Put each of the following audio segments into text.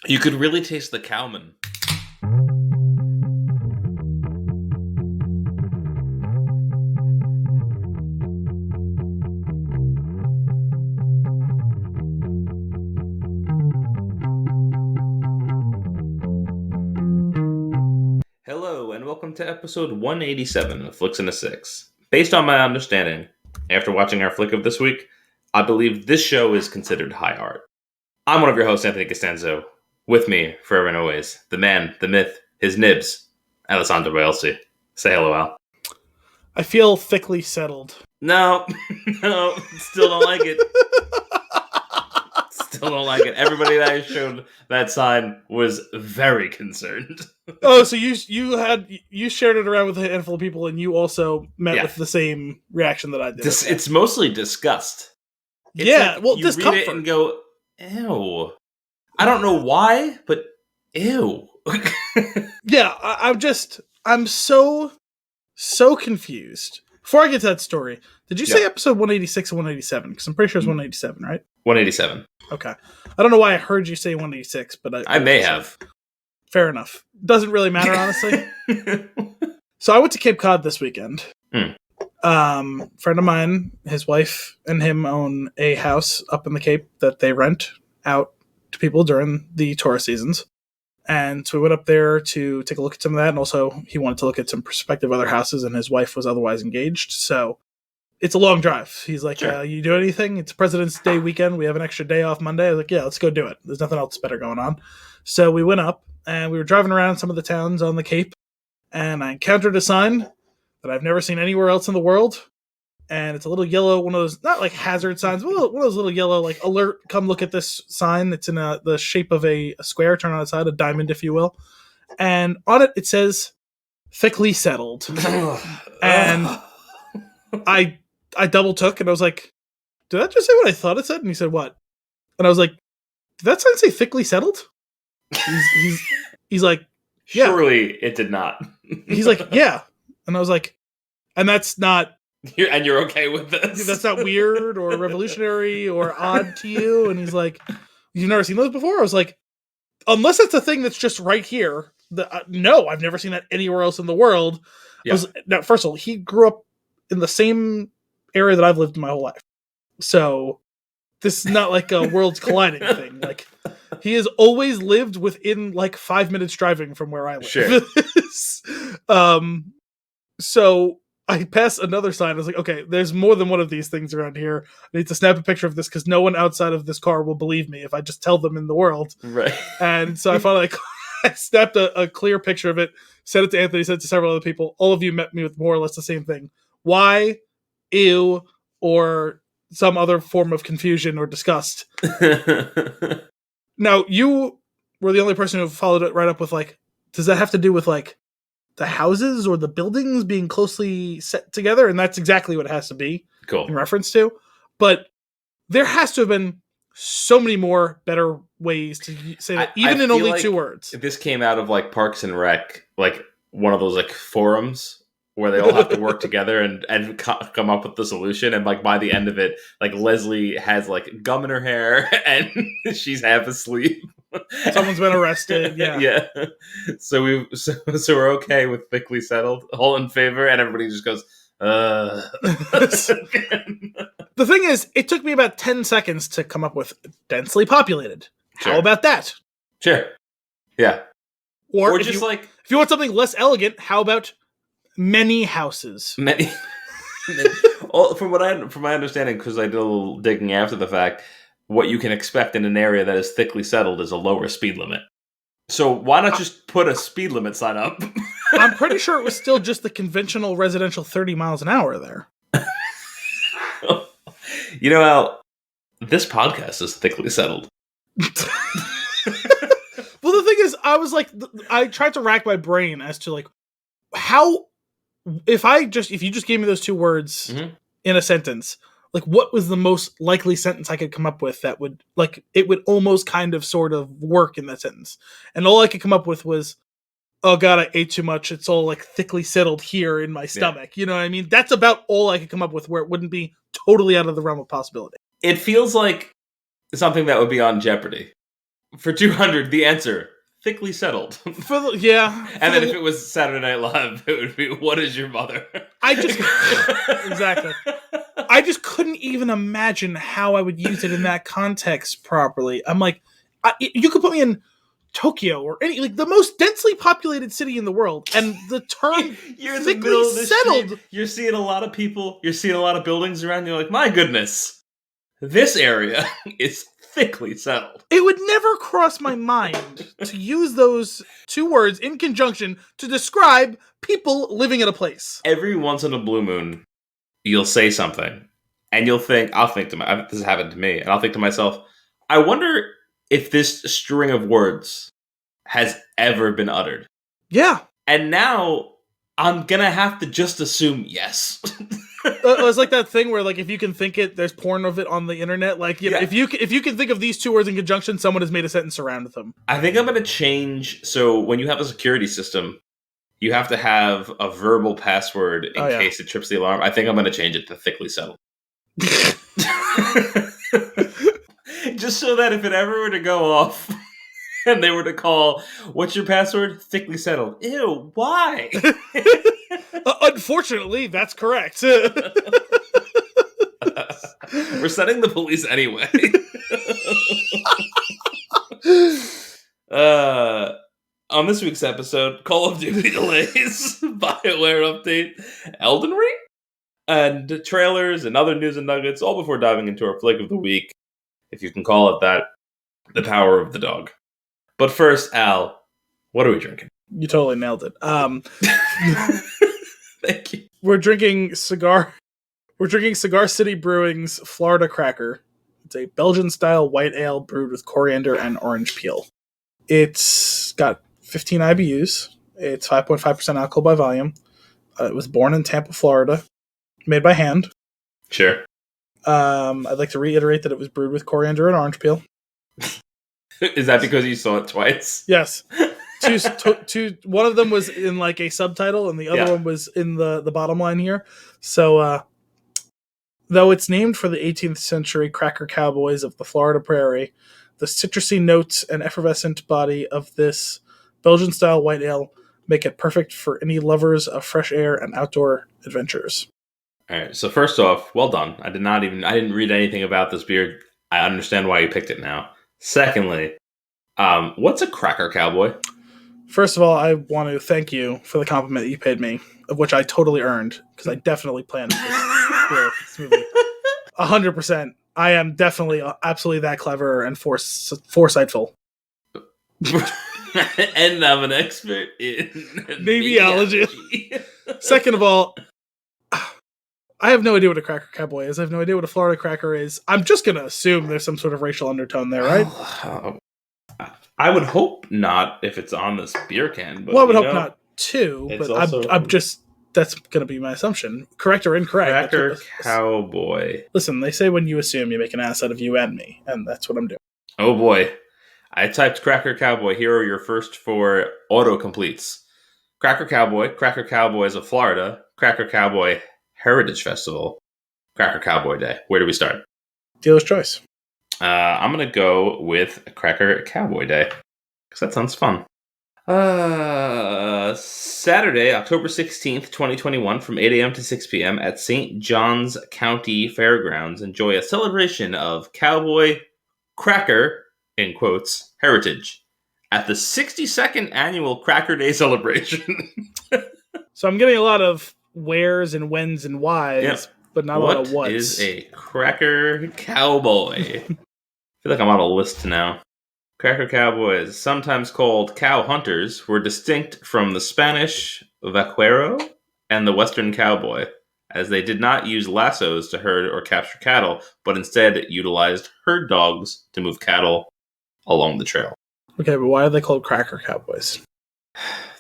You could really taste the cowman. Hello, and welcome to episode 187 of Flix and a Six. Based on my understanding, after watching our flick of this week, I believe this show is considered high art. I'm one of your hosts, Anthony Costanzo. With me, forever and always, the man, the myth, his nibs, Alessandro Bielsi. Say hello, Al. I feel thickly settled. No, no, still don't like it. Still don't like it. Everybody that I showed that sign was very concerned. Oh, so you shared it around with a handful of people, and you also met with the same reaction that I did. It's mostly disgust. It's you read discomfort. it and go, ew. I don't know why, but ew. Yeah, I'm so confused. Before I get to that story, did you say episode 186 and 187? Because I'm pretty sure it's 187, right? 187. Okay. I don't know why I heard you say 186, but I may have. Fair enough. Doesn't really matter, honestly. So I went to Cape Cod this weekend. Friend of mine, his wife, and him own a house up in the Cape that they rent out to people during the tourist seasons. And so we went up there to take a look at some of that. And also he wanted to look at some prospective other houses, and his wife was otherwise engaged. So it's a long drive. He's like, sure. You do anything? It's President's Day weekend. We have an extra day off Monday. I was like, yeah, let's go do it. There's nothing else better going on. So we went up and we were driving around some of the towns on the Cape, and I encountered a sign that I've never seen anywhere else in the world. And it's a little yellow, one of those, not like hazard signs, but one of those little yellow, like, alert, come look at this sign. It's in the shape of a square, turn on its side, a diamond, if you will. And on it, it says, thickly settled. And I double took, and I was like, did that just say what I thought it said? And he said, what? And I was like, did that sign say thickly settled? He's like, yeah. Surely it did not. He's like, yeah. And I was like, and that's not... And you're okay with this? That's not weird or revolutionary or odd to you? And he's like, you've never seen those before? I was like, unless it's a thing that's just right here. No, I've never seen that anywhere else in the world. Yeah. Now, first of all, he grew up in the same area that I've lived my whole life. So this is not like a worlds colliding thing. Like, he has always lived within like 5 minutes driving from where I live. Sure. So I passed another sign. I was like, okay, there's more than one of these things around here. I need to snap a picture of this because no one outside of this car will believe me if I just tell them in the world. Right. And so I finally I snapped a clear picture of it, sent it to Anthony, sent it to several other people. All of you met me with more or less the same thing. Why? Ew. Or some other form of confusion or disgust. Now, you were the only person who followed it right up with, like, does that have to do with, like, the houses or the buildings being closely set together? And that's exactly what it has to be. Cool. In reference to. But there has to have been so many more better ways to say that, even in only 2 words. This came out of, like, Parks and Rec, like, one of those, like, forums where they all have to work together and come up with the solution. And, like, by the end of it, like, Leslie has, like, gum in her hair and she's half asleep. Someone's been arrested. Yeah. Yeah. So we're okay with thickly settled, all in favor, and everybody just goes, The thing is, it took me about 10 seconds to come up with densely populated. Sure. How about that? Sure. Yeah. Or just if you want something less elegant, how about many houses? Many. From my understanding, because I did a little digging after the fact, what you can expect in an area that is thickly settled is a lower speed limit. So why not just put a speed limit sign up? I'm pretty sure it was still just the conventional residential 30 miles an hour there. You know, Al, this podcast is thickly settled. Well, the thing is, I tried to rack my brain as to, like, how, if you just gave me those 2 words in a sentence, like, what was the most likely sentence I could come up with that would, like, it would almost kind of sort of work in that sentence. And all I could come up with was, oh God, I ate too much. It's all, like, thickly settled here in my stomach. Yeah. You know what I mean? That's about all I could come up with where it wouldn't be totally out of the realm of possibility. It feels like something that would be on Jeopardy. For 200, the answer, thickly settled. Yeah. And then if it was Saturday Night Live, it would be, what is your mother? Exactly. I just couldn't even imagine how I would use it in that context properly. I'm like, you could put me in Tokyo or any the most densely populated city in the world, and the term you're in thickly the middle of the settled. Street, you're seeing a lot of people. You're seeing a lot of buildings around. You're like, my goodness, this area is thickly settled. It would never cross my mind to use those two words in conjunction to describe people living in a place. Every once in a blue moon, you'll say something, and I'll think to myself, this has happened to me, and I'll think to myself, I wonder if this string of words has ever been uttered. Yeah. And now I'm gonna have to just assume yes. It's like that thing where, if you can think it, there's porn of it on the internet. If you can think of these two words in conjunction, someone has made a sentence around them. I think I'm gonna change. So when you have a security system, you have to have a verbal password in case it trips the alarm. I think I'm gonna change it to thickly settled. Just so that if it ever were to go off and they were to call, what's your password? Thickly settled. Ew, why? Unfortunately, that's correct. We're sending the police anyway. On this week's episode, Call of Duty delays, BioWare update, Elden Ring, and trailers and other news and nuggets, all before diving into our flick of the week, if you can call it that, the power of the dog. But first, Al, what are we drinking? You totally nailed it. Thank you. We're drinking Cigar City Brewing's Florida Cracker. It's a Belgian-style white ale brewed with coriander and orange peel. It's got 15 IBUs. It's 5.5% alcohol by volume. It was born in Tampa, Florida. Made by hand. Sure. I'd like to reiterate that it was brewed with coriander and orange peel. Is that because you saw it twice? Yes. One of them was in a subtitle, and the other one was in the bottom line here. So, though it's named for the 18th century cracker cowboys of the Florida prairie, the citrusy notes and effervescent body of this Belgian-style white ale make it perfect for any lovers of fresh air and outdoor adventures. All right. So first off, well done. I didn't read anything about this beer. I understand why you picked it now. Secondly, what's a cracker cowboy? First of all, I want to thank you for the compliment that you paid me, of which I totally earned, because I definitely planned this movie. 100%. I am definitely absolutely that clever and foresightful. And I'm an expert in babyology. Second of all, I have no idea what a cracker cowboy is. I have no idea what a Florida cracker is. I'm just going to assume there's some sort of racial undertone there, right? I would hope not if it's on this beer can. But I would hope not too. But also, I'm just, that's going to be my assumption. Correct or incorrect? Cracker cowboy. Listen, they say when you assume, you make an ass out of you and me. And that's what I'm doing. Oh boy. I typed cracker cowboy. Here are your first 4 auto-completes. Cracker Cowboy is of Florida. Cracker Cowboy Heritage Festival. Cracker Cowboy Day. Where do we start? Dealer's choice. I'm going to go with Cracker Cowboy Day, because that sounds fun. Saturday, October 16th, 2021, from 8 a.m. to 6 p.m. at St. John's County Fairgrounds. Enjoy a celebration of cowboy cracker, in quotes, heritage, at the 62nd annual Cracker Day celebration. So I'm getting a lot of wheres and whens and whys, but not a lot of whats. What is a Cracker Cowboy? I feel like I'm on a list now. Cracker Cowboys, sometimes called cow hunters, were distinct from the Spanish vaquero and the Western cowboy, as they did not use lassos to herd or capture cattle, but instead utilized herd dogs to move cattle along the trail. Okay, but why are they called Cracker Cowboys?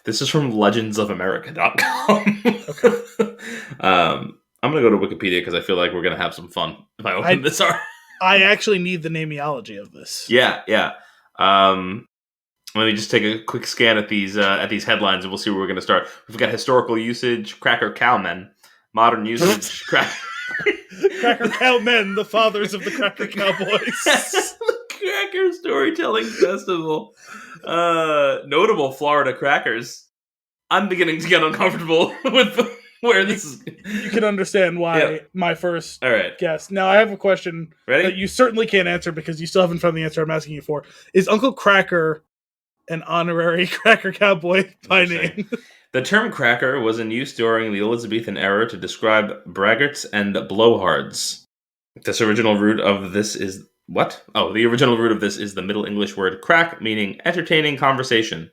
This is from legendsofamerica.com. Okay. I'm going to go to Wikipedia because I feel like we're going to have some fun if I open this article. I actually need the nameology of this. Yeah. Let me just take a quick scan at these headlines, and we'll see where we're going to start. We've got historical usage, Cracker Cowmen, modern usage, Cracker Cowmen, the fathers of the Cracker Cowboys. The Cracker Storytelling Festival. Notable Florida crackers. I'm beginning to get uncomfortable with where this is. You can understand why my first All right. guess. Now, I have a question Ready? that you certainly can't answer because you still haven't found the answer I'm asking you for. Is Uncle Cracker an honorary cracker cowboy by name? The term cracker was in use during the Elizabethan era to describe braggarts and blowhards. The original root of this is what? Oh, the original root of this is the Middle English word crack, meaning entertaining conversation.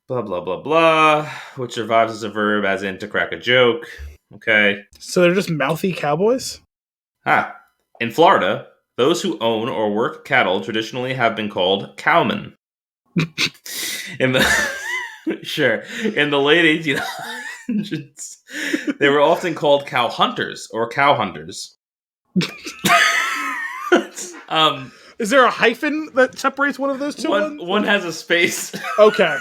Blah, blah, blah, blah, which survives as a verb, as in to crack a joke. Okay. So they're just mouthy cowboys? In Florida, those who own or work cattle traditionally have been called cowmen. In the in the late 1800s, they were often called cow hunters or cow hunters. Is there a hyphen that separates one of those two? One has a space. Okay.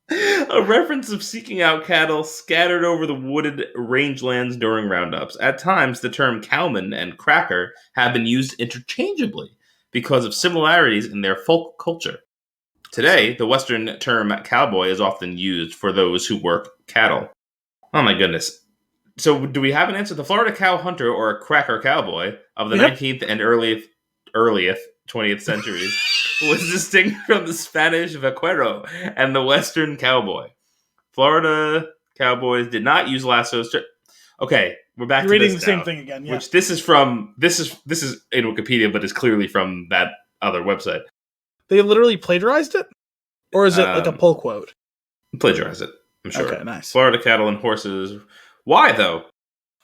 A reference of seeking out cattle scattered over the wooded rangelands during roundups. At times, the term cowman and cracker have been used interchangeably because of similarities in their folk culture. Today, the Western term cowboy is often used for those who work cattle. Oh my goodness. So do we have an answer? The Florida cow hunter or a cracker cowboy of the 19th and earliest 20th centuries was distinct from the Spanish vaquero and the Western cowboy. Florida cowboys did not use lassos. Okay, we're back to reading this the now, same thing again. Yeah. Which this is in Wikipedia, but is clearly from that other website. They literally plagiarized it, or is it like a pull quote? Plagiarized it, I'm sure. Okay, nice. Florida cattle and horses. Why though?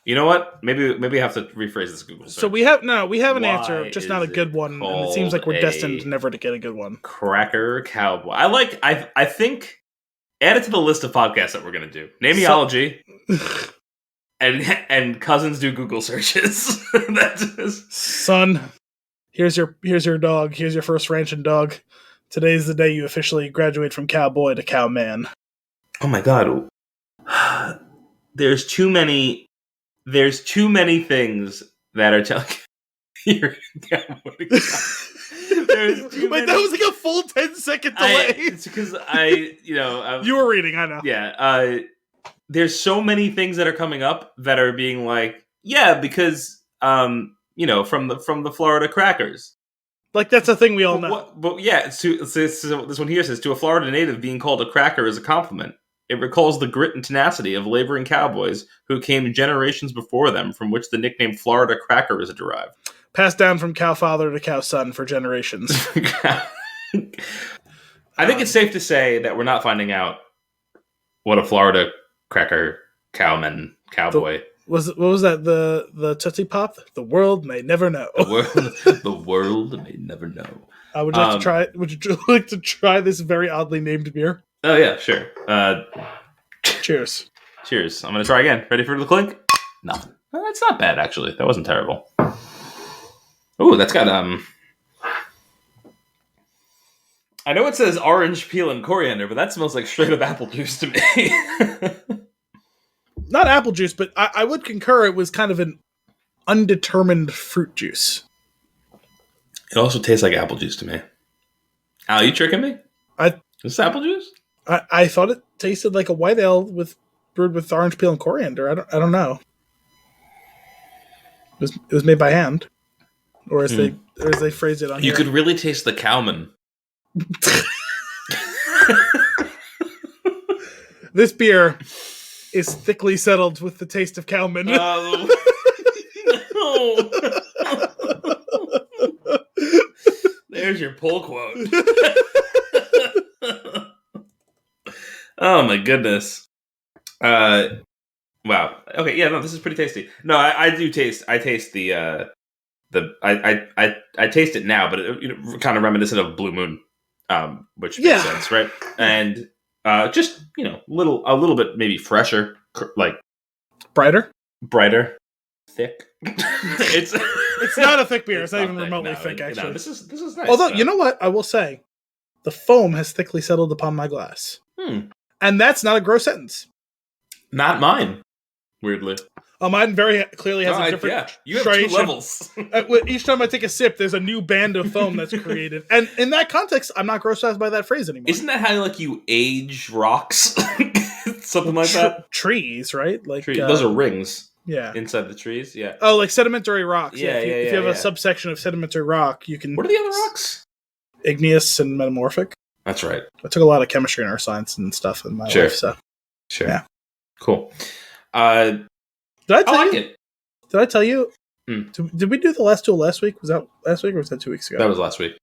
You know what? Maybe I have to rephrase this Google search. So we have an answer, just not a good one, and it seems like we're destined never to get a good one. Cracker cowboy. I think add it to the list of podcasts that we're gonna do. Nameology. And cousins do Google searches. Son, here's your dog. Here's your first ranching dog. Today's the day you officially graduate from cowboy to cowman. Oh my god. There's too many things that are telling you're cowboy to cowboy. Wait, that was like a full 10-second delay. It's because you were reading, I know. Yeah. There's so many things that are coming up that are being like, yeah, because from the Florida crackers. Like that's a thing we all know. But yeah, so this one here says, to a Florida native, being called a cracker is a compliment. It recalls the grit and tenacity of laboring cowboys who came generations before them, from which the nickname Florida cracker is derived. Passed down from cow father to cow son for generations. I think it's safe to say that we're not finding out what a Florida cracker cowboy. What was that? The Tootsie Pop? The world may never know. The world may never know. Would you like to try? Would you like to try this very oddly named beer? Oh yeah, sure. Cheers. Cheers. I'm gonna try again. Ready for the clink? Nothing. Well, that's not bad actually. That wasn't terrible. Ooh, that's got I know it says orange peel and coriander, but that smells like straight up apple juice to me. Not apple juice, but I would concur it was kind of an undetermined fruit juice. It also tastes like apple juice to me. Al, you tricking me? Is this apple juice? I thought it tasted like a white ale brewed with orange peel and coriander. I don't know. It was made by hand, or as they phrase it on. You could really taste the cowman. This beer is thickly settled with the taste of cowman. No. There's your pull quote. Oh my goodness. Wow. Okay, yeah, no, this is pretty tasty. No, I taste the I taste it now, but it kind of reminiscent of Blue Moon, which makes sense, right? And just a little bit maybe fresher, like brighter, thick. It's not a thick beer. It's not even remotely thick. Actually, no, this is nice. Although you know what, I will say, the foam has thickly settled upon my glass, and that's not a gross sentence. Not mine. weirdly. Mine very clearly has a different. Yeah, you have striation. 2 levels. Each time I take a sip, there's a new band of foam that's created, and in that context, I'm not grossed out by that phrase anymore. Isn't that how like you age rocks? Something like that. Trees, right? Like those are rings. Yeah, inside the trees. Yeah. Oh, like sedimentary rocks. Yeah, if you have a subsection of sedimentary rock, you can. What are the other rocks? Igneous and metamorphic. That's right. I took a lot of chemistry and earth science and stuff in my life. So sure, yeah, cool. Did I tell you? It. Did I tell you? Did we do the last duel last week? Was that last week or was that 2 weeks ago? That was last week.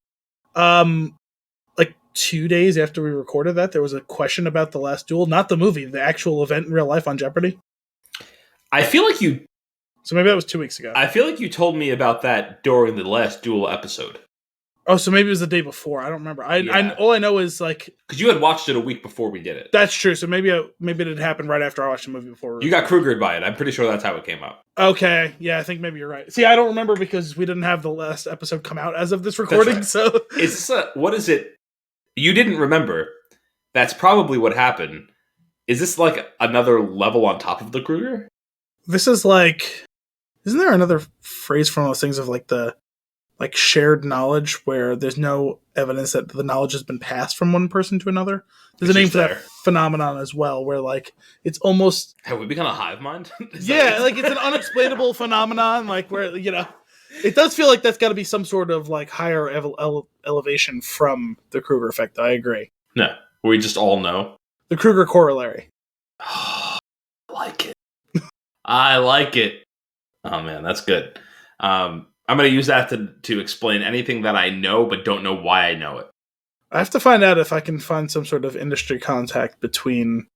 Like 2 days after we recorded that, there was a question about the last duel, not the movie, the actual event in real life on Jeopardy. I feel like you. So maybe that was 2 weeks ago. I feel like you told me about that during the last duel episode. Oh, so maybe it was the day before. I don't remember. All I know is like because you had watched it a week before we did it. That's true. So maybe it had happened right after I watched the movie before. You got Krugered by it. I'm pretty sure that's how it came up. Okay, yeah, I think maybe you're right. See, I don't remember because we didn't have the last episode come out as of this recording. Right. So it's what is it? You didn't remember. That's probably what happened. Is this like another level on top of the Kruger? This is like, isn't there another phrase from those things of like the shared knowledge where there's no evidence that the knowledge has been passed from one person to another? There's a name for that phenomenon as well, where like it's almost have we become a hive mind? Yeah, like it's an unexplainable phenomenon, like where it does feel like that's got to be some sort of like higher elevation from the Kruger effect. I agree. No, we just all know the Kruger corollary. I like it. I like it. Oh man, that's good. I'm going to use that to explain anything that I know, but don't know why I know it. I have to find out if I can find some sort of industry contact between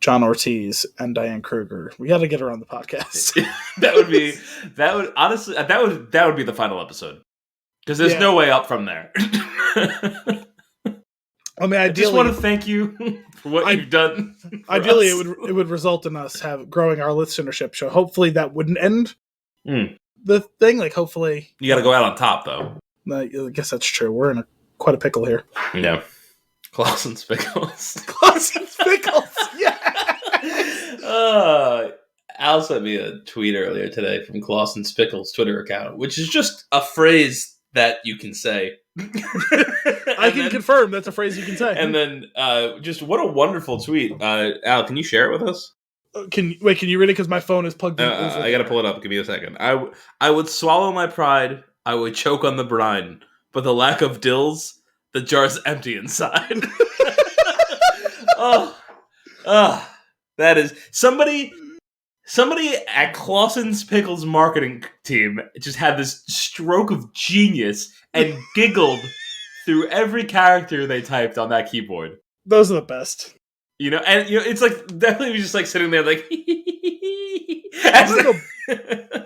John Ortiz and Diane Kruger. We got to get her on the podcast. that would be the final episode because there's no way up from there. I mean, ideally, I just want to thank you for what you've done. Ideally, it would result in us growing our listenership. So hopefully that wouldn't end. The thing, like, hopefully... You gotta go out on top, though. I guess that's true. We're in quite a pickle here. Yeah. Clausen's Pickles. Clausen's Pickles, yeah! Al sent me a tweet earlier today from Clausen's Pickles Twitter account, which is just a phrase that you can say. I can confirm that's a phrase you can say. And then, just what a wonderful tweet. Al, can you share it with us? Can you read it? Because my phone is plugged in. I gotta pull it up. Give me a second. I would swallow my pride. I would choke on the brine. But the lack of dills, the jar's empty inside. That is somebody at Clausen's Pickles marketing team just had this stroke of genius and giggled through every character they typed on that keyboard. Those are the best. It's like definitely just like sitting there like.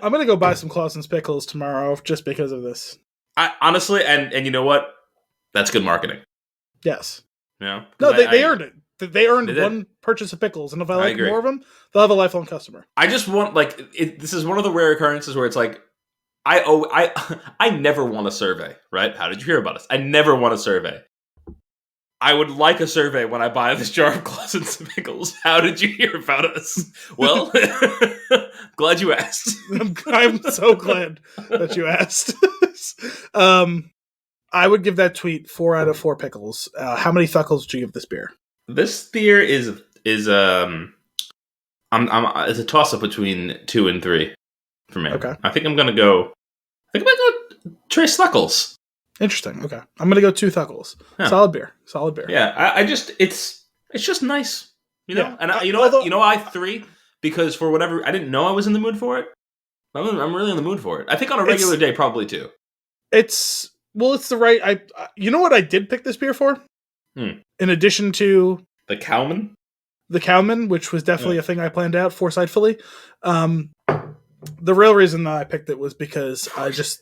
I'm gonna go buy some Clausen's Pickles tomorrow just because of this. I honestly, and you know what? That's good marketing. Yes. No, they earned it. They earned one purchase of pickles, and if I like more of them, they'll have a lifelong customer. I just want this is one of the rare occurrences where it's like I never want a survey, right? How did you hear about us? I never want a survey. I would like a survey when I buy this jar of Clausen's Pickles. How did you hear about us? Well, glad you asked. I'm so glad that you asked. I would give that tweet 4 out of 4 pickles. How many thuckles do you give this beer? This beer is it's a toss up between 2 and 3 for me. Okay, I think I'm gonna go Trace Thuckles. Interesting. Okay, I'm gonna go 2 thuckles. Huh. Solid beer. Yeah, it's just nice, know. And I 3 because for whatever I didn't know I was in the mood for it. I'm really in the mood for it. I think on a regular day probably 2. It's the right. You know what I did pick this beer for? In addition to the Cowman, which was definitely a thing I planned out foresightfully. The real reason that I picked it was because I just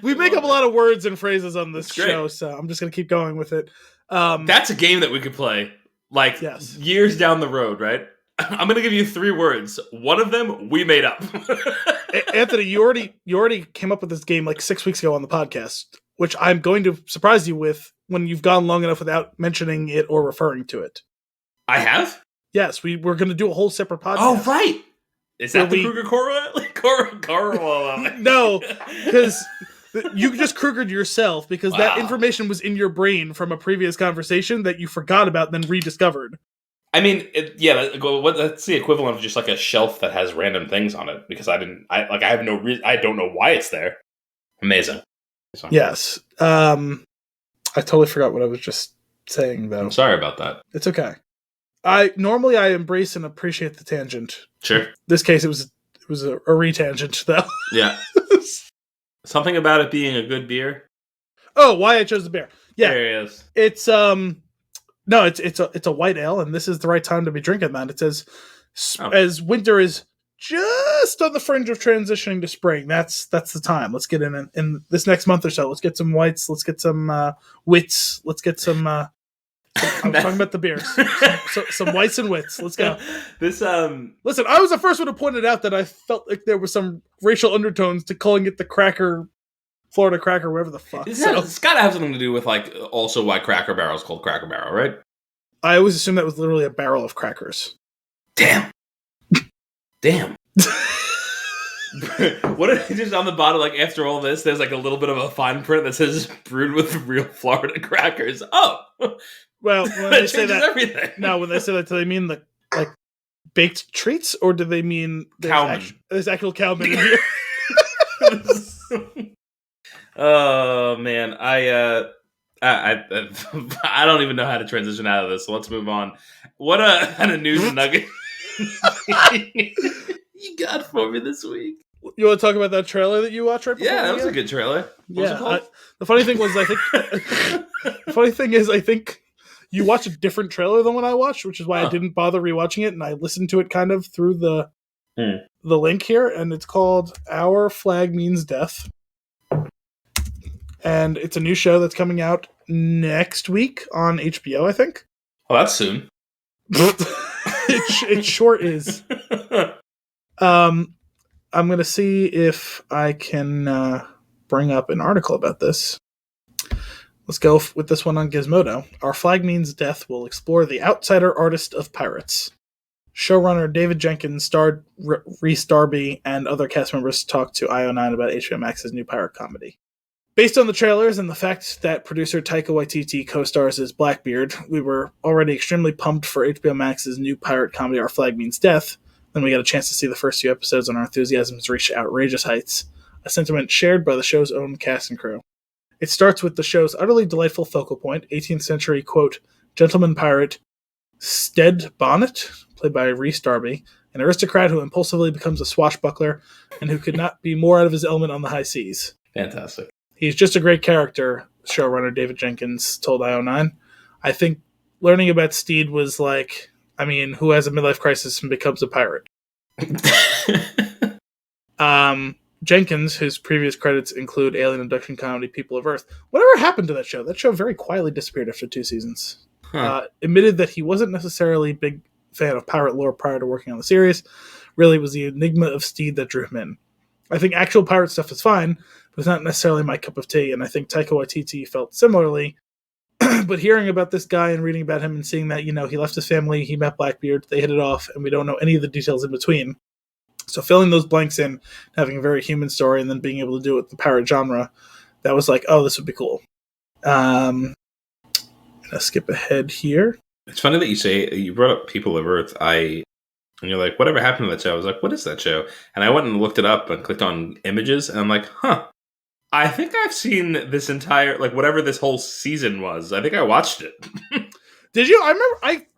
we make up a lot of words and phrases on this show, so I'm just gonna keep going with it. That's a game that we could play, years down the road, right? I'm gonna give you 3 words. One of them we made up. Anthony, you already came up with this game 6 weeks ago on the podcast, which I'm going to surprise you with when you've gone long enough without mentioning it or referring to it. I have? Yes, we were going to do a whole separate podcast. Oh, right. Is that Where the Kruger-Korwell? No, because you just Krugered yourself because that Wow. information was in your brain from a previous conversation that you forgot about, then rediscovered. I mean, that's the equivalent of just like a shelf that has random things on it because I have no reason. I don't know why it's there. Amazing. Yes. I totally forgot what I was just saying, though. I'm sorry about that. It's okay. I embrace and appreciate the tangent. Sure. In this case, it was a retangent, though. Yeah. Something about it being a good beer. Oh, why I chose the beer? Yeah, There he is. it's no, it's a white ale, and this is the right time to be drinking that. It says as winter is just on the fringe of transitioning to spring. That's the time. Let's get in this next month or so. Let's get some whites. Let's get some wits. Let's get some. I'm talking about the beers. Some whites and wits. Let's go. Listen, I was the first one to point it out that I felt like there were some racial undertones to calling it the cracker, Florida cracker, whatever the fuck. it's got to have something to do with like also why Cracker Barrel is called Cracker Barrel, right? I always assumed that was literally a barrel of crackers. Damn. What if just on the bottom, like after all this, there's like a little bit of a fine print that says brewed with real Florida crackers. Oh, well, when they say that, everything. no, when they say that, do they mean the like baked treats, or do they mean there's actual cowman in here? Oh man, I don't even know how to transition out of this. So let's move on. What a kind of news nugget you got for me this week? You want to talk about that trailer that you watched right before? Yeah, that was a good trailer. What was it called? The funny thing was, I think you watched a different trailer than what I watched, which is why I didn't bother rewatching it, and I listened to it kind of through the link here, and it's called Our Flag Means Death. And it's a new show that's coming out next week on HBO, I think. Oh, that's soon. It sure is. I'm going to see if I can bring up an article about this. Let's go with this one on Gizmodo. Our Flag Means Death will explore the outsider artist of pirates. Showrunner David Jenkins, starred Rhys Darby, and other cast members talked to IO9 about HBO Max's new pirate comedy. Based on the trailers and the fact that producer Taika Waititi co-stars as Blackbeard, we were already extremely pumped for HBO Max's new pirate comedy Our Flag Means Death. Then we got a chance to see the first few episodes, and our enthusiasm has reached outrageous heights, a sentiment shared by the show's own cast and crew. It starts with the show's utterly delightful focal point, 18th century, quote, gentleman pirate Stead Bonnet, played by Rhys Darby, an aristocrat who impulsively becomes a swashbuckler and who could not be more out of his element on the high seas. Fantastic. He's just a great character, showrunner David Jenkins told IO9. I think learning about Steed was like, who has a midlife crisis and becomes a pirate? Jenkins, whose previous credits include alien abduction comedy People of Earth. Whatever happened to that show? That show very quietly disappeared after 2 seasons. Admitted that he wasn't necessarily a big fan of pirate lore prior to working on the series. Really, it was the enigma of Steed that drew him in. I think actual pirate stuff is fine, but it's not necessarily my cup of tea, and I think Taika Waititi felt similarly. But hearing about this guy and reading about him and seeing that, he left his family, he met Blackbeard, they hit it off, and we don't know any of the details in between. So filling those blanks in, having a very human story, and then being able to do it with the pirate genre, that was like, oh, this would be cool. I'm going to skip ahead here. It's funny that you brought up People of Earth. And you're like, whatever happened to that show? I was like, what is that show? And I went and looked it up and clicked on images, and I'm like, I think I've seen this entire, whatever this whole season was. I think I watched it. Did you? I remember,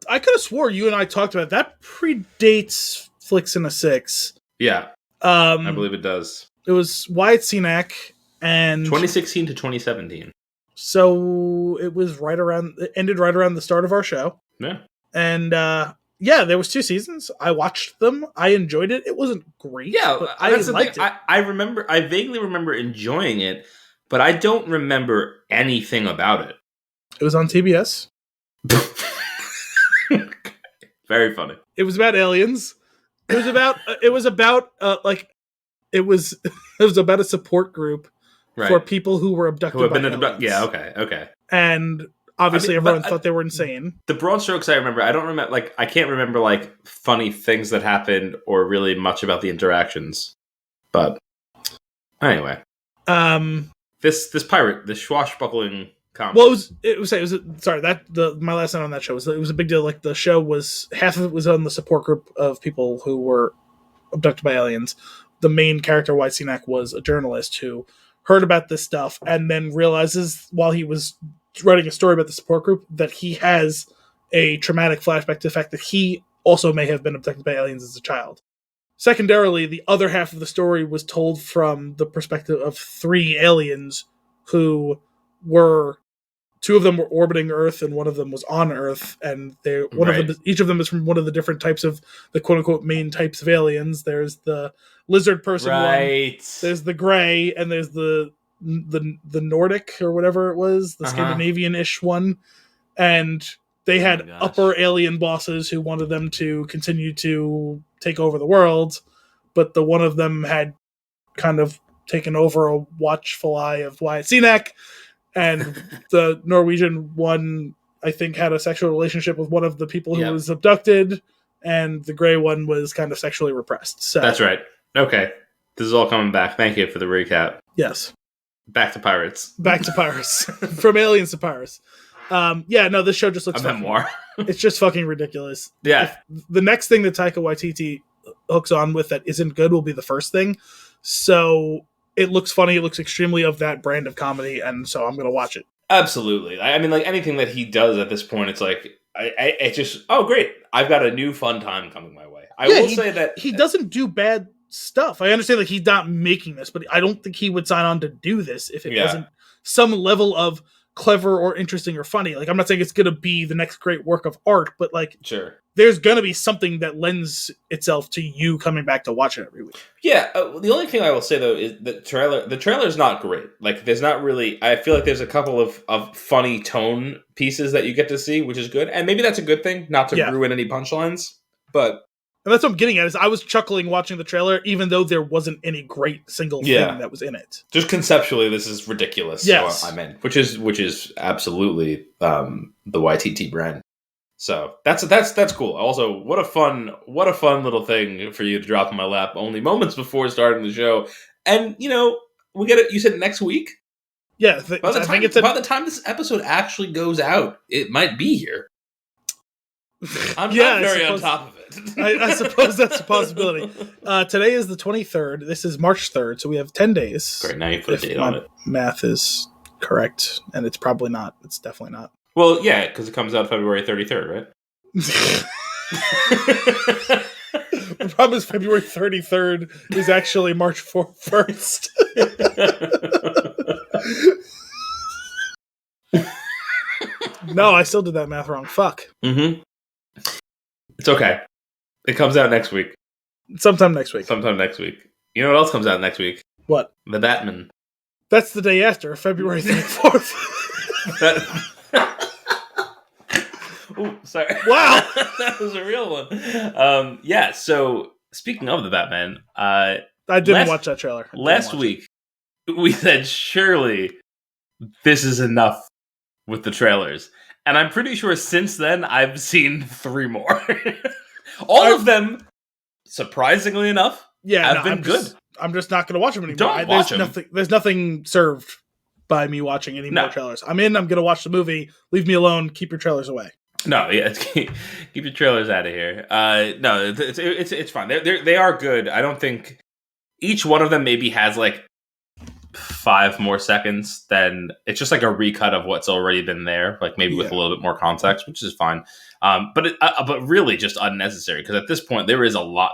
I could have swore you and I talked about it. That predates Flix in a 6. Yeah. I believe it does. It was Wyatt Cenac and 2016 to 2017. So it ended right around the start of our show. Yeah. And there was 2 seasons. I watched them. I enjoyed it. It wasn't great. Yeah, but I liked it. I vaguely remember enjoying it, but I don't remember anything about it. It was on TBS. Very funny. It was about aliens. It was about a support group for people who were abducted by aliens. Yeah, okay. And Obviously, everyone thought they were insane. The broad strokes I remember. I don't remember, like, I can't remember, like, funny things that happened or really much about the interactions. But anyway. This pirate, this swashbuckling comedy. Well, my last night on that show was it was a big deal. Like, the show was, half of it was on the support group of people who were abducted by aliens. The main character, White Cenac, was a journalist who heard about this stuff and then realizes while he was writing a story about the support group that he has a traumatic flashback to the fact that he also may have been abducted by aliens as a child. Secondarily, the other half of the story was told from the perspective of 3 aliens who were, 2 of them were orbiting Earth and one of them was on Earth, and each of them is from one of the different types of the quote unquote main types of aliens. There's the lizard person one, there's the gray, and there's the Nordic or whatever it was, the Scandinavian-ish one, and they had upper alien bosses who wanted them to continue to take over the world, but the one of them had kind of taken over a watchful eye of Wyatt Cenac, and the Norwegian one, I think, had a sexual relationship with one of the people who was abducted, and the gray one was kind of sexually repressed. So that's right. Okay. This is all coming back. Thank you for the recap. Yes. Back to pirates. Back to pirates. From aliens to pirates. This show just looks a memoir. It's just fucking ridiculous. Yeah. The next thing that Taika Waititi hooks on with that isn't good will be the first thing. So it looks funny. It looks extremely of that brand of comedy, and so I'm going to watch it. Absolutely. I mean, like, anything that he does at this point, it's like, it's just, oh, great. I've got a new fun time coming my way. I will say that he doesn't do bad stuff. I understand that he's not making this, but I don't think he would sign on to do this if it wasn't some level of clever or interesting or funny. Like, I'm not saying it's going to be the next great work of art, but like, sure, there's going to be something that lends itself to you coming back to watch it every week. Yeah. The only thing I will say though is the trailer is not great. Like, there's not really, I feel like there's a couple of funny tone pieces that you get to see, which is good. And maybe that's a good thing, not to ruin any punchlines, but. And that's what I'm getting at, is I was chuckling watching the trailer, even though there wasn't any great single thing that was in it. Just conceptually, this is ridiculous. Yes. So I'm in, which is absolutely the YTT brand. So that's cool. Also, what a fun little thing for you to drop in my lap only moments before starting the show. And we get it. You said next week. Yeah, by the time this episode actually goes out, it might be here. I'm not very on top of it. I suppose that's a possibility. Today is the 23rd. This is March 3rd, so we have 10 days. Great, now you put a date on it. Math is correct, and it's probably not. It's definitely not. Well, yeah, because it comes out February 33rd, right? The problem is February 33rd is actually March 1st. No, I still did that math wrong. Fuck. Mm-hmm. It's okay. It comes out next week. Sometime next week. You know what else comes out next week? What? The Batman. That's the day after, February 24th. Ooh, sorry. Wow. That was a real one. So speaking of the Batman, I didn't watch that trailer. Last week, we said, surely this is enough with the trailers. And I'm pretty sure since then, I've seen 3 more. All of them, surprisingly enough, have been good. I'm just not going to watch them anymore. Don't watch them. There's nothing served by me watching any more trailers. I'm going to watch the movie. Leave me alone. Keep your trailers away. No, yeah, keep your trailers out of here. No, it's fine. They are good. I don't think each one of them maybe has like 5 more seconds than it's just like a recut of what's already been there, like maybe with a little bit more context, which is fine. But really just unnecessary, because at this point there's a lot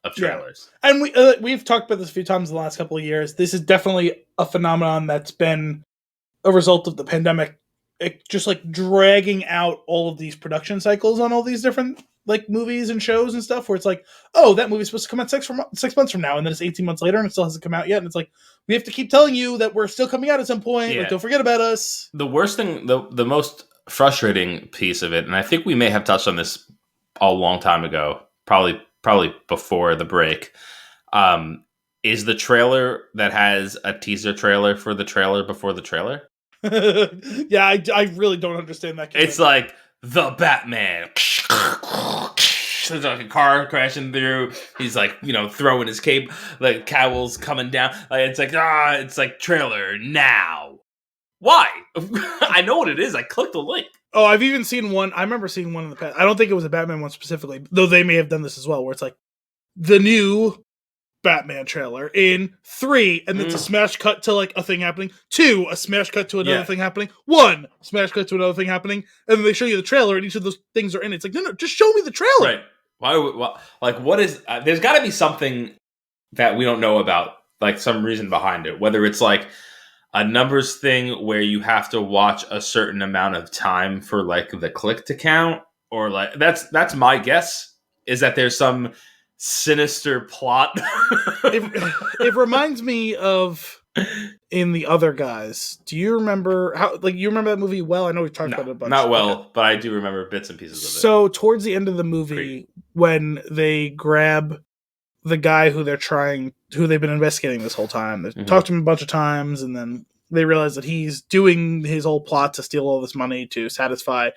of trailers. Yeah. And we've talked about this a few times in the last couple of years. This is definitely a phenomenon that's been a result of the pandemic, just like dragging out all of these production cycles on all these different like movies and shows and stuff, where it's like, oh, that movie's supposed to come out 6 months from now, and then it's 18 months later and it still hasn't come out yet, and it's like, we have to keep telling you that we're still coming out at some point. Like, don't forget about us. The worst thing, the most frustrating piece of it, and I think we may have touched on this a long time ago, probably before the break, is the trailer that has a teaser trailer for the trailer before the trailer. Yeah, I really don't understand that. It's like the Batman. There's like a car crashing through. He's like, throwing his cape. Like cowls coming down. Like it's like trailer now. Why? I know what it is. I clicked the link. Oh, I've even seen one. I remember seeing one in the past. I don't think it was a Batman one specifically, though they may have done this as well, where it's like the new Batman trailer in 3, and it's a smash cut to like a thing happening. 2, a smash cut to another thing happening. 1, smash cut to another thing happening, and then they show you the trailer, and each of those things are in it. It's like, no, just show me the trailer. Right? Why like, what is? There's got to be something that we don't know about, like some reason behind it. Whether it's like a numbers thing where you have to watch a certain amount of time for like the click to count, or like that's my guess, is that there's some sinister plot. It reminds me of in The Other Guys. Do you remember you remember that movie well? I know we've talked about it a bunch. Not well, okay. But I do remember bits and pieces of it. So towards the end of the movie, when they grab the guy who they've been investigating this whole time, they talked to him a bunch of times, and then they realize that he's doing his whole plot to steal all this money to satisfy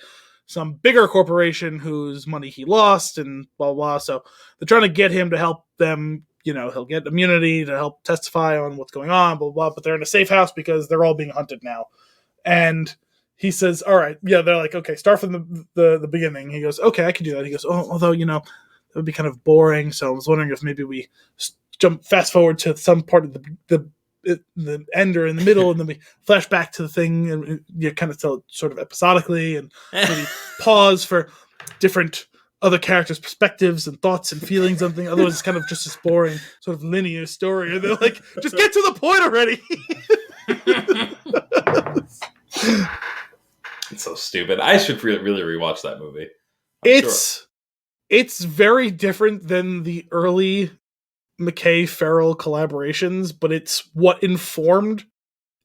some bigger corporation whose money he lost, and blah, blah, blah. So they're trying to get him to help them. He'll get immunity to help testify on what's going on, blah, blah, blah. But they're in a safe house because they're all being hunted now. And he says, all right, yeah, they're like, okay, start from the beginning. He goes, okay, I can do that. He goes, although, that would be kind of boring. So I was wondering if maybe we jump fast forward to some part of the end or in the middle, and then we flash back to the thing, and you kind of tell it sort of episodically, and maybe pause for different other characters' perspectives and thoughts and feelings and things. Otherwise, it's kind of just this boring sort of linear story. And they're like, just get to the point already. It's so stupid. I should really rewatch that movie. It's very different than the early McKay-Farrell collaborations, but it's what informed.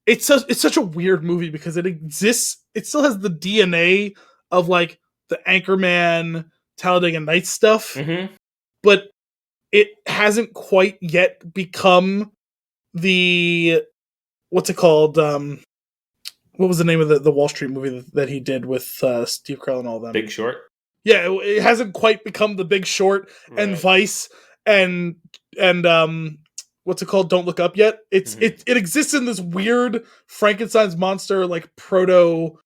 It's such a weird movie because it exists. It still has the DNA of like the Anchorman, Talladega Nights stuff, but it hasn't quite yet become the what's it called? What was the name of the Wall Street movie that he did with Steve Carell and all them? Big Short. Yeah, it hasn't quite become the Big Short and Vice and what's it called? Don't Look Up yet. It exists in this weird Frankenstein's monster like proto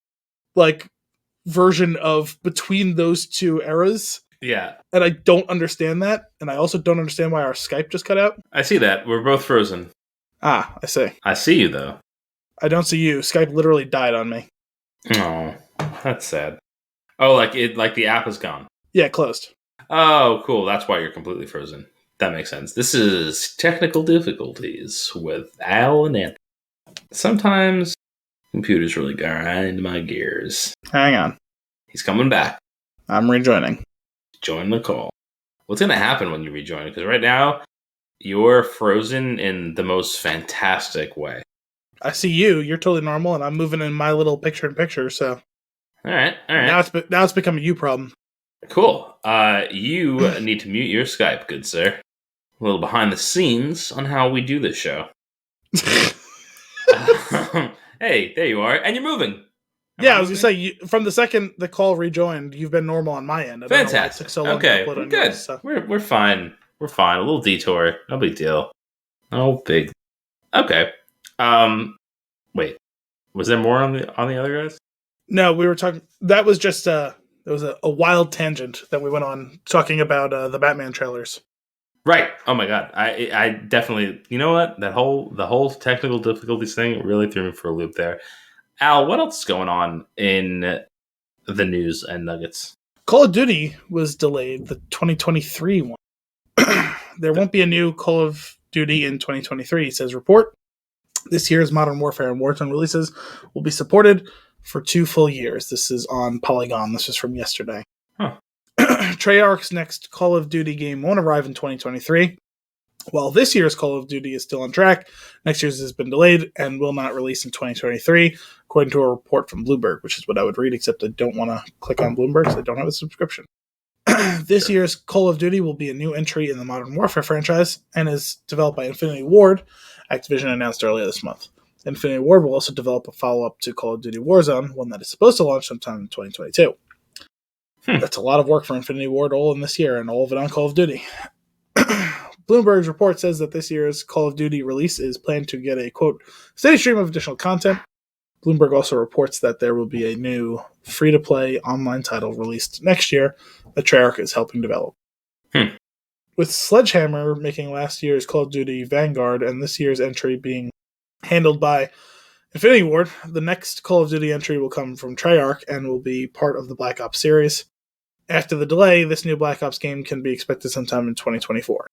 like version of between those two eras. Yeah. And I don't understand that. And I also don't understand why our Skype just cut out. I see that. We're both frozen. Ah, I see. I see you though. I don't see you. Skype literally died on me. Oh, that's sad. Oh, like the app is gone. Yeah, closed. Oh, cool. That's why you're completely frozen. That makes sense. This is technical difficulties with Al and Anthony. Sometimes computers really grind my gears. Hang on. He's coming back. I'm rejoining. Join the call. What's going to happen when you rejoin? Because right now, you're frozen in the most fantastic way. I see you. You're totally normal, and I'm moving in my little picture-in-picture, so... All right. Now it's become a you problem. Cool. You need to mute your Skype, good sir. A little behind the scenes on how we do this show. Hey, there you are. And you're moving. Yeah, I was going to say, from the second the call rejoined, you've been normal on my end. Fantastic. So okay, we're good. Yours, so. We're fine. We're fine. A little detour. No big deal. No big... Okay. Wait. Was there more on the other guys? No, we were talking... That was just... It was a wild tangent that we went on talking about the Batman trailers. Right. Oh my god. I definitely... You know what? The whole technical difficulties thing really threw me for a loop there. Al, what else is going on in the news and nuggets? Call of Duty was delayed, the 2023 one. There won't be a new Call of Duty in 2023, says report. This year's Modern Warfare and Warzone releases will be supported for 2 full years. This is on Polygon. This is from yesterday. Huh. Treyarch's next Call of Duty game won't arrive in 2023. While this year's Call of Duty is still on track, next year's has been delayed and will not release in 2023, according to a report from Bloomberg, which is what I would read, except I don't want to click on Bloomberg because I don't have a subscription. This year's Call of Duty will be a new entry in the Modern Warfare franchise and is developed by Infinity Ward, Activision announced earlier this month. Infinity Ward will also develop a follow-up to Call of Duty Warzone, one that is supposed to launch sometime in 2022. That's a lot of work for Infinity Ward all in this year, and all of it on Call of Duty. Bloomberg's report says that this year's Call of Duty release is planned to get a, quote, steady stream of additional content. Bloomberg also reports that there will be a new free-to-play online title released next year that Treyarch is helping develop. With Sledgehammer making last year's Call of Duty Vanguard and this year's entry being handled by Infinity Ward, the next Call of Duty entry will come from Treyarch and will be part of the Black Ops series. After the delay, this new Black Ops game can be expected sometime in 2024.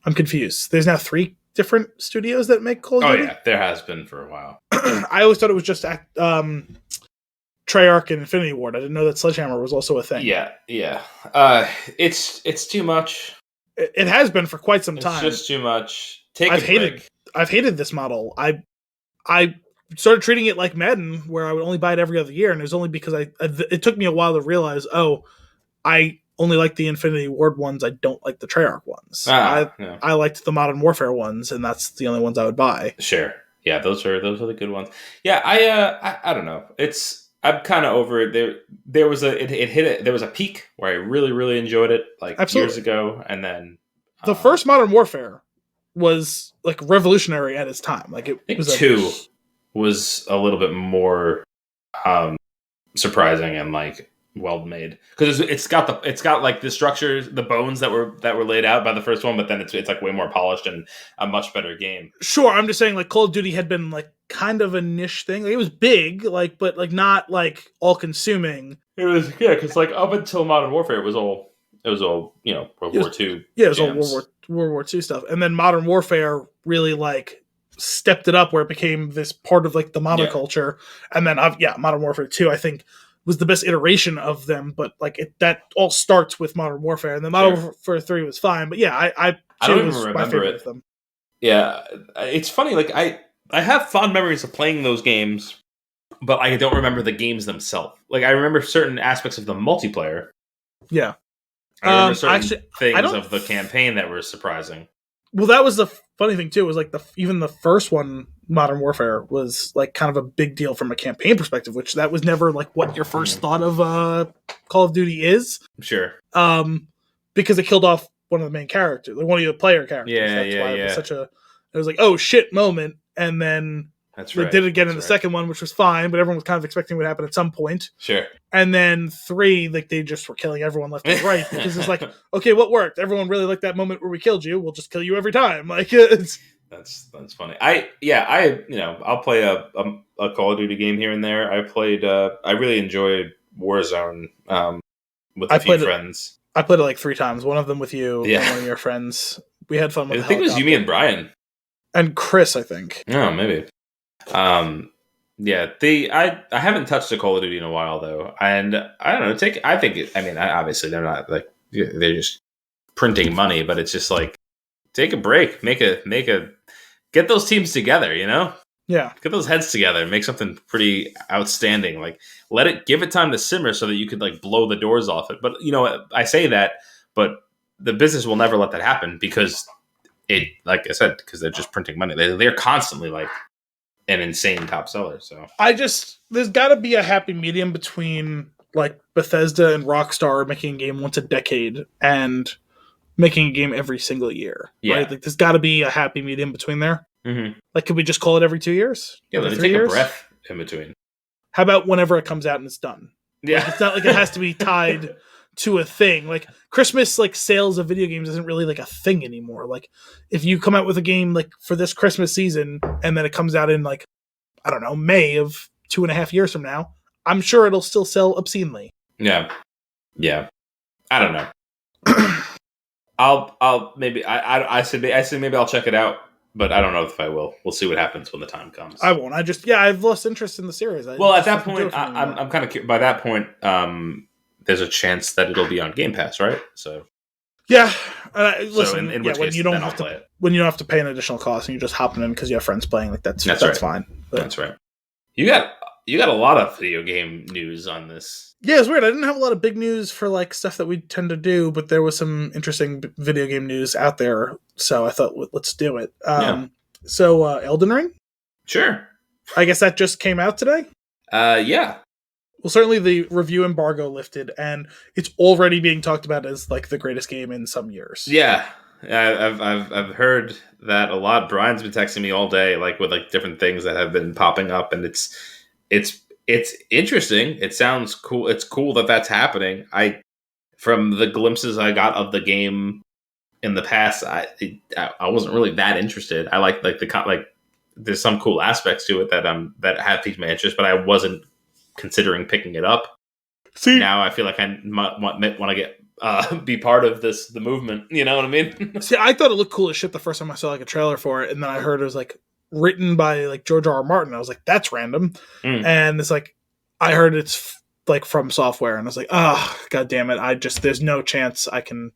I'm confused. There's now 3 different studios that make Call of Duty? Oh, yeah. There has been for a while. I always thought it was just Treyarch and Infinity Ward. I didn't know that Sledgehammer was also a thing. Yeah. It's too much. It has been for quite some time. It's just too much. I've hated this model. I started treating it like Madden, where I would only buy it every other year, and it was only because it took me a while to realize, I only like the Infinity Ward ones. I don't like the Treyarch ones. I liked the Modern Warfare ones, and that's the only ones I would buy. Sure, yeah, those are the good ones. Yeah, I don't know. I'm kind of over it. There was a peak where I really really enjoyed it years ago, and then the first Modern Warfare was like revolutionary at its time. Like it was 2 was a little bit more surprising and like well made, because it's got like the structures, the bones that were laid out by the first one, but then it's like way more polished and a much better game. Sure, I'm just saying like Call of Duty had been like kind of a niche thing. Like, it was big, but not like all consuming. It was because like up until Modern Warfare, it was all World War II. Yeah, it was all World War II stuff, and then Modern Warfare really like stepped it up where it became this part of like the monoculture, and then Modern Warfare 2 I think was the best iteration of them, but like that all starts with Modern Warfare, and then Modern Warfare 3 was fine, but I don't even remember it. Of them. Yeah, it's funny. Like I have fond memories of playing those games, but I don't remember the games themselves. Like I remember certain aspects of the multiplayer. Yeah, I remember certain things of the campaign that were surprising. Well, that was the funny thing too. Was like even the first one, Modern Warfare, was like kind of a big deal from a campaign perspective, which that was never like what your first thought of Call of Duty is. Sure. Because it killed off one of the main characters, like one of the player characters. It was such a. It was like, oh shit moment, and then they did it again in the second one, which was fine, but everyone was kind of expecting what would happen at some point. Sure. And then 3, like they just were killing everyone left and right, because it's like, okay, what worked? Everyone really liked that moment where we killed you. We'll just kill you every time. Like it's that's funny. I'll play a Call of Duty game here and there. I really enjoyed Warzone with a few friends. I played it like 3 times. One of them with you, and one of your friends. We had fun with. I think it was you, me, and Brian, and Chris. I think. Oh, maybe. I haven't touched a Call of Duty in a while though, and I don't know. Obviously they're not like they're just printing money, but it's just like take a break, get those teams together, Yeah, get those heads together, make something pretty outstanding. Like give it time to simmer so that you could like blow the doors off it. But I say that, but the business will never let that happen because like I said, because they're just printing money. They're constantly like an insane top seller. So there's got to be a happy medium between like Bethesda and Rockstar making a game once a decade and making a game every single year. Yeah, right? Like there's got to be a happy medium between there. Mm-hmm. Like, could we just call it every 2 years? Yeah, let it take a breath in between. How about whenever it comes out and it's done? Yeah, like, it's not like it has to be tied to a thing. Like Christmas, like sales of video games isn't really like a thing anymore. Like if you come out with a game like for this Christmas season and then it comes out in like, I don't know, May of 2.5 years from now, I'm sure it'll still sell obscenely. Yeah. I don't know. I'll maybe I said maybe I'll check it out, but I don't know if I will. We'll see what happens when the time comes. I won't. I've lost interest in the series. Well, at that point, I'm kind of by that point. There's a chance that it'll be on Game Pass, right? So yeah, listen. In which case, when you don't have to pay an additional cost and you're just hopping in because you have friends playing, like that's right. Fine. But that's right. You got a lot of video game news on this. Yeah, it's weird. I didn't have a lot of big news for like stuff that we tend to do, but there was some interesting video game news out there, so I thought let's do it. So Elden Ring. Sure. I guess that just came out today. Yeah. Well, certainly the review embargo lifted, and it's already being talked about as like the greatest game in some years. Yeah. I've heard that a lot. Brian's been texting me all day, like with like different things that have been popping up, and it's interesting. It sounds cool. It's cool that that's happening. From the glimpses I got of the game in the past, I wasn't really that interested. I like there's some cool aspects to it that have piqued my interest, but I wasn't considering picking it up. See, now I feel like I might want to get be part of the movement. You know what I mean? see, I thought it looked cool as shit the first time I saw like a trailer for it, and then I heard it was like written by like George R. R. Martin. I was like, that's random. And it's like I heard it's like from software, and I was like, oh, god damn it! There's no chance I can.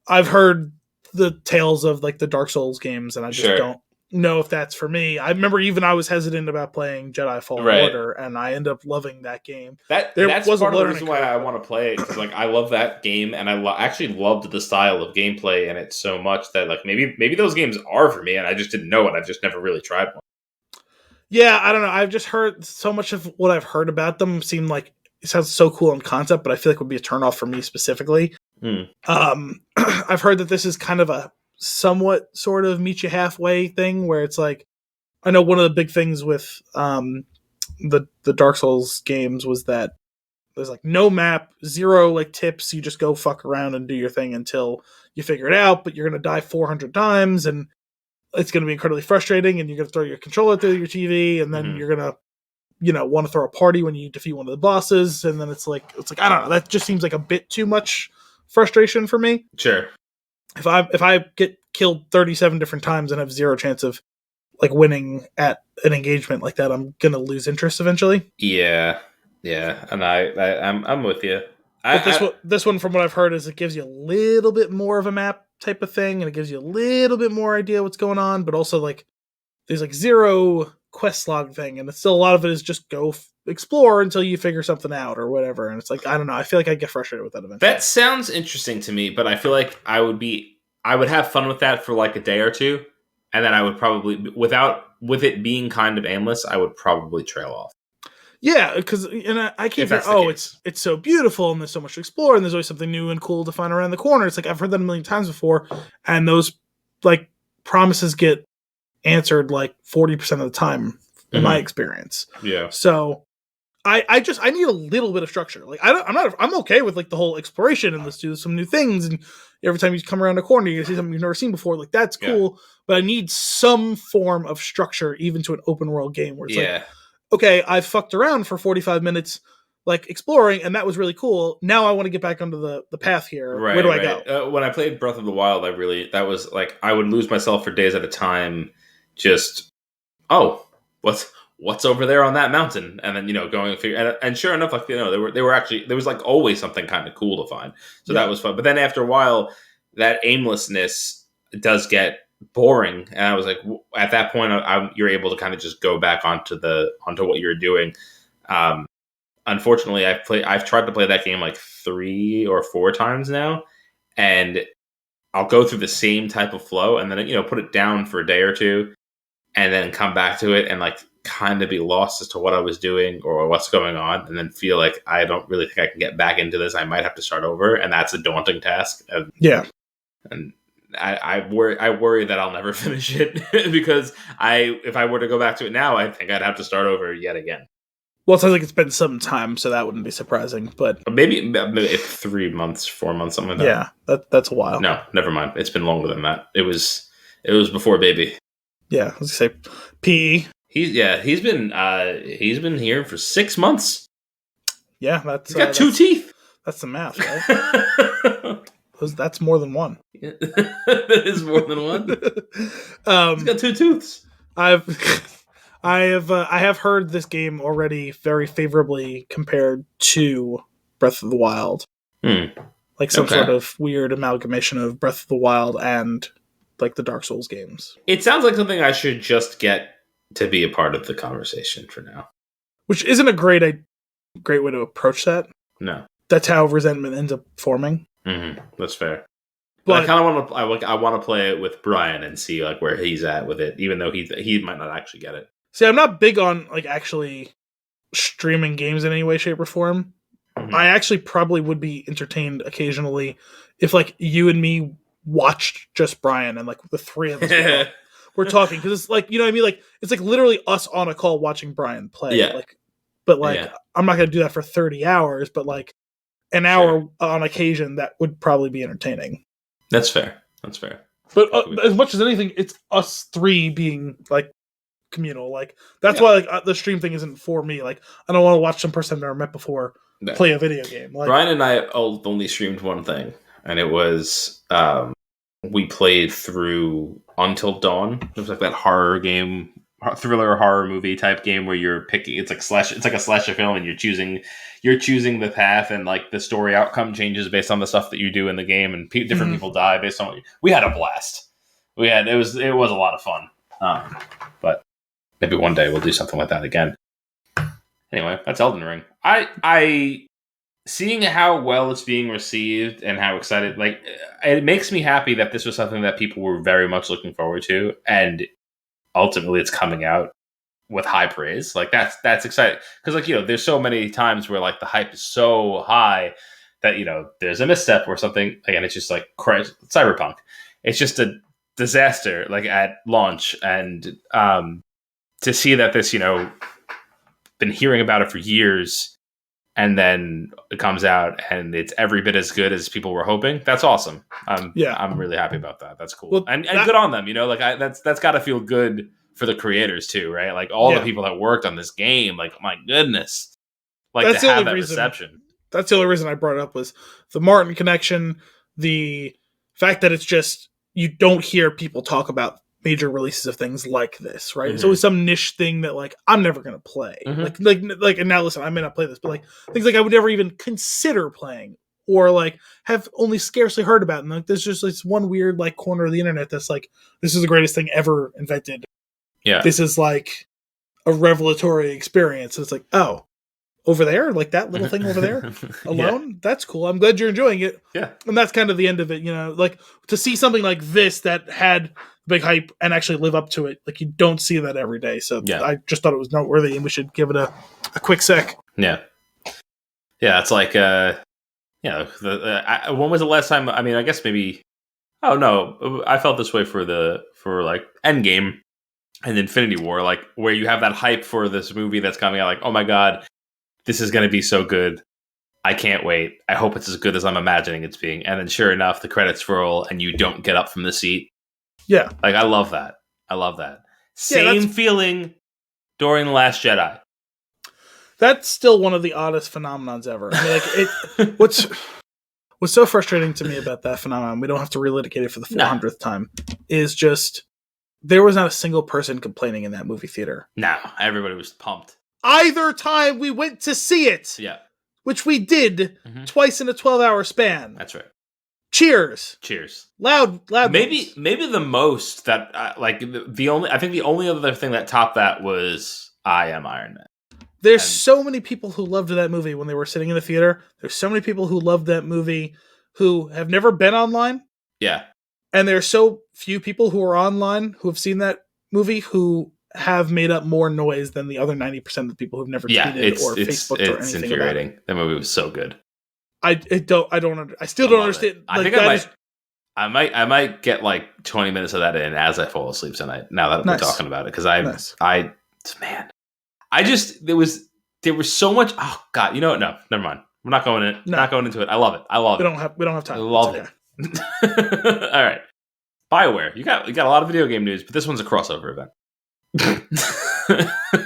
I've heard the tales of like the Dark Souls games, and I just don't know if that's for me. I remember even I was hesitant about playing Jedi Fallen Order, and I ended up loving that game. That's part of the reason why I want to play it, because like I love that game, and I actually loved the style of gameplay in it so much that like maybe those games are for me, and I just didn't know it. I've just never really tried one. Yeah, I don't know. I've just heard so much of what I've heard about them seem like it sounds so cool in concept, but I feel like it would be a turnoff for me specifically. I've heard that this is kind of a somewhat sort of meet you halfway thing where it's like, I know one of the big things with the Dark Souls games was that there's like no map, zero like tips. You just go fuck around and do your thing until you figure it out, but you're going to die 400 times and it's going to be incredibly frustrating, and you're going to throw your controller through your TV, and then you're going to, want to throw a party when you defeat one of the bosses, and then it's like I don't know, that just seems like a bit too much frustration for me. Sure. If I get killed 37 different times and have zero chance of like winning at an engagement like that, I'm gonna lose interest eventually. Yeah, and I'm with you. But this one, from what I've heard, is it gives you a little bit more of a map type of thing, and it gives you a little bit more idea what's going on, but also like there's like zero quest log thing, and it's still a lot of it is just go explore until you figure something out or whatever. And it's like, I don't know, I feel like I'd get frustrated with that eventually. That sounds interesting to me, but I feel like I would have fun with that for like a day or two, and then I would probably, with it being kind of aimless, I would probably trail off. Yeah, because I keep hearing, it's so beautiful and there's so much to explore and there's always something new and cool to find around the corner. It's like I've heard that a million times before, and those like promises get answered like 40% of the time in my experience. Yeah. So I need a little bit of structure. Like I'm okay with like the whole exploration and let's do some new things, and every time you come around a corner you see something you've never seen before. Like that's cool, but I need some form of structure even to an open world game where it's like, okay, I've fucked around for 45 minutes like exploring, and that was really cool. Now I want to get back onto the path here. Right, where do I go? When I played Breath of the Wild, that was like I would lose myself for days at a time. Just what's over there on that mountain, and then going and figure. And sure enough, like they were actually, there was like always something kind of cool to find. So that was fun. But then after a while, that aimlessness does get boring, and I was like, at that point, you're able to kind of just go back onto what you're doing. Unfortunately, I've tried to play that game like 3 or 4 times now, and I'll go through the same type of flow, and then put it down for a day or two, and then come back to it and like kind of be lost as to what I was doing or what's going on, and then feel like I don't really think I can get back into this. I might have to start over, and that's a daunting task. And I worry that I'll never finish it because if I were to go back to it now, I think I'd have to start over yet again. Well, it sounds like it's been some time, so that wouldn't be surprising. But maybe 3 months, 4 months, something like that. Yeah, that's a while. No, never mind. It's been longer than that. It was before baby. Yeah, I was gonna say PE. He's been here for 6 months. Yeah, he's got 2 teeth. That's the math, right? That's more than one. That is more than one. He's got 2 tooths. I have heard this game already very favorably compared to Breath of the Wild. Like some sort of weird amalgamation of Breath of the Wild and like the Dark Souls games. It sounds like something I should just get to be a part of the conversation for now. Which isn't a great way to approach that. No. That's how resentment ends up forming. Mm-hmm. That's fair. But I kind of want to. I want to play it with Brian and see like where he's at with it, even though he might not actually get it. See, I'm not big on like actually streaming games in any way, shape, or form. Mhm. I actually probably would be entertained occasionally if like you and me watched just Brian and like the three of us we're talking, because it's like, you know what I mean, like it's like literally us on a call watching Brian play. Yeah. Like, but like Yeah. I'm not gonna do that for 30 hours, but like an hour on occasion, that would probably be entertaining. That's fair. That's fair. But as much as anything, it's us three being like communal. Like that's Yeah. why like the stream thing isn't for me. Like I don't want to watch some person I've never met before play a video game. Like, Brian and I only streamed one thing, and it was we played through Until Dawn. It was like that horror game, thriller horror movie type game where you're picking. It's like a slasher film, and you're choosing the path, and like the story outcome changes based on the stuff that you do in the game, and different people die based on what we had a blast. It was a lot of fun. But maybe one day we'll do something like that again. Anyway, that's Elden Ring. I seeing how well it's being received and how excited, like, it makes me happy that this was something that people were very much looking forward to, and ultimately it's coming out with high praise. Like that's exciting, because like, you know, there's so many times where like the hype is so high that, you know, there's a misstep or something, and it's just like Cyberpunk. It's just a disaster like at launch, and to see that this, you know, been hearing about it for years, and then it comes out and it's every bit as good as people were hoping. That's awesome. I'm really happy about that. That's cool. Well, and good on them. You know, like that's got to feel good for the creators too, right? Like all the people that worked on this game. Like, my goodness, like that's to have that reception. That's the only reason I brought it up, was the Martin connection, the fact that it's just, you don't hear people talk about major releases of things like this, right? Mm-hmm. It's always some niche thing that like I'm never gonna play. Mm-hmm. Like and now listen, I may not play this, but like things like I would never even consider playing, or like have only scarcely heard about. And like there's just this one weird like corner of the internet that's like, this is the greatest thing ever invented. Yeah. This is like a revelatory experience. It's like, oh, over there, like that little thing over there alone, that's cool. I'm glad you're enjoying it. Yeah. And that's kind of the end of it, you know, like to see something like this that had big hype and actually live up to it, like you don't see that every day. So I just thought it was noteworthy, and we should give it a quick sec. Yeah. It's like when was the last time? I mean, I guess maybe, oh no, I felt this way for like Endgame and Infinity War, like where you have that hype for this movie that's coming out, like, oh my god, this is going to be so good. I can't wait. I hope it's as good as I'm imagining it's being. And then sure enough, the credits roll and you don't get up from the seat. Yeah. Like, I love that. Same feeling during The Last Jedi. That's still one of the oddest phenomenons ever. I mean, like what's so frustrating to me about that phenomenon, we don't have to relitigate it for the 400th time, is just there was not a single person complaining in that movie theater. No, everybody was pumped. Either time we went to see it. Yeah. Which we did twice in a 12-hour span. That's right. Cheers. Loud. Maybe the most that I think the only other thing that topped that was I Am Iron Man. There's so many people who loved that movie when they were sitting in the theater. There's so many people who loved that movie who have never been online. Yeah. And there's so few people who are online who have seen that movie who have made up more noise than the other 90% of the people who've never tweeted or Facebooked or anything. It's infuriating. That movie was so good. I still don't understand. I think I might get like 20 minutes of that in as I fall asleep tonight. Now that we're talking about it, because there was so much. Oh God, you know what? No, never mind. We're not going in. No. Not going into it. I love it. We don't have time. I love it. All right, BioWare. You got a lot of video game news, but this one's a crossover event.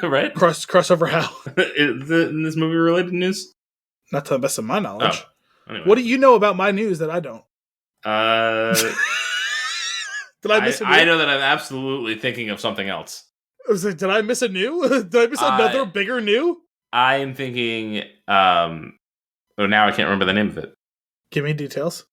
Right? Crossover how? Is this movie related news? Not to the best of my knowledge. Oh, anyway. What do you know about my news that I don't? Did I miss a new? I know that I'm absolutely thinking of something else. I was like, did I miss a new? Did I miss another bigger new? I am thinking, now I can't remember the name of it. Give me details.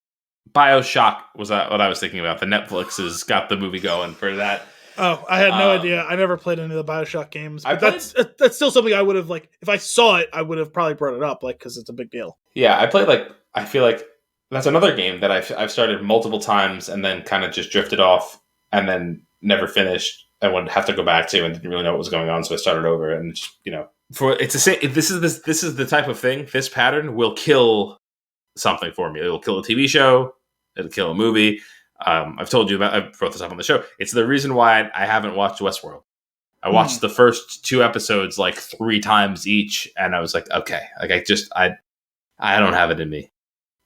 BioShock was what I was thinking about. The Netflix has got the movie going for that. Oh, I had no idea. I never played any of the BioShock games. But that's still something I would have, like, if I saw it, I would have probably brought it up, like, because it's a big deal. Yeah, I feel like that's another game that I've started multiple times and then kind of just drifted off and then never finished. I would have to go back to and didn't really know what was going on, so I started over and just, this is the type of thing. This pattern will kill something for me. It'll kill a TV show. It'll kill a movie. I've told you about. I brought this up on the show. It's the reason why I haven't watched Westworld. I watched the first 2 episodes like 3 times each, and I was like, okay, like I don't have it in me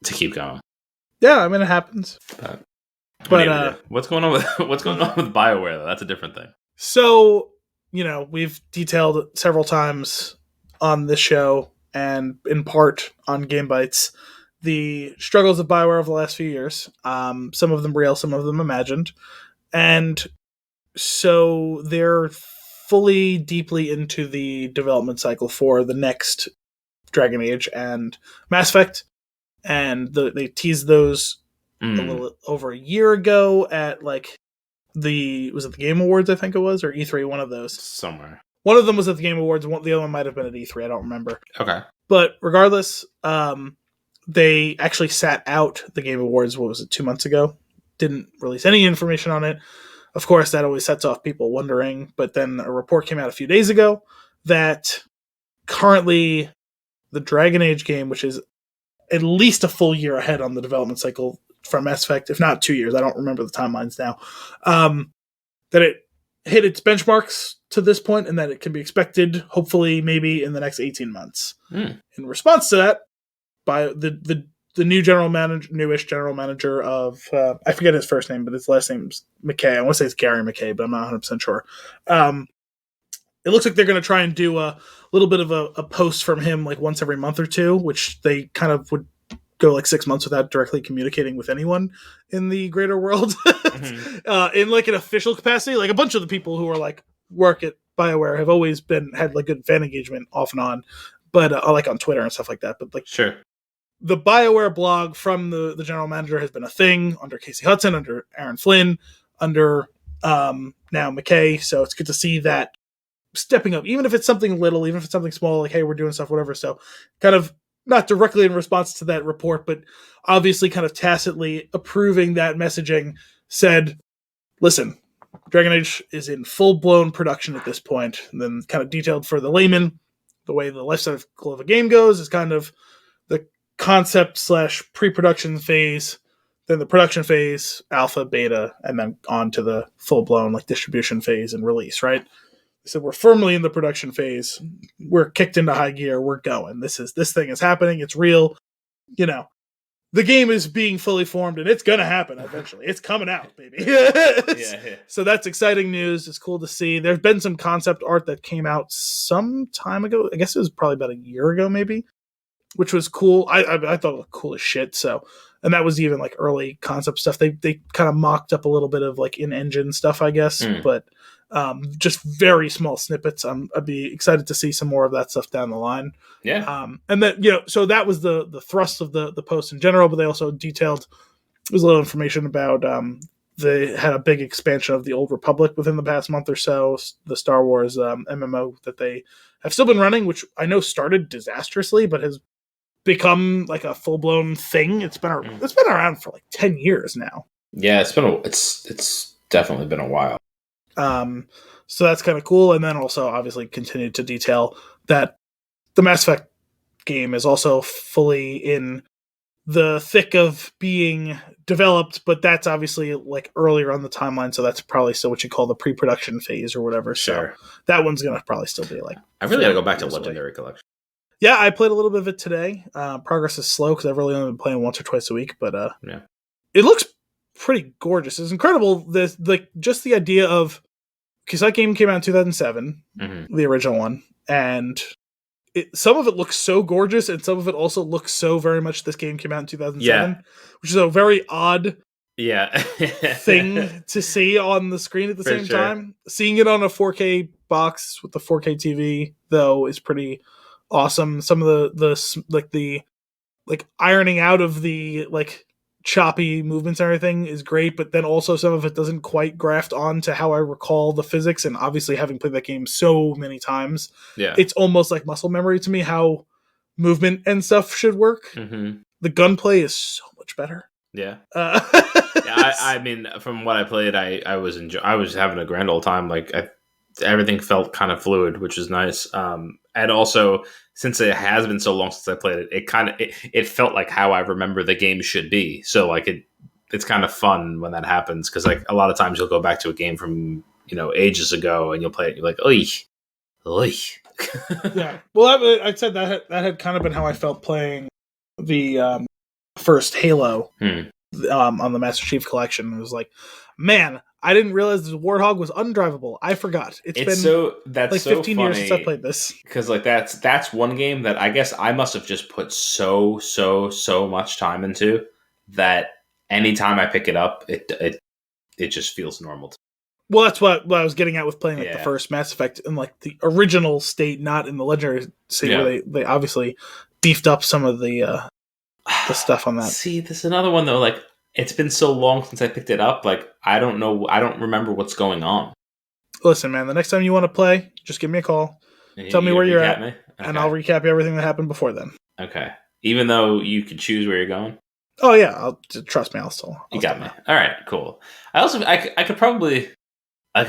to keep going. Yeah, I mean it happens. But what's going on with BioWare though? That's a different thing. So, we've detailed several times on this show and in part on Game Bites the struggles of BioWare over the last few years. Some of them real, some of them imagined. And so they're fully deeply into the development cycle for the next Dragon Age and Mass Effect. And they teased those a little over a year ago at was it the Game Awards, I think it was, or E3, one of those. Somewhere. One of them was at the Game Awards, the other one might have been at E3, I don't remember. Okay. But regardless, they actually sat out the Game Awards, 2 months ago? Didn't release any information on it. Of course, that always sets off people wondering, but then a report came out a few days ago that currently the Dragon Age game, which is at least a full year ahead on the development cycle from Mass Effect, if not 2 years, I don't remember the timelines now, that it hit its benchmarks to this point and that it can be expected, hopefully, maybe in the next 18 months. In response to that, by the new newish general manager of, I forget his first name, but his last name's McKay. I want to say it's Gary McKay, but I'm not 100% sure. It looks like they're going to try and do a little bit of a post from him like once every month or two, which they kind of would go like 6 months without directly communicating with anyone in the greater world. In like an official capacity. Like a bunch of the people who are like work at BioWare have always had like good fan engagement off and on, but like on Twitter and stuff like that. But like, sure. The BioWare blog from the general manager has been a thing under Casey Hudson, under Aaron Flynn, under now McKay. So it's good to see that stepping up, even if it's something little, even if it's something small, like, hey, we're doing stuff, whatever. So kind of not directly in response to that report, but obviously kind of tacitly approving that messaging, said, listen, Dragon Age is in full-blown production at this point. And then kind of detailed for the layman, the way the life cycle of a game goes is kind of the concept / pre-production phase, then the production phase, alpha, beta, and then on to the full-blown like distribution phase and release, right? They said we're firmly in the production phase. We're kicked into high gear. We're going. This thing is happening. It's real. The game is being fully formed, and it's gonna happen eventually. It's coming out, baby. Yeah. So that's exciting news. It's cool to see. There's been some concept art that came out some time ago. I guess it was probably about a year ago, maybe, which was cool. I thought it looked cool as shit. So, and that was even like early concept stuff. They kind of mocked up a little bit of like in-engine stuff, I guess, but just very small snippets. I'd be excited to see some more of that stuff down the line. Yeah. And then, so that was the thrust of the post in general, but they also detailed, there was a little information about, they had a big expansion of the Old Republic within the past month or so, the Star Wars MMO that they have still been running, which I know started disastrously, but has become like a full-blown thing. It's been around for like 10 years now. Yeah, it's definitely been a while. So that's kind of cool. And then also obviously continued to detail that the Mass Effect game is also fully in the thick of being developed, but that's obviously like earlier on the timeline. So that's probably still what you call the pre-production phase or whatever. Sure. So that one's going to probably still be like, I really got to go back to Legendary Collection. Yeah, I played a little bit of it today. Progress is slow because I've really only been playing once or twice a week, but yeah, it looks pretty gorgeous. It's incredible. Just the idea of, because that game came out in 2007, the original one, and some of it looks so gorgeous, and some of it also looks so very much this game came out in 2007, which is a very odd thing to see on the screen at the same time. Seeing it on a 4K box with the 4K TV, though, is pretty awesome. Some of the ironing out of the like choppy movements and everything is great, but then also some of it doesn't quite graft on to how I recall the physics, and obviously having played that game so many times, it's almost like muscle memory to me how movement and stuff should work. The gunplay is so much better. Yeah. Uh, Yeah, I mean, from what I played, I was having a grand old time. Like everything felt kind of fluid, which is nice. And also, since it has been so long since I played it, it felt like how I remember the game should be. So like it's kind of fun when that happens because like a lot of times you'll go back to a game from ages ago and you'll play it. And you're like, oi, oi. Yeah. Well, I'd said that had kind of been how I felt playing the first Halo on the Master Chief Collection. It was like, man, I didn't realize the Warthog was undrivable. I forgot. It's been that's like so 15 years since I played this. Because like that's one game that I guess I must have just put so much time into that anytime I pick it up, it just feels normal to me. Well, that's what I was getting at with playing like the Yeah. first Mass Effect in like the original state, not in the Legendary state, Yeah. where they obviously beefed up some of the stuff on that. See, this is another one though. Like, it's been so long since I picked it up. Like, I don't know. I don't remember what's going on. Listen, man, the next time you want to play, just give me a call. Tell me where you're at, Okay. and I'll recap everything that happened before then. Okay. Even though you could choose where you're going. Oh yeah, trust me, I'll You got me. All right, cool. I could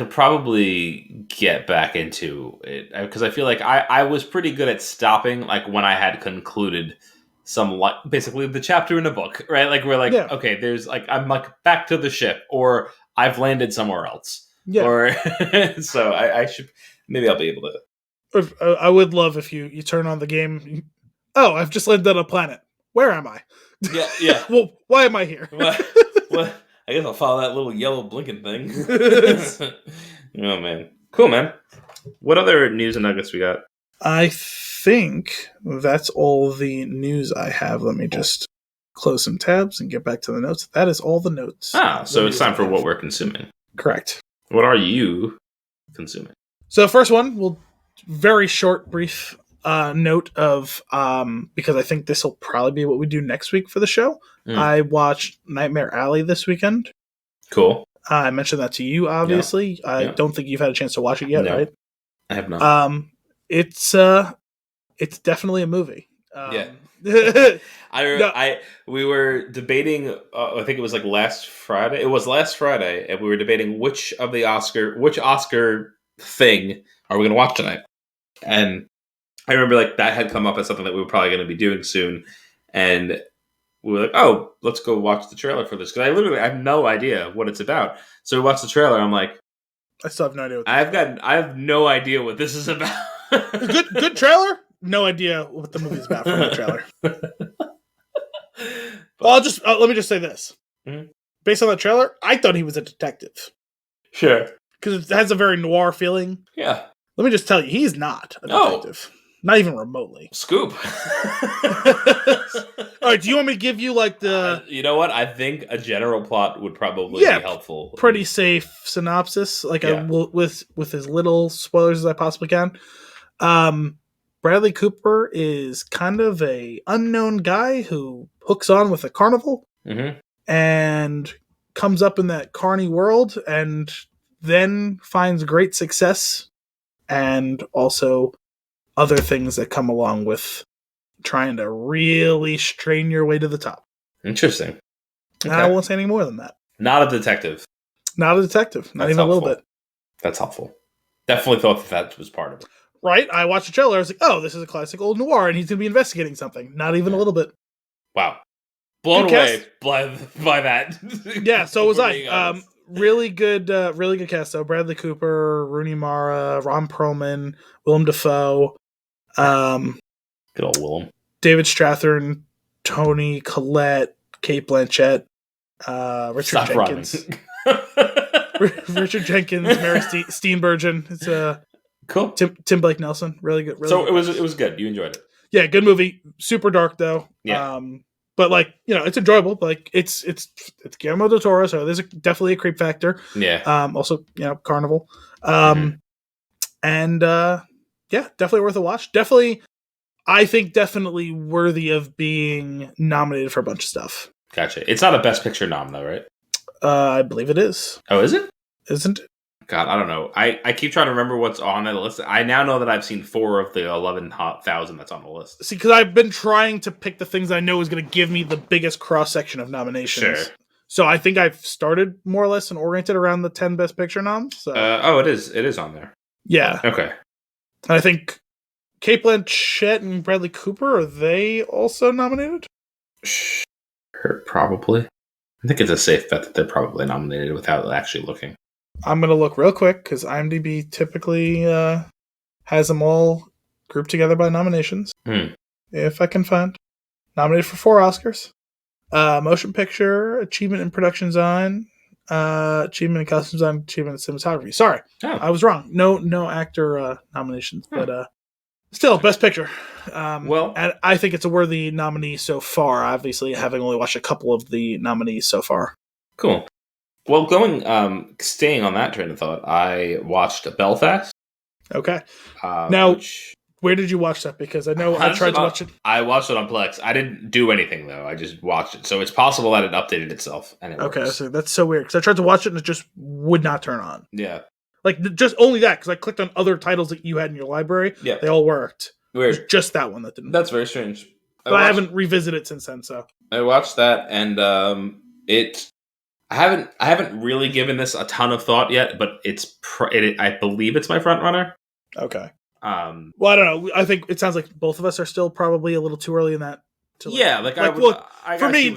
probably get back into it because I feel like I was pretty good at stopping like when I had concluded basically the chapter in a book, right? Like we're like, okay, there's like I'm like back to the ship or I've landed somewhere else. Yeah. Or so I should maybe I'll be able to. I would love if you turn on the game. Oh, I've just landed on a planet. Where am I? Yeah. Well, why am I here? Well, I guess I'll follow that little yellow blinking thing. Oh, man. Cool, man. What other news and nuggets we got? I think that's all the news I have. Let me just close some tabs and get back to the notes. That is all the notes. So it's time for what we're consuming. Correct. What are you consuming? So first one, very short, brief note of, because I think this will probably be what we do next week for the show. I watched Nightmare Alley this weekend. Cool. I mentioned that to you, obviously. Yeah. I don't think you've had a chance to watch it yet, right? I have not. It's definitely a movie. Yeah. We were debating. I think it was like last Friday. It was last Friday, and we were debating which Oscar thing are we going to watch tonight. And I remember like that had come up as something that we were probably going to be doing soon, and we were like, "Oh, let's go watch the trailer for this," because I have no idea what it's about. So we watched the trailer. I'm like, I still have no idea. I have no idea what this is about. Good trailer. No idea what the movie's about from the trailer. Well, let me just say this. Mm-hmm. Based on the trailer, I thought he was a detective. Sure. Because it has a very noir feeling. Yeah. Let me just tell you, he's not a detective. Not even remotely. Scoop. All right, do you want me to give you like the... you know what? I think a general plot would probably be helpful. Pretty safe synopsis. Like I will, with as little spoilers as I possibly can. Bradley Cooper is kind of a unknown guy who hooks on with a carnival and comes up in that carny world and then finds great success and also other things that come along with trying to really strain your way to the top. Interesting. Okay. I won't say any more than that. Not a detective. Not a detective. Not even a little bit. That's helpful. Definitely thought that was part of it. Right? I watched the trailer. I was like, oh, this is a classic old noir, and he's going to be investigating something. Not even a little bit. Wow. Blown away by that. Yeah, so was I. Really good cast, though. Bradley Cooper, Rooney Mara, Ron Perlman, Willem Dafoe. Good old Willem. David Strathairn, Toni Collette, Cate Blanchett, Richard Jenkins. Richard Jenkins, Mary Steenburgen. It's cool. Tim Blake Nelson, really good. Really so good. it was good. You enjoyed it. Yeah, good movie. Super dark though. Yeah. But like it's enjoyable. Like it's Guillermo del Toro, so there's definitely a creep factor. Yeah. Also Carnival. And yeah, definitely worth a watch. I think definitely worthy of being nominated for a bunch of stuff. Gotcha. It's not a Best Picture nom though, right? I believe it is. Oh, is it? Isn't it? God, I don't know. I keep trying to remember what's on the list. I now know that I've seen 4 of the 11,000 that's on the list. See, because I've been trying to pick the things I know is going to give me the biggest cross section of nominations. Sure. So I think I've started more or less and oriented around the 10 Best Picture noms. So. It is. It is on there. Yeah. Okay. And I think Cate Blanchett and Bradley Cooper, are they also nominated? Sure, probably. I think it's a safe bet that they're probably nominated without actually looking. I'm going to look real quick because IMDb typically has them all grouped together by nominations. If I can find. Nominated for 4 Oscars. Motion Picture, Achievement in Production Design, Achievement in Costume Design, Achievement in Cinematography. Sorry, I was wrong. No actor nominations, but still, Best Picture. And I think it's a worthy nominee so far, obviously, having only watched a couple of the nominees so far. Cool. Well, staying on that train of thought, I watched Belfast. Okay. Now, where did you watch that? Because I know I tried to watch it. I watched it on Plex. I didn't do anything, though. I just watched it. So it's possible that it updated itself. And it works. So that's so weird. Because I tried to watch it and it just would not turn on. Yeah. Like, just only that. Because I clicked on other titles that you had in your library. Yeah. They all worked. Weird. It was just that one that didn't. That's very strange. I haven't revisited it since then, so. I watched that, and I haven't really given this a ton of thought yet, but I believe it's my front runner. Okay. Well, I don't know. I think it sounds like both of us are still probably a little too early in that. For me,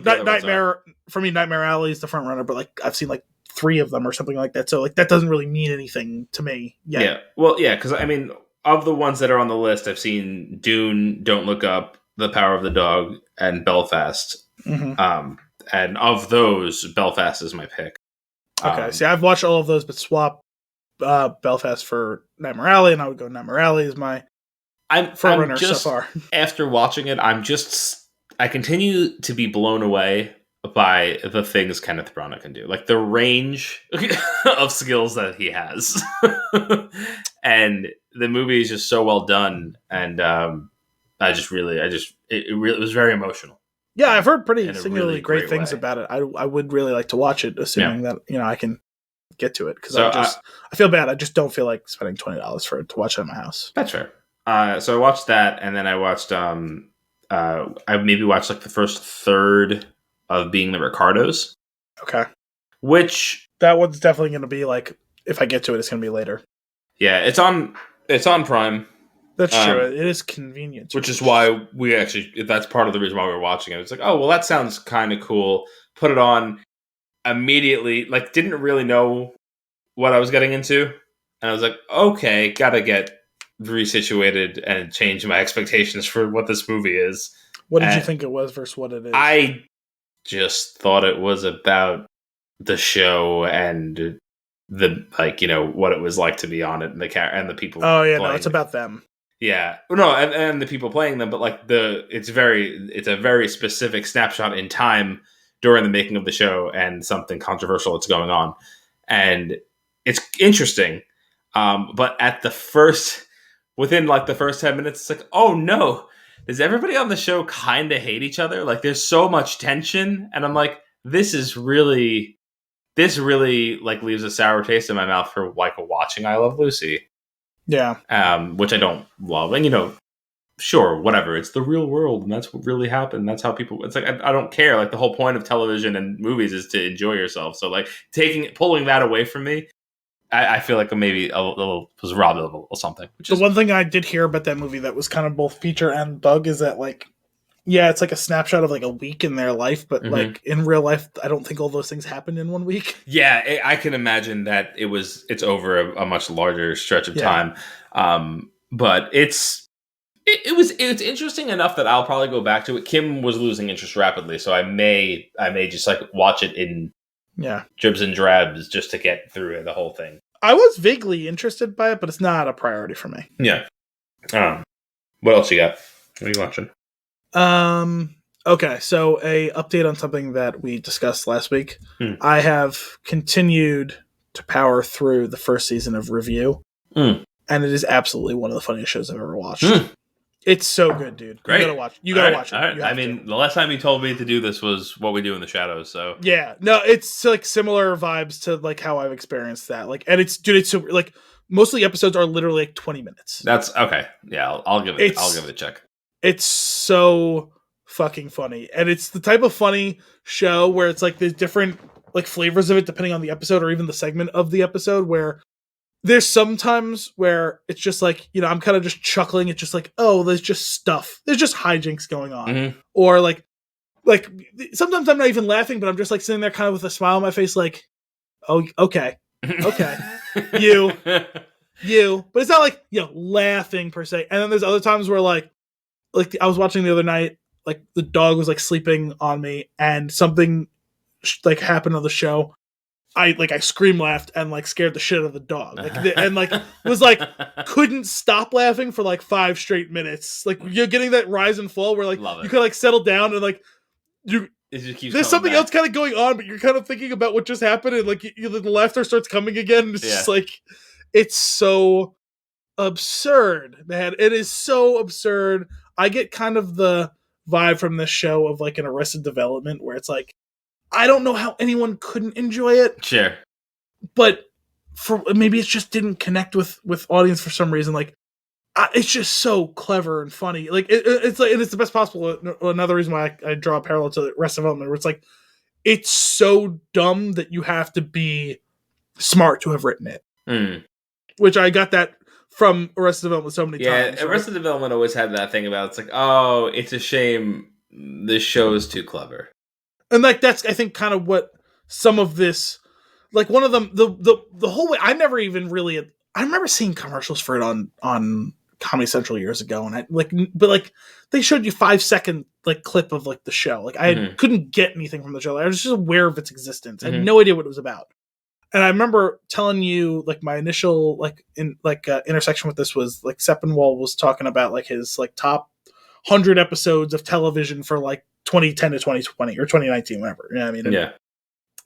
Nightmare Alley is the front runner, but like I've seen like 3 of them or something like that. So like that doesn't really mean anything to me yet. Yeah. Well, yeah, because I mean, of the ones that are on the list, I've seen Dune, Don't Look Up, The Power of the Dog, and Belfast. Mm-hmm. And of those, Belfast is my pick. Okay. See, I've watched all of those, but swap Belfast for Nightmare Alley, and I would go Nightmare Alley is my front runner so far. After watching it, I continue to be blown away by the things Kenneth Branagh can do. Like the range of skills that he has. And the movie is just so well done. And it was very emotional. Yeah, I've heard pretty singularly great things about it. I would really like to watch it, assuming that I can get to it, because I feel bad. I just don't feel like spending $20 to watch it at my house. That's fair. So I watched that, and then I watched. I maybe watched like the first third of Being the Ricardos. Okay. Which that one's definitely going to be like, if I get to it, it's going to be later. Yeah, it's on Prime. That's true. It is convenient. Which is why that's part of the reason why we were watching it. It's like, oh, well, that sounds kind of cool. Put it on immediately. Like, didn't really know what I was getting into. And I was like, okay, gotta get resituated and change my expectations for what this movie is. What did you think it was versus what it is? I just thought it was about the show and what it was like to be on it and the people. Oh yeah, no, it's about them. Yeah, no, and the people playing them, but like it's a very specific snapshot in time during the making of the show and something controversial that's going on, and it's interesting. But within like the first 10 minutes, it's like, oh no, does everybody on the show kind of hate each other? Like, there's so much tension, and I'm like, this really like leaves a sour taste in my mouth for like watching I Love Lucy. Yeah. Which I don't love. And, sure, whatever. It's the real world, and that's what really happened. That's how people... It's like, I don't care. Like, the whole point of television and movies is to enjoy yourself. So, like, pulling that away from me, I feel like maybe a little was robbed of something. One thing I did hear about that movie that was kind of both feature and bug is that, like, yeah, it's like a snapshot of like a week in their life, but like in real life, I don't think all those things happened in 1 week. Yeah, I can imagine that it's over a much larger stretch of time. But it's interesting enough that I'll probably go back to it. Kim was losing interest rapidly, so I may just like watch it in dribs and drabs just to get through the whole thing. I was vaguely interested by it, but it's not a priority for me. Yeah. What else you got? What are you watching? Okay, so a update on something that we discussed last week. I have continued to power through the first season of Review, and it is absolutely one of the funniest shows I've ever watched. It's so good, dude. Great. You gotta watch. You gotta watch it. All right. You I have mean, to. the last time you told me to do this was What We Do in the Shadows. So Yeah, no, it's like similar vibes to like how I've experienced that. Like, and it's dude, it's so like most of the episodes are literally like 20 minutes. that's okay. Yeah, I'll give it. I'll give it a check. It's so fucking funny, and it's the type of funny show where it's like there's different like flavors of it depending on the episode or even the segment of the episode. Where there's sometimes where it's just like, you know, I'm kind of just chuckling. It's just like, oh, there's just stuff. There's just hijinks going on, or like sometimes I'm not even laughing, but I'm just like sitting there kind of with a smile on my face, like, oh, okay, you, but it's not like, you know, laughing per se. And then there's other times where like I was watching the other night, like the dog was like sleeping on me, and something like happened on the show. I scream laughed and like scared the shit out of the dog, and like was like couldn't stop laughing for like 5 straight minutes. Like you're getting that rise and fall where like you can like settle down and like there's something else kind of going on, but you're kind of thinking about what just happened, and like the laughter starts coming again. It's just like, it's so absurd, man. It is so absurd. I get kind of the vibe from this show of like an Arrested Development, where it's like, I don't know how anyone couldn't enjoy it. Sure. But for maybe it just didn't connect with audience for some reason. Like, it's just so clever and funny. Like it's like, and it's the best possible. Another reason why I draw a parallel to the Arrested Development, where it's like, it's so dumb that you have to be smart to have written it. Which I got that from Arrested Development so many times. Yeah, Arrested Development always had that thing about, it's like, oh, it's a shame this show is too clever. And like that's, I think, kind of what some of this, like one of them, the whole way. I never even really. I remember seeing commercials for it on Comedy Central years ago, and but they showed you 5-second like clip of like the show. Like I couldn't get anything from the show. I was just aware of its existence. I had no idea what it was about. And I remember telling you like my initial intersection with this was like Seppenwall was talking about like his like top 100 episodes of television for like 2010 to 2020 or 2019, whatever. You know what I mean? And yeah.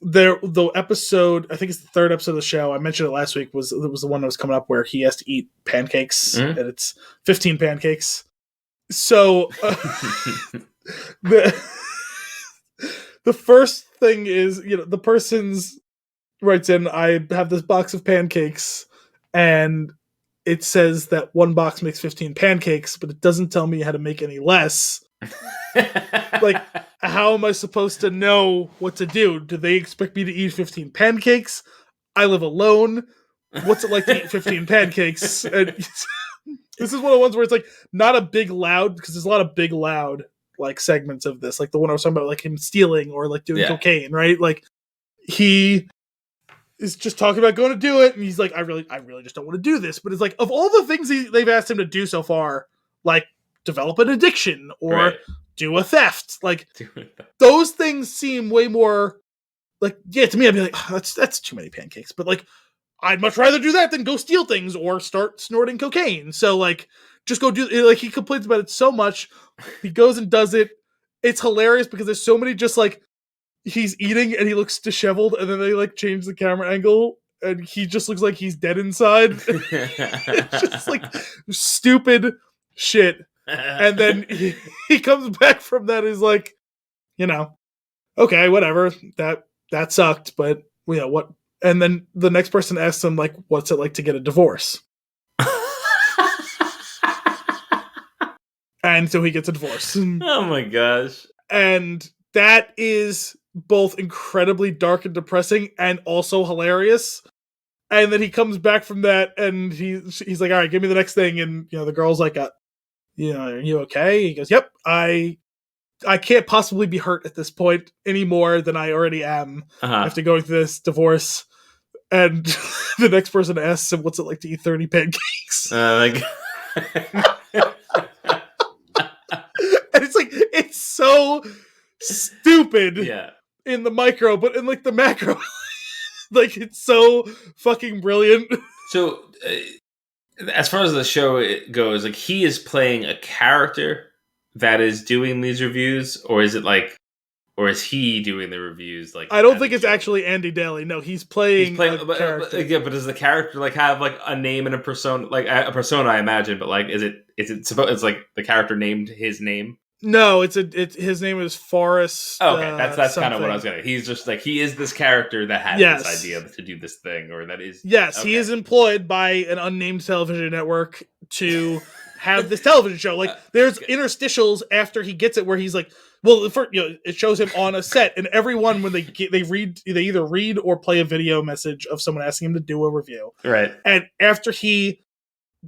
The episode, I think it's the 3rd episode of the show. I mentioned it last week. Was the one that was coming up where he has to eat pancakes, and it's 15 pancakes. So the first thing is, you know, the person's writes in, I have this box of pancakes, and it says that one box makes 15 pancakes, but it doesn't tell me how to make any less. Like, how am I supposed to know what to do? Do they expect me to eat 15 pancakes? I live alone. What's it like to eat 15 pancakes? And this is one of the ones where it's like not a big loud, because there's a lot of big loud like segments of this, like the one I was talking about, like him stealing or like doing cocaine, right? Like he is just talking about going to do it, and he's like, I really just don't want to do this. But it's like, of all the things they've asked him to do so far, like develop an addiction or do a theft, like those things seem way more like, yeah, to me I'd be like, oh, that's too many pancakes. But like, I'd much rather do that than go steal things or start snorting cocaine. So like, just go do it. Like, he complains about it so much. He goes and does it. It's hilarious because there's so many just like, he's eating and he looks disheveled, and then they like change the camera angle and he just looks like he's dead inside. It's just like stupid shit. And then he comes back from that, is like, you know, okay, whatever, that sucked, but you know what? And then the next person asks him like, what's it like to get a divorce? And so he gets a divorce. Oh my gosh. And that is both incredibly dark and depressing and also hilarious. And then he comes back from that and he's like, all right, give me the next thing. And, you know, the girl's like, you know, are you okay? He goes, yep, I can't possibly be hurt at this point any more than I already am after going through this divorce. And the next person asks him, what's it like to eat 30 pancakes? Like... And it's like, it's so stupid in the micro, but in like the macro, like it's so fucking brilliant. So as far as the show goes, like, he is playing a character that is doing these reviews, or is he doing the reviews? Like, I don't think it's actually Andy Daly. No, he's playing a character. But does the character like have like a name and a persona, like a persona, I imagine, but like, is it it's like the character named his name? No, his name is Forrest. Oh, okay, that's kind of what I was something. gonna. He's just like he is this character that has Yes. this idea to do this thing, or that is Yes, okay. he is employed by an unnamed television network to have this television show. Like, there's interstitials after he gets it where he's like, well, it shows him on a set, and everyone when they either read or play a video message of someone asking him to do a review. Right. And after he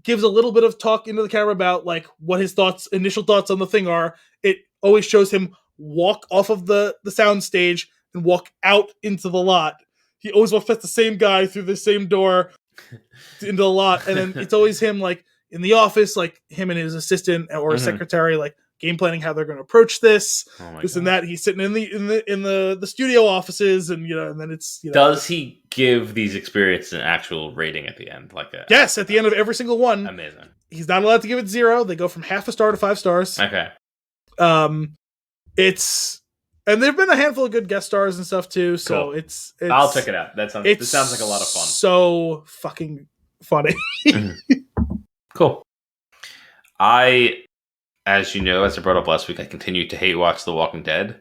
gives a little bit of talk into the camera about like what his initial thoughts on the thing are, it always shows him walk off of the sound stage and walk out into the lot. He always walks past the same guy through the same door into the lot, and then it's always him like in the office, like him and his assistant or his secretary, like game planning how they're going to approach this, and that. He's sitting in the studio offices, and and then it's Does he give these experiences an actual rating at the end? Yes, at the end of every single one. Amazing. He's not allowed to give it 0. They go from half a star to 5 stars. Okay. And there've been a handful of good guest stars and stuff too, so cool. it's I'll check it out. This sounds like a lot of fun. So fucking funny. Cool. As you know, as I brought up last week, I continue to hate watch The Walking Dead,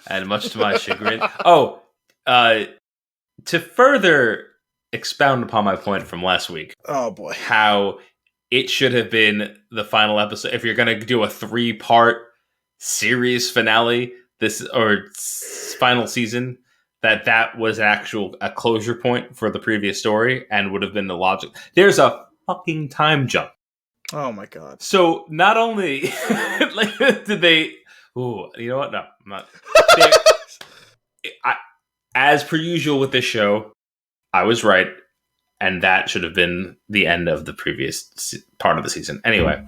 and much to my chagrin. To further expound upon my point from last week. Oh boy, how it should have been the final episode. If you're going to do a 3-part series finale, final season, that was a closure point for the previous story and would have been the logic. There's a fucking time jump. Oh my god. So not only did they, you know what? No, I'm not. As per usual with this show, I was right, and that should have been the end of the previous part of the season. Anyway,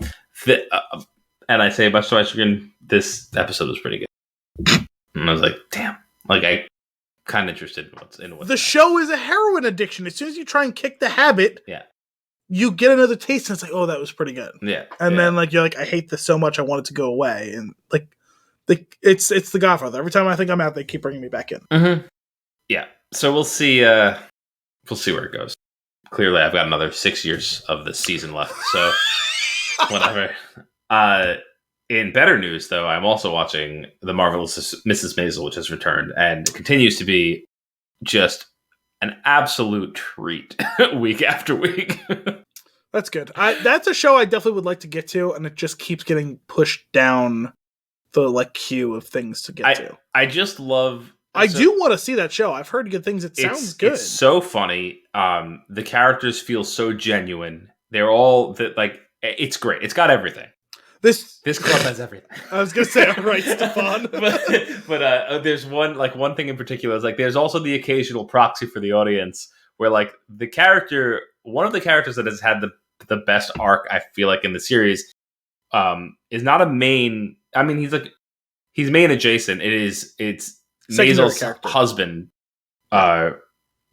and I say much to my chagrin, this episode was pretty good. And I was like, damn. Like, I kind of interested in what's the show is a heroin addiction. As soon as you try and kick the habit, you get another taste, and it's like, oh, that was pretty good. Yeah. And then, like, you're like, I hate this so much, I want it to go away. And, like, it's The Godfather. Every time I think I'm out, they keep bringing me back in. Mm-hmm. Yeah. So we'll see where it goes. Clearly, I've got another 6 years of this season left, so whatever. In better news, though, I'm also watching The Marvelous Mrs. Maisel, which has returned, and continues to be just an absolute treat week after week. That's good. That's a show I definitely would like to get to, and it just keeps getting pushed down the queue of things to get to. I just love... I do want to see that show. I've heard good things. It sounds good. It's so funny. The characters feel so genuine. They're all... it's great. It's got everything. This club has everything. I was gonna say, all right, Stefan. but there's one thing in particular. Is there's also the occasional proxy for the audience where one of the characters that has had the best arc, I feel like, in the series, is not a main. I mean, he's main adjacent. It's Maisel's husband,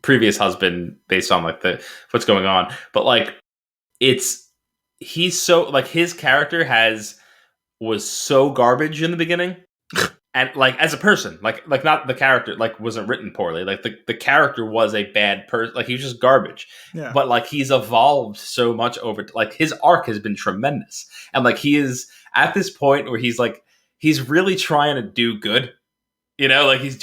previous husband, based on what's going on. But he's so his character was so garbage in the beginning, and as a person, not the character wasn't written poorly. The character was a bad person. He was just garbage. Yeah. But he's evolved so much over. His arc has been tremendous, and he is at this point where he's really trying to do good. He's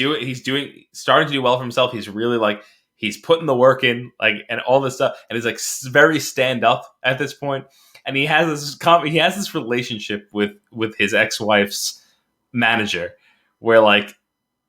starting to do well for himself. He's really he's putting the work in, and all this stuff, and he's very stand up at this point. And he has this relationship with his ex-wife's manager, where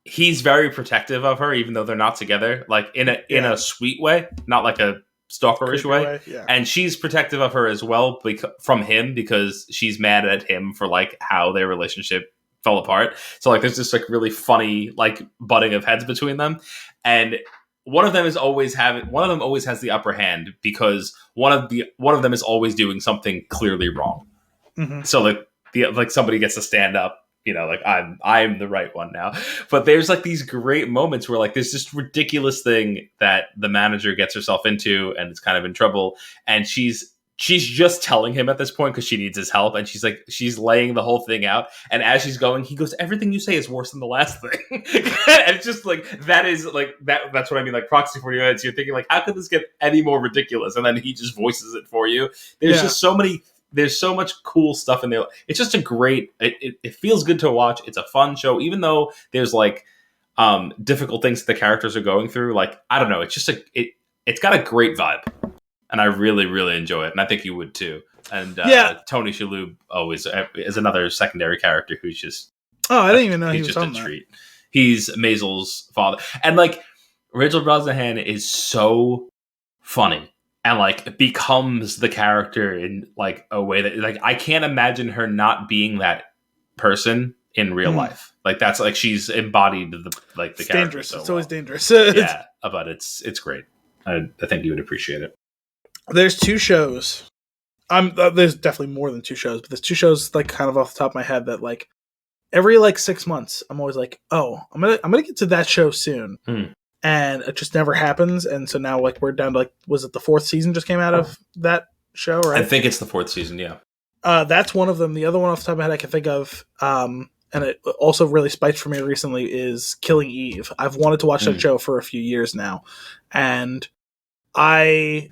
he's very protective of her, even though they're not together, in a sweet way, not a stalkerish way. Yeah. And she's protective of her as well from him, because she's mad at him for how their relationship fell apart. So there's this really funny butting of heads between them, and one of them always has the upper hand, because one of them is always doing something clearly wrong. Mm-hmm. So somebody gets to stand up, I'm the right one now. But there's these great moments where there's this ridiculous thing that the manager gets herself into, and it's kind of in trouble, and she's just telling him at this point because she needs his help, and she's laying the whole thing out, and as she's going, he goes, everything you say is worse than the last thing. And it's just that is that's what I mean, proxy for you. You're thinking how could this get any more ridiculous, and then he just voices it for you. There's just so many there's so much cool stuff in there. It's just a great. It feels good to watch. It's a fun show, even though there's like difficult things the characters are going through. Like I don't know. It's just it's got a great vibe, and I really really enjoy it, and I think you would too. And Tony Shalhoub always is another secondary character who's just I didn't even know he was just on a that. treat. He's Maisel's father, and like Rachel Brosnahan is so funny. And like becomes the character in like a way that like I can't imagine her not being that person in real life. Like that's like she's embodied the character. Dangerous. So it's always dangerous. Yeah, but it's great. I think you would appreciate it. There's 2 shows. There's definitely more than 2 shows, but there's 2 shows like kind of off the top of my head that like every like 6 months I'm always like, oh, I'm gonna get to that show soon. And it just never happens. And so now, like, we're down to, like, was it the 4th season just came out of that show, right? I think it's the 4th season, yeah. That's one of them. The other one off the top of my head I can think of, and it also really spiked for me recently, is Killing Eve. I've wanted to watch that show for a few years now. And I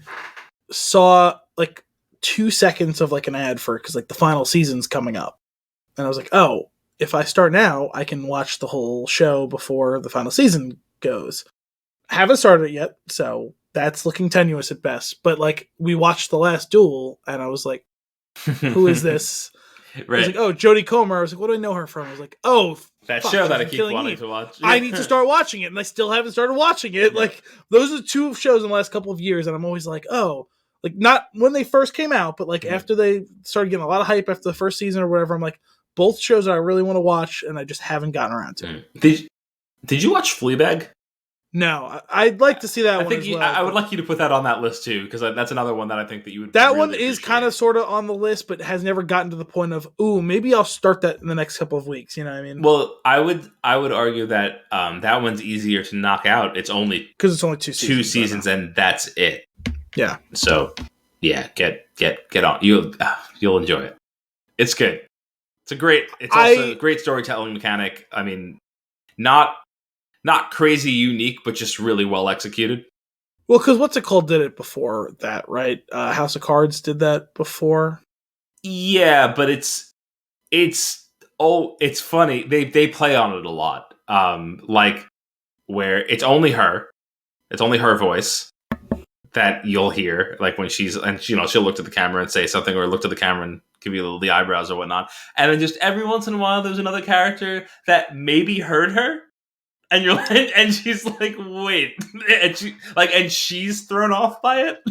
saw, like, 2 seconds of, like, an ad for it, because, like, the final season's coming up. And I was like, oh, if I start now, I can watch the whole show before the final season goes. Haven't started it yet, so that's looking tenuous at best. But like we watched The Last Duel, and I was like, "Who is this?" Right. I was like, "Oh, Jodie Comer." I was like, "What do I know her from?" I was like, "Oh, that show that I keep wanting to watch." I need to start watching it, and I still haven't started watching it. Like those are 2 shows in the last couple of years, and I'm always like, "Oh." Like not when they first came out, but like after they started getting a lot of hype after the first season or whatever. I'm like, both shows I really want to watch, and I just haven't gotten around to. Did you watch Fleabag? No, I'd like to see that one as well. I would like you to put that on that list too, because that's another one that I think that you would. That really one is kind of sort of on the list, but has never gotten to the point of, ooh, maybe I'll start that in the next couple of weeks. You know what I mean? Well, I would argue that that one's easier to knock out. It's only because it's only 2 seasons. 2 seasons, and that's it. Yeah. So, yeah, get on. You'll enjoy it. It's good. It's also a great storytelling mechanic. I mean, not crazy unique, but just really well executed. Well, because What's It Called did it before that, right? House of Cards did that before. Yeah, but it's funny. They play on it a lot. Like where it's only her voice that you'll hear, like when she'll look to the camera and say something, or look to the camera and give you the eyebrows or whatnot. And then just every once in a while, there's another character that maybe heard her. And you're like, and she's like, wait, and she's thrown off by it,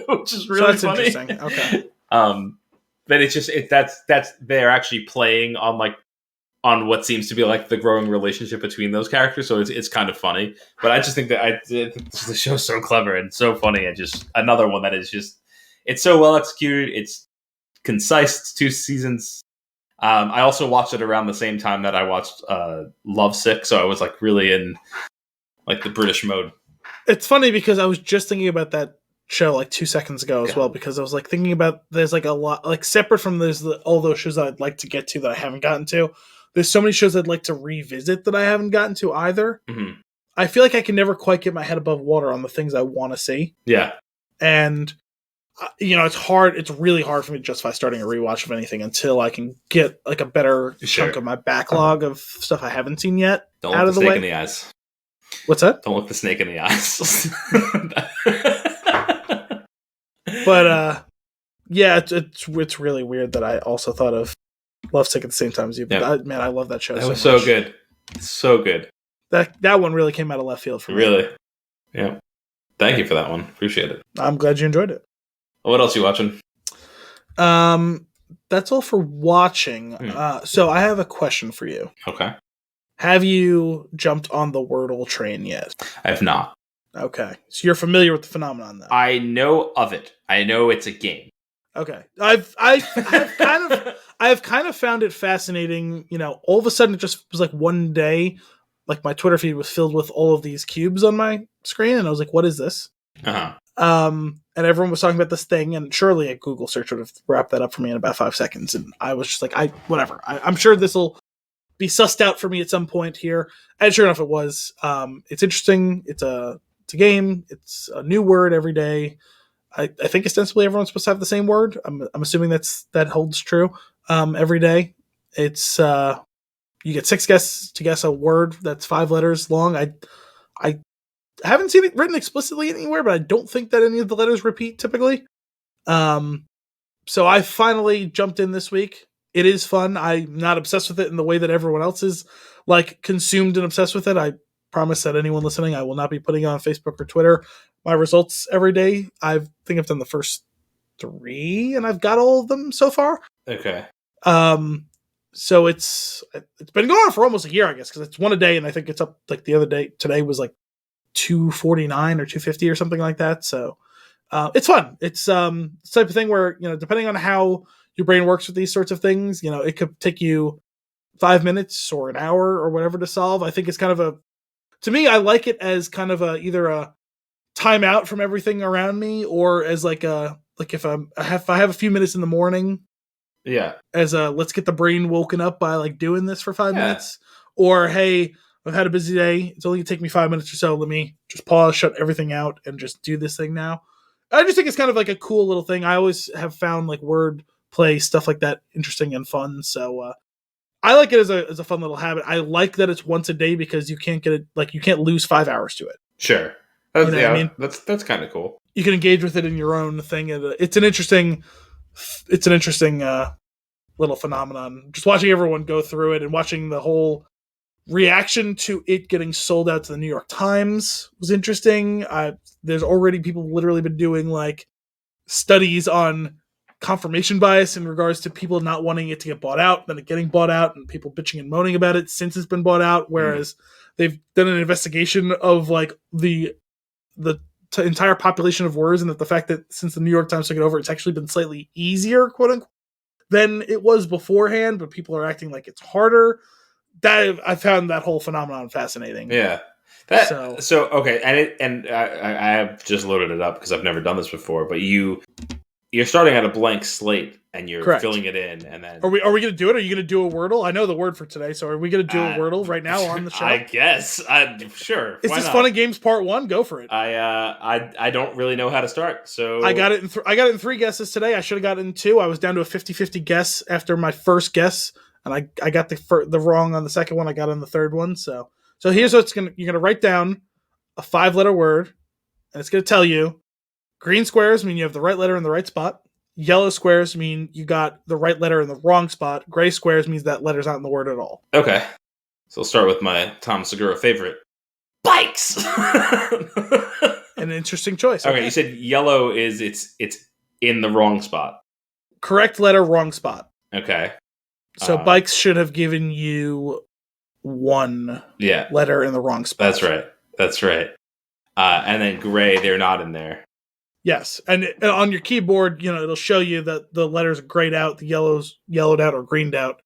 which is really funny. Interesting. Okay. But it's just that's they're actually playing on what seems to be like the growing relationship between those characters, so it's kind of funny. But I just think that the show's so clever and so funny, and just another one that is just it's so well executed. It's concise. It's 2 seasons. I also watched it around the same time that I watched Lovesick, so I was like really in like the British mode. It's funny because I was just thinking about that show like 2 seconds ago as well, because I was like thinking about there's like a lot like separate from all those shows that I'd like to get to that I haven't gotten to. There's so many shows I'd like to revisit that I haven't gotten to either. Mm-hmm. I feel like I can never quite get my head above water on the things I want to see. Yeah, and it's hard. It's really hard for me to justify starting a rewatch of anything until I can get like a better chunk of my backlog of stuff I haven't seen yet Don't out look of the the snake way. in the eyes. What's that? Don't look the snake in the eyes. But yeah, it's really weird that I also thought of Lovesick at the same time as you. But I love that show. That was so good, so good. That one really came out of left field for me. Really, yeah. Thank you for that one. Appreciate it. I'm glad you enjoyed it. What else are you watching? That's all for watching. So I have a question for you. Okay. Have you jumped on the Wordle train yet? I have not. Okay. So you're familiar with the phenomenon then? I know of it. I know it's a game. Okay. I've kind of found it fascinating. All of a sudden it just was like one day, like my Twitter feed was filled with all of these cubes on my screen, and I was like, what is this? Uh-huh. And everyone was talking about this thing, and surely a Google search would have wrapped that up for me in about 5 seconds. And I was just like, whatever. I'm sure this will be sussed out for me at some point here. And sure enough, it was. It's interesting. It's a game. It's a new word every day. I think ostensibly everyone's supposed to have the same word. I'm assuming that holds true every day. It's you get 6 guesses to guess a word that's 5 letters long. I haven't seen it written explicitly anywhere, but I don't think that any of the letters repeat typically. So I finally jumped in this week. It is fun. I'm not obsessed with it in the way that everyone else is like consumed and obsessed with it. I promise that anyone listening, I will not be putting it on Facebook or Twitter my results every day. I think I've done the first 3 and I've got all of them so far. Okay. So it's been going on for almost a year, I guess, because it's 1 a day, and I think it's up like the other day. Today was like 249 or 250 or something like that. So it's fun. It's the type of thing where, depending on how your brain works with these sorts of things, it could take you 5 minutes or an hour or whatever to solve. I think it's kind of to me, I like it as kind of either a time out from everything around me, or as if I have a few minutes in the morning. Yeah. As let's get the brain woken up by like doing this for 5 minutes. Or, hey, I've had a busy day. It's only going to take me 5 minutes or so. Let me just pause, shut everything out, and just do this thing now. I just think it's kind of like a cool little thing. I always have found like word play, stuff like that, interesting and fun. So I like it as a fun little habit. I like that it's once a day because you can't get it, like you can't lose 5 hours to it. Sure. That's, what I mean? That's kind of cool. You can engage with it in your own thing. It's an interesting little phenomenon. Just watching everyone go through it and watching the whole reaction to it getting sold out to the New York Times was interesting. There's already people literally been doing like studies on confirmation bias in regards to people not wanting it to get bought out, then it getting bought out, and people bitching and moaning about it since it's been bought out. Whereas they've done an investigation of like the entire population of words, and that the fact that since the New York Times took it over, it's actually been slightly easier, quote unquote, than it was beforehand, but people are acting like it's harder. That I found that whole phenomenon fascinating. Yeah. So okay, and I have just loaded it up because I've never done this before. But you're starting at a blank slate and you're Correct. filling it in, and then are we going to do it? Are you going to do a Wordle? I know the word for today, so are we going to do a Wordle right now on the show? I guess. Sure. Is this Fun and Games Part 1? Go for it. I don't really know how to wrong, so I got it in 3 guesses today. I should have gotten 2. I was down to a 50-50 guess after my first guess, and I got the wrong on the second one. I got on the third one. So here's what you're gonna write down a 5-letter word, and it's gonna tell you green squares mean you have the right letter in the right spot. Yellow squares mean you got the right letter in the wrong spot. Gray squares means that letter's not in the word at all. Okay. So I'll start with my Tom Segura favorite. Bikes! An interesting choice. Okay, you said yellow is it's in the wrong spot. Correct letter, wrong spot. Okay. So bikes should have given you 1 letter in the wrong spot. That's right. And then gray, they're not in there. Yes, and on your keyboard, it'll show you that the letters are grayed out, the yellow's yellowed out or greened out.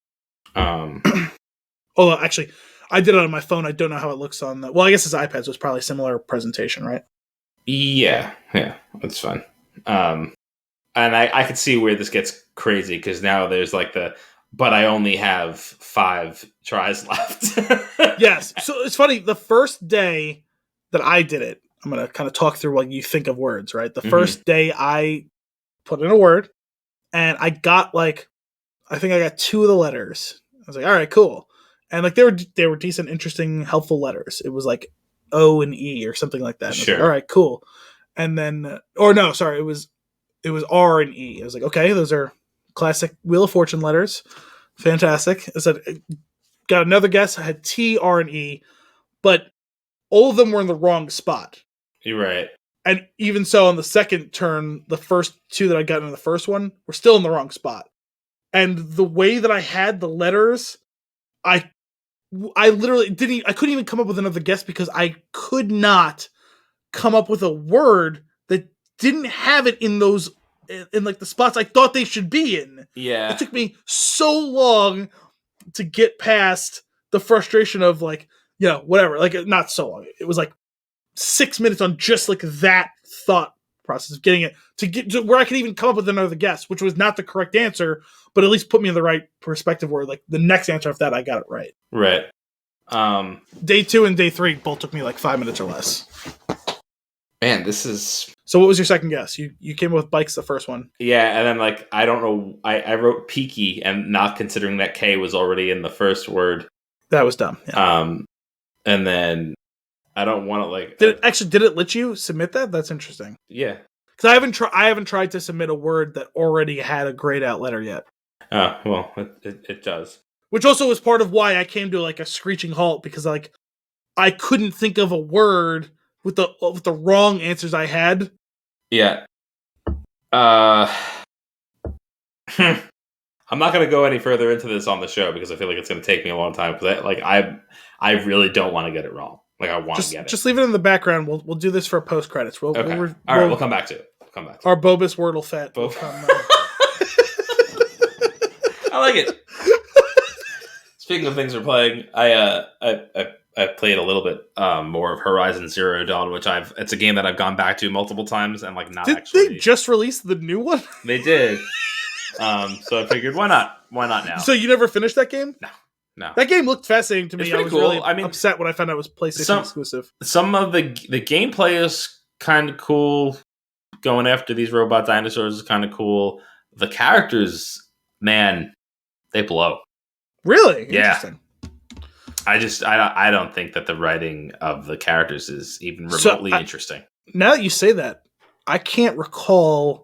Although, actually, I did it on my phone. I don't know how it looks on the... Well, I guess it's iPad, so it's probably a similar presentation, right? Yeah, that's fine. And I could see where this gets crazy, because now there's like but I only have 5 tries left. Yes, so it's funny. The first day that I did it, I'm going to kind of talk through what you think of words, right? The first day I put in a word, and I got I think I got 2 of the letters. I was like, all right, cool. And like they were decent, interesting, helpful letters. It was like O and E or something like that. Sure. Like, all right, cool. And then, it was R and E. I was like, okay, those are classic Wheel of Fortune letters. Fantastic. I said, got another guess. I had T, R, and E, but all of them were in the wrong spot. You're right. And even so, on the second turn, the first 2 that I got in the first one were still in the wrong spot. And the way that I had the letters, I literally I couldn't even come up with another guess because I could not come up with a word that didn't have it in those, in like the spots I thought they should be in. Yeah. It took me so long to get past the frustration of whatever. Like, not so long. It was like 6 minutes on just like that thought process of getting it to get to where I could even come up with another guess, which was not the correct answer, but at least put me in the right perspective where like the next answer of that I got it right. Right. Day 2 and day 3 both took me like 5 minutes or less. Man, man, this is... So what was your second guess? You came up with bikes the first one. Yeah, and then, like, I don't know, I wrote peaky, and not considering that K was already in the first word. That was dumb. Yeah. And then I don't want to, like... Did it let you submit that? That's interesting. Yeah. Because I haven't tried to submit a word that already had a grayed out letter yet. Oh, well, it does. Which also was part of why I came to, like, a screeching halt, because, like, I couldn't think of a word with the wrong answers I had. Yeah. I'm not going to go any further into this on the show because I feel like it's going to take me a long time. Because I really don't want to get it wrong. Like, I want to get it. Just leave it in the background. We'll do this for post credits. Okay. All right, we'll come back to it. Our Bobus Wordle Fett. I like it. Speaking of things we're playing, I played a little bit more of Horizon Zero Dawn, which it's a game that I've gone back to multiple times and, like, not actually. Did they just release the new one? They did. So I figured, why not? Why not now? So you never finished that game? No. That game looked fascinating to me. I was cool. really upset when I found out it was PlayStation exclusive. Some of the gameplay is kind of cool. Going after these robot dinosaurs is kind of cool. The characters, man, they blow. Really? Yeah. Interesting. I don't think that the writing of the characters is even remotely interesting. Now that you say that, I can't recall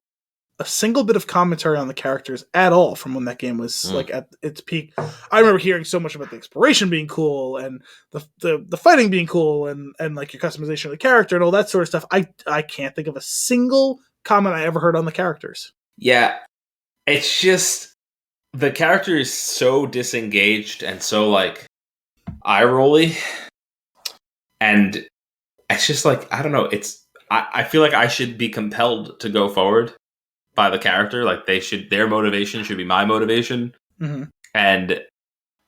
a single bit of commentary on the characters at all from when that game was like at its peak. I remember hearing so much about the exploration being cool and the fighting being cool and like your customization of the character and all that sort of stuff. I can't think of a single comment I ever heard on the characters. Yeah. It's just the character is so disengaged and so, like, eye-rolly. And it's just like, I don't know, I feel like I should be compelled to go forward by the character. Like, their motivation should be my motivation. Mm-hmm. And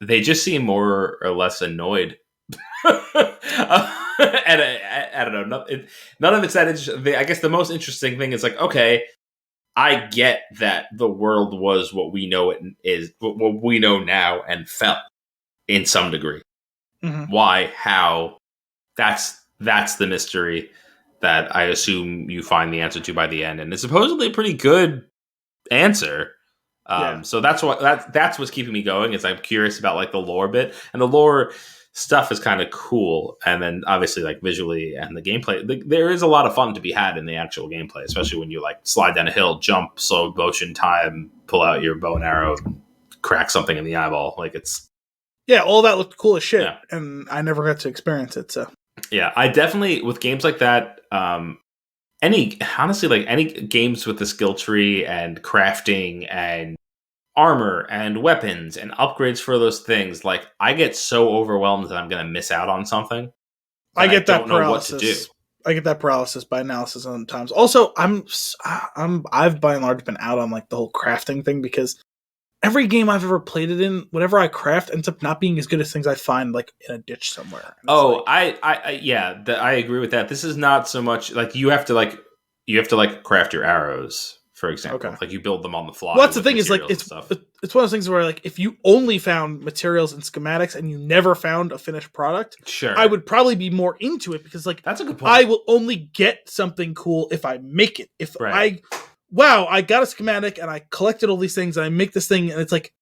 they just seem more or less annoyed. And I don't know. None of it's that interesting. I guess the most interesting thing is, like, okay, I get that the world was what we know it is, what we know now, and felt in some degree. Mm-hmm. Why? How? That's the mystery that I assume you find the answer to by the end, and it's supposedly a pretty good answer. So that's what's keeping me going. Is I'm curious about, like, the lore bit, and the lore stuff is kind of cool, and then obviously, like, visually and the gameplay, there is a lot of fun to be had in the actual gameplay, especially when you, like, slide down a hill, jump, slow motion time, pull out your bow and arrow, crack something in the eyeball. Like, it's all that looked cool as shit, and I never got to experience it. So yeah, I definitely, with games like that, any games with the skill tree and crafting and armor and weapons and upgrades for those things, like, I get so overwhelmed that I'm going to miss out on something. I get that paralysis. Know what to do. I get that paralysis by analysis sometimes. Also, I've by and large been out on, like, the whole crafting thing, because every game I've ever played it in, whatever I craft ends up not being as good as things I find, like, in a ditch somewhere. Oh, like, I agree with that. This is not so much like you have to craft your arrows, for example. Okay. Like, you build them on the fly. Well, that's the thing, is, like, it's one of those things where, like, if you only found materials and schematics and you never found a finished product, sure, I would probably be more into it, because, like, that's a good point. I will only get something cool if I make it. If I got a schematic and I collected all these things and I make this thing and it's, like,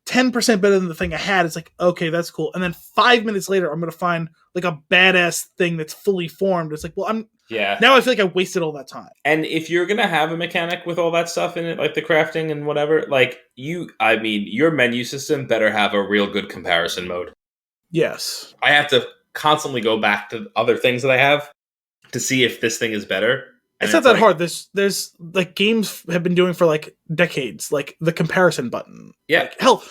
10% better than the thing I had. It's like, okay, that's cool. And then 5 minutes later, I'm going to find, like, a badass thing that's fully formed. It's like, well, now I feel like I wasted all that time. And if you're going to have a mechanic with all that stuff in it, like the crafting and whatever, like, your menu system better have a real good comparison mode. Yes. I have to constantly go back to other things that I have to see if this thing is better. It's not that hard. There's like, games have been doing for, like, decades, like the comparison button. Yeah. Like, hell,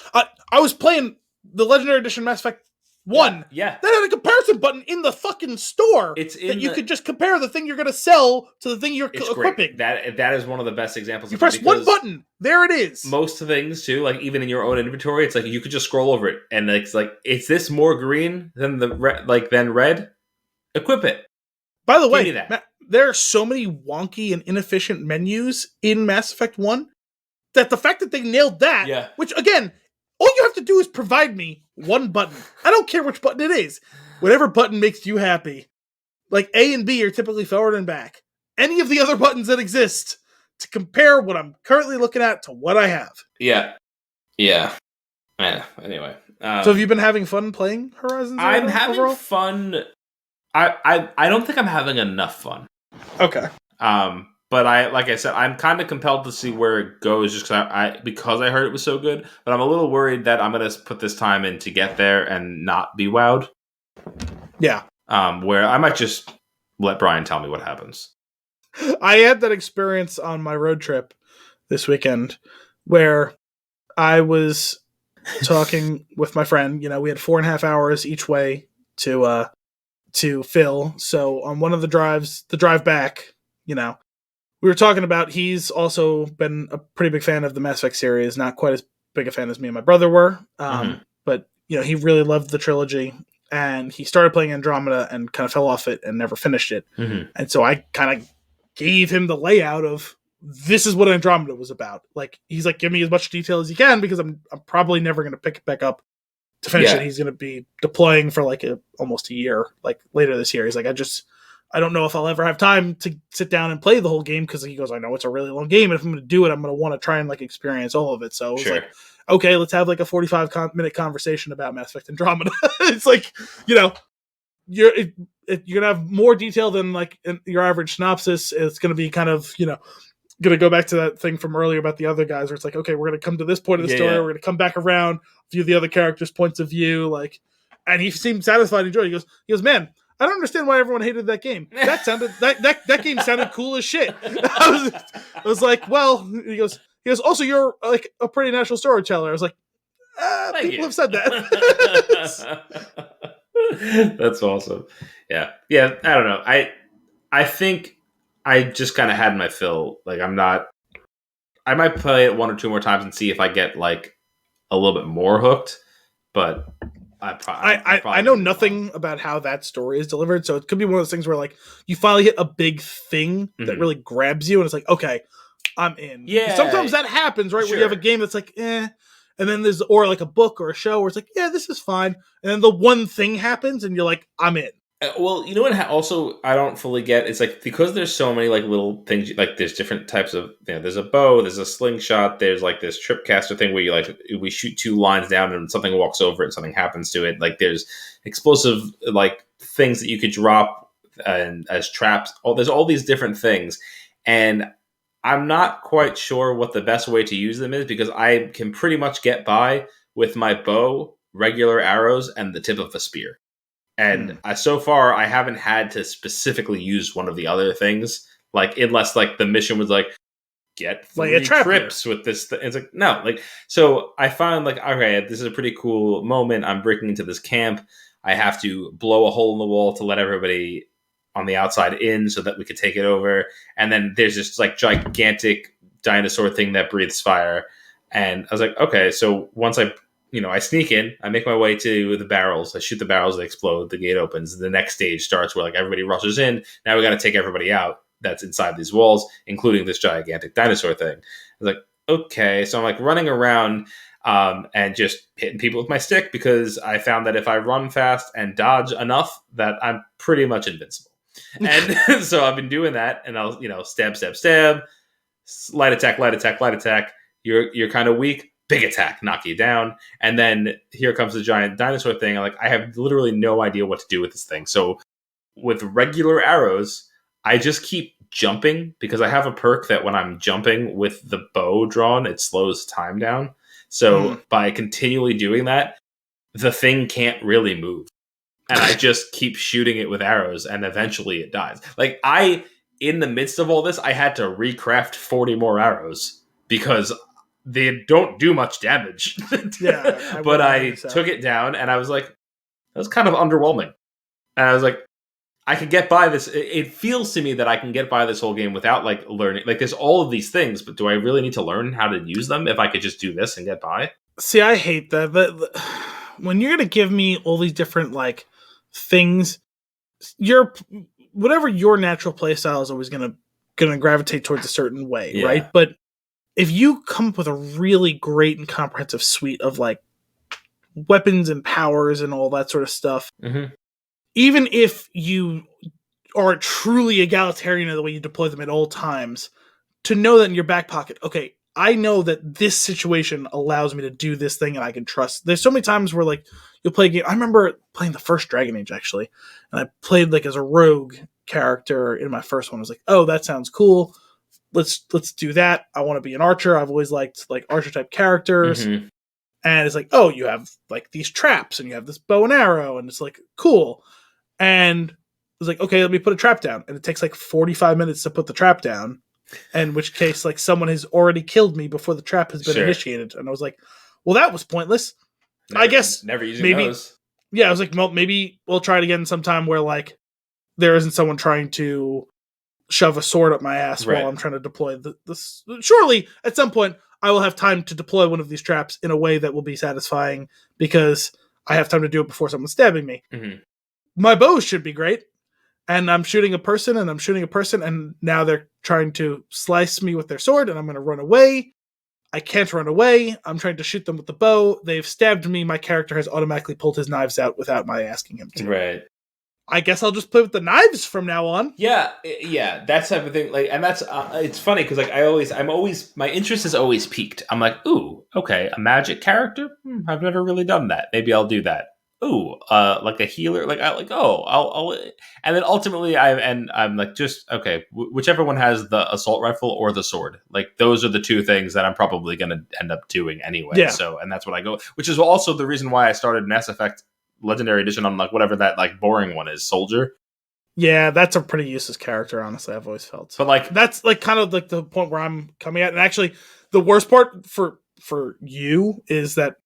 I was playing the Legendary Edition Mass Effect 1. Yeah. That had a comparison button in the fucking store. You could just compare the thing you're going to sell to the thing you're equipping. Great. That is one of the best examples. You press one button. There it is. Most things, too, like, even in your own inventory, it's like you could just scroll over it. And it's like, is this more green than than red? Equip it. By the way, there are so many wonky and inefficient menus in Mass Effect 1 that the fact that they nailed that, which, again, all you have to do is provide me one button. I don't care which button it is. Whatever button makes you happy. Like, A and B are typically forward and back. any of the other buttons that exist to compare what I'm currently looking at to what I have. Yeah. Anyway. So have you been having fun playing Horizon Zero I'm Dawn having overall? fun. I don't think I'm having enough fun. Okay. But like I said, I'm kind of compelled to see where it goes just because I heard it was so good. But I'm a little worried that I'm going to put this time in to get there and not be wowed. Yeah. Where I might just let Brian tell me what happens. I had that experience on my road trip this weekend where I was talking with my friend. You know, we had 4.5 hours each way to fill. So on one of the drives, the drive back, you know, we were talking about he's also been a pretty big fan of the Mass Effect series, not quite as big a fan as me and my brother were. But, you know, he really loved the trilogy and he started playing Andromeda and kind of fell off it and never finished it. Mm-hmm. And so I kind of gave him the layout of this is what Andromeda was about. Like, he's like, give me as much detail as you can because I'm probably never going to pick it back up to finish it. He's going to be deploying for like almost a year, like later this year. He's like, I don't know if I'll ever have time to sit down and play the whole game because he goes, I know it's a really long game, and if I'm going to do it, I'm going to want to try and like experience all of it. So it was like, okay, let's have like a 45-minute conversation about Mass Effect Andromeda. It's like, you know, you're going to have more detail than like your average synopsis. It's going to be kind of, you know, going to go back to that thing from earlier about the other guys where it's like, okay, we're going to come to this point of the story. We're going to come back around, view the other characters' points of view. Like, and he seemed satisfied and enjoyed it. He goes, man, I don't understand why everyone hated that game. That game sounded cool as shit. I was like, well, he goes, also, you're like a pretty natural storyteller. I was like, people have said that. That's awesome. Yeah. I don't know. I think I just kind of had my fill. Like, I might play it one or two more times and see if I get like a little bit more hooked, but I know nothing about how that story is delivered, so it could be one of those things where like you finally hit a big thing that really grabs you, and it's like, okay, I'm in. Yeah, sometimes that happens, right? Where you have a game that's like, and then there's or like a book or a show where it's like, yeah, this is fine, and then the one thing happens, and you're like, I'm in. Well, you know what? Also, I don't fully get. It's like because there's so many like little things. Like there's different types of. You know, there's a bow. There's a slingshot. There's like this tripcaster thing where you like we shoot 2 lines down and something walks over it and something happens to it. Like there's explosive like things that you could drop and as traps. There's all these different things, and I'm not quite sure what the best way to use them is because I can pretty much get by with my bow, regular arrows, and the tip of a spear. And so far, I haven't had to specifically use one of the other things, like unless like the mission was like get 3 trips with this. It's like no, like so I found like okay, this is a pretty cool moment. I'm breaking into this camp. I have to blow a hole in the wall to let everybody on the outside in so that we could take it over. And then there's this like gigantic dinosaur thing that breathes fire. And I was like, okay, so once I sneak in, I make my way to the barrels, I shoot the barrels, they explode, the gate opens. The next stage starts where like everybody rushes in. Now we got to take everybody out that's inside these walls, including this gigantic dinosaur thing. I was like, okay. So I'm like running around and just hitting people with my stick because I found that if I run fast and dodge enough that I'm pretty much invincible. And so I've been doing that and I'll, stab, light attack. You're kind of weak. Big attack, knock you down. And then here comes the giant dinosaur thing. I have literally no idea what to do with this thing. So with regular arrows, I just keep jumping because I have a perk that when I'm jumping with the bow drawn, it slows time down. So by continually doing that, the thing can't really move. And I just keep shooting it with arrows and eventually it dies. Like in the midst of all this, I had to recraft 40 more arrows because they don't do much damage. Yeah. But I took it down and I was like, that was kind of underwhelming. And I was like, I can get by this. It feels to me that I can get by this whole game without like learning. Like there's all of these things, but do I really need to learn how to use them if I could just do this and get by? See, I hate that. When you're going to give me all these different like things, whatever your natural play style is always going to gravitate towards a certain way, right? But if you come up with a really great and comprehensive suite of like weapons and powers and all that sort of stuff, even if you are truly egalitarian in the way you deploy them at all times, to know that in your back pocket, okay, I know that this situation allows me to do this thing and I can trust. There's so many times where like you'll play a game. I remember playing the first Dragon Age actually, and I played like as a rogue character in my first one. I was like, oh, that sounds cool. Let's do that. I want to be an archer. I've always liked like archer type characters. Mm-hmm. And it's like, oh, you have like these traps and you have this bow and arrow, and it's like cool. And it's like, okay, let me put a trap down. And it takes like 45 minutes to put the trap down. In which case, like, someone has already killed me before the trap has been initiated. And I was like, well, that was pointless. I guess never using maybe those. Yeah, I was like, well, maybe we'll try it again sometime where like there isn't someone trying to shove a sword up my ass while I'm trying to deploy this. Surely at some point I will have time to deploy one of these traps in a way that will be satisfying because I have time to do it before someone's stabbing me. Mm-hmm. My bow should be great. And I'm shooting a person, and now they're trying to slice me with their sword, and I'm going to run away. I can't run away. I'm trying to shoot them with the bow. They've stabbed me. My character has automatically pulled his knives out without my asking him to. Right. I guess I'll just play with the knives from now on. Yeah, that type of thing. Like, and that's it's funny because like I'm always my interest is always piqued. I'm like, ooh, okay, a magic character. I've never really done that. Maybe I'll do that. Ooh, like a healer. Like I'll, and then ultimately I'm like just okay. Whichever one has the assault rifle or the sword. Like those are the two things that I'm probably going to end up doing anyway. Yeah. So, and that's what I go. Which is also the reason why I started Mass Effect Legendary Edition on like whatever that like boring one is, Soldier. Yeah, that's a pretty useless character, honestly. I've always felt. But like that's like kind of like the point where I'm coming at. And actually, the worst part for you is that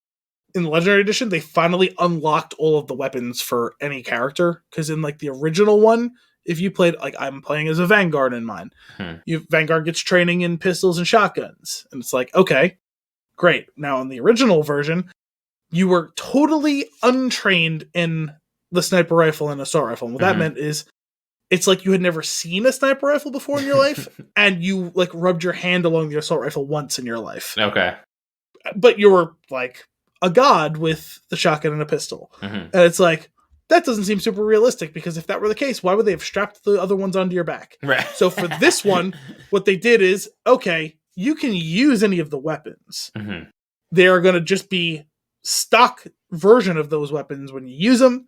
in the Legendary Edition, they finally unlocked all of the weapons for any character. Because in like the original one, if you played, like I'm playing as a Vanguard in mine, Vanguard gets training in pistols and shotguns. And it's like, okay, great. Now in the original version, you were totally untrained in the sniper rifle and assault rifle. And what that meant is it's like you had never seen a sniper rifle before in your life, and you like rubbed your hand along the assault rifle once in your life. Okay. But you were like a god with the shotgun and a pistol. And it's like, that doesn't seem super realistic, because if that were the case, why would they have strapped the other ones onto your back? Right. So for this one, what they did is, okay, you can use any of the weapons. They are going to just be stock version of those weapons. When you use them,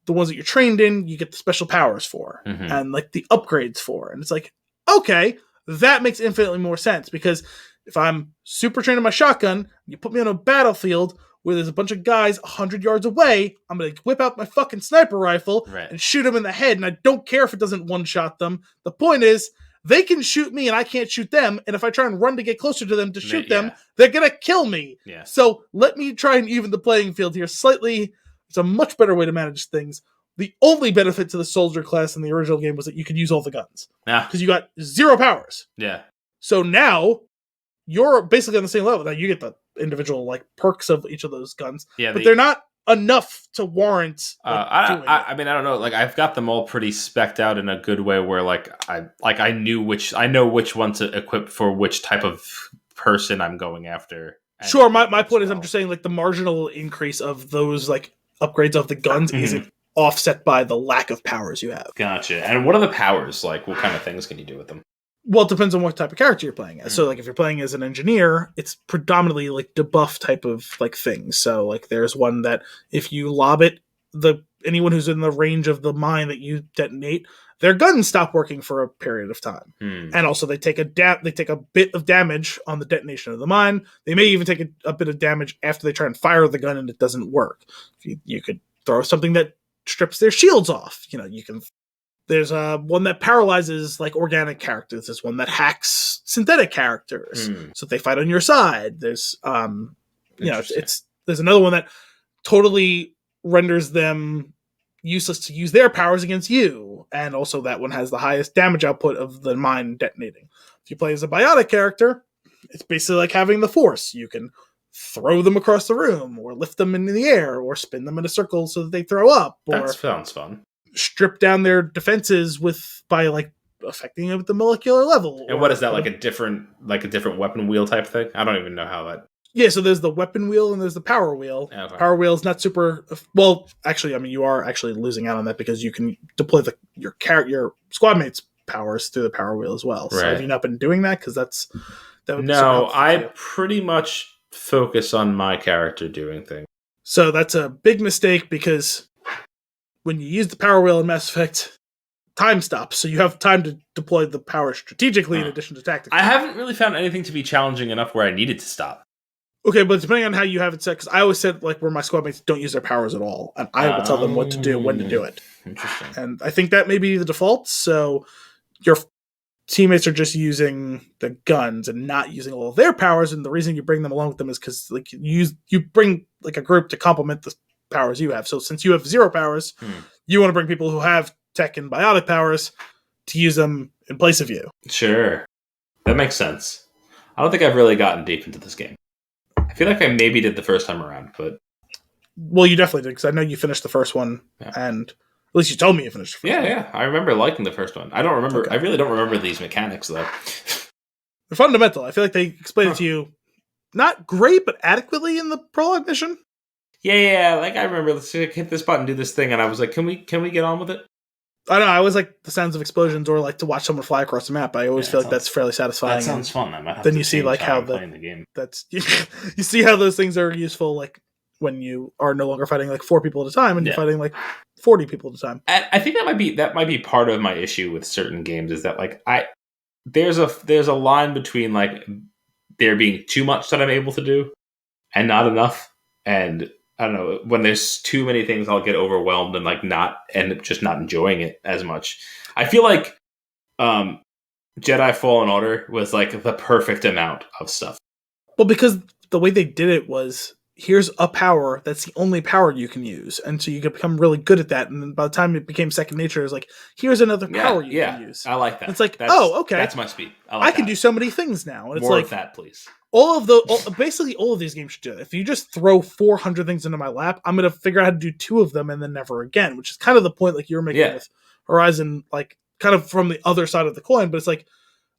the ones that you're trained in, you get the special powers for and like the upgrades for. And it's like, okay, that makes infinitely more sense, because if I'm super trained in my shotgun, you put me on a battlefield where there's a bunch of guys 100 yards away, I'm going to whip out my fucking sniper rifle and shoot them in the head. And I don't care if it doesn't one-shot them. The point is, they can shoot me and I can't shoot them. And if I try and run to get closer to them to shoot them, they're going to kill me. Yeah. So let me try and even the playing field here slightly. It's a much better way to manage things. The only benefit to the soldier class in the original game was that you could use all the guns. Yeah. Because you got 0 powers. Yeah. So now you're basically on the same level. Now you get the individual like perks of each of those guns. Yeah. But they're not enough to warrant I mean, I don't know, like I've got them all pretty specced out in a good way where I know which one to equip for which type of person I'm going after. Sure, my point is, I'm just saying like the marginal increase of those like upgrades of the guns isn't offset by the lack of powers you have. Gotcha. And what are the powers? Like what kind of things can you do with them? Well, it depends on what type of character you're playing as. So, like, if you're playing as an engineer, it's predominantly, like, debuff type of, like, things. So, like, there's one that if you lob it, anyone who's in the range of the mine that you detonate, their guns stop working for a period of time. And also, they take a bit of damage on the detonation of the mine. They may even take a bit of damage after they try and fire the gun and it doesn't work. You could throw something that strips their shields off. You know, you can... There's one that paralyzes like organic characters. There's one that hacks synthetic characters, so they fight on your side. There's there's another one that totally renders them useless to use their powers against you, and also that one has the highest damage output of the mine detonating. If you play as a biotic character, it's basically like having the Force. You can throw them across the room, or lift them into the air, or spin them in a circle so that they throw up. Or that sounds fun. Strip down their defenses by like affecting it at the molecular level. And what is that, like a different weapon wheel type thing? I don't even know how that. Yeah, so there's the weapon wheel and there's the power wheel. Okay. Power wheel is not super well. Actually, I mean, you are actually losing out on that because you can deploy your squad mates' powers through the power wheel as well. So Right. have you not been doing that? Because that would be super No, helpful for I you. pretty much focus on my character doing things. So that's a big mistake because when you use the power wheel in Mass Effect, time stops, so you have time to deploy the power strategically in addition to tactically. I haven't really found anything to be challenging enough where I needed to stop. Okay, but depending on how you have it set, because I always said like where my squad mates don't use their powers at all, and I will tell them what to do, when to do it. Interesting. And I think that may be the default. So your teammates are just using the guns and not using all of their powers, and the reason you bring them along with them is because like you bring like a group to complement the powers you have. So since you have 0 powers, you want to bring people who have tech and biotic powers to use them in place of you. Sure, that makes sense. I don't think I've really gotten deep into this game. I feel like I maybe did the first time around, but... Well, you definitely did, because I know you finished the first one, and at least you told me you finished the first one. Yeah, I remember liking the first one. I don't remember... Okay. I really don't remember these mechanics, though. They're fundamental. I feel like they explained it to you, not great, but adequately in the prologue mission. Yeah, like I remember, let's hit this button, do this thing, and I was like, can we get on with it? I don't know, I always like the sounds of explosions or like to watch someone fly across the map. I always feel like that's fairly satisfying. That sounds fun. I might have then to you see like how playing the game. That's you see how those things are useful, like when you are no longer fighting like 4 people at a time and you're fighting like 40 people at a time. I think that might be part of my issue with certain games is that like there's a line between like there being too much that I'm able to do and not enough, and I don't know, when there's too many things, I'll get overwhelmed and like not end up just not enjoying it as much. I feel like Jedi Fallen Order was like the perfect amount of stuff. Well, because the way they did it was, here's a power that's the only power you can use, and so you could become really good at that. And then by the time it became second nature, it's like, here's another power you can use. I like that. It's like, okay, that's my speed. I can do so many things now. And it's more like of that, please. Basically all of these games should do it. If you just throw 400 things into my lap, I'm going to figure out how to do 2 of them and then never again, which is kind of the point like you're making with Horizon, like kind of from the other side of the coin. But it's like,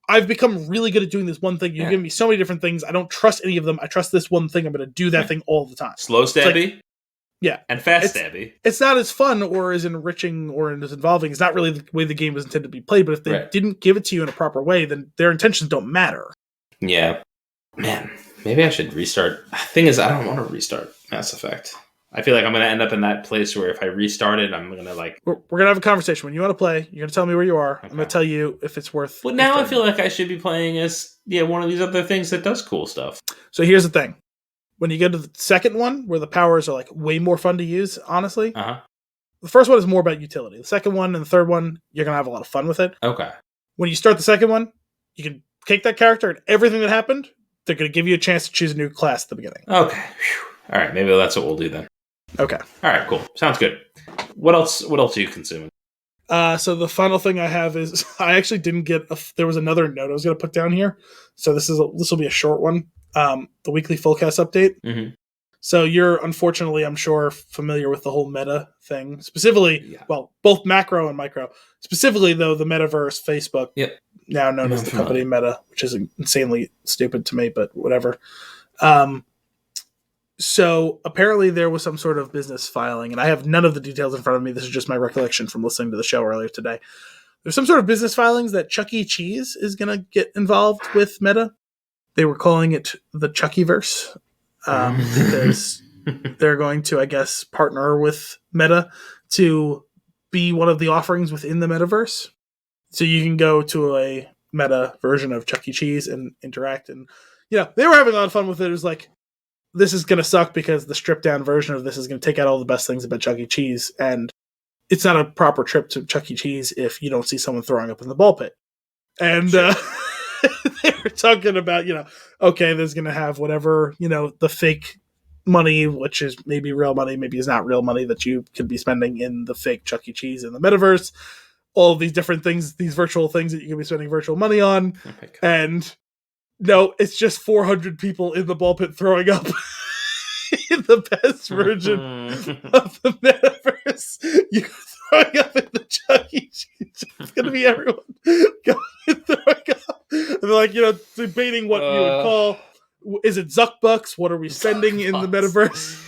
I've become really good at doing this one thing. You give me so many different things. I don't trust any of them. I trust this one thing. I'm going to do that thing all the time. Slow stabby. Like, and fast stabby. It's not as fun or as enriching or as involving. It's not really the way the game was intended to be played. But if they didn't give it to you in a proper way, then their intentions don't matter. Yeah. Man, maybe I should restart. The thing is, I don't want to restart Mass Effect. I feel like I'm going to end up in that place where if I restart it, I'm going to like... We're going to have a conversation. When you want to play, you're going to tell me where you are. Okay. I'm going to tell you if it's worth... Well, now I feel like I should be playing as one of these other things that does cool stuff. So here's the thing. When you get to the second one, where the powers are like way more fun to use, honestly, the first one is more about utility. The second one and the third one, you're going to have a lot of fun with it. Okay. When you start the second one, you can take that character and everything that happened, they're going to give you a chance to choose a new class at the beginning. Okay. Whew. All right. Maybe that's what we'll do then. Okay. All right. Cool. Sounds good. What else are you consuming? So the final thing I have is I actually didn't get. There was another note I was going to put down here. So this will be a short one. The weekly Fullcast update. Mm-hmm. So you're unfortunately, I'm sure, familiar with the whole meta thing. Specifically, well, both macro and micro. Specifically, though, the metaverse, Facebook, now known as the company Meta, which is insanely stupid to me, but whatever. So apparently there was some sort of business filing, and I have none of the details in front of me. This is just my recollection from listening to the show earlier today. There's some sort of business filings that Chuck E. Cheese is going to get involved with Meta. They were calling it the Chuckyverse because they're going to, I guess, partner with Meta to be one of the offerings within the metaverse. So you can go to a Meta version of Chuck E. Cheese and interact. And, they were having a lot of fun with it. It was like, this is going to suck because the stripped down version of this is going to take out all the best things about Chuck E. Cheese. And it's not a proper trip to Chuck E. Cheese if you don't see someone throwing up in the ball pit. And they were talking about, okay, there's going to have whatever, the fake money, which is maybe real money, maybe is not real money that you could be spending in the fake Chuck E. Cheese in the metaverse. All of these different things, these virtual things that you can be spending virtual money on. And no, it's just 400 people in the ball pit throwing up in the best version of the metaverse. You're throwing up in the Chuck E. Cheese. It's going to be everyone going and throwing up. And they're like, debating what you would call Is it Zuck Bucks? What are we spending in the metaverse?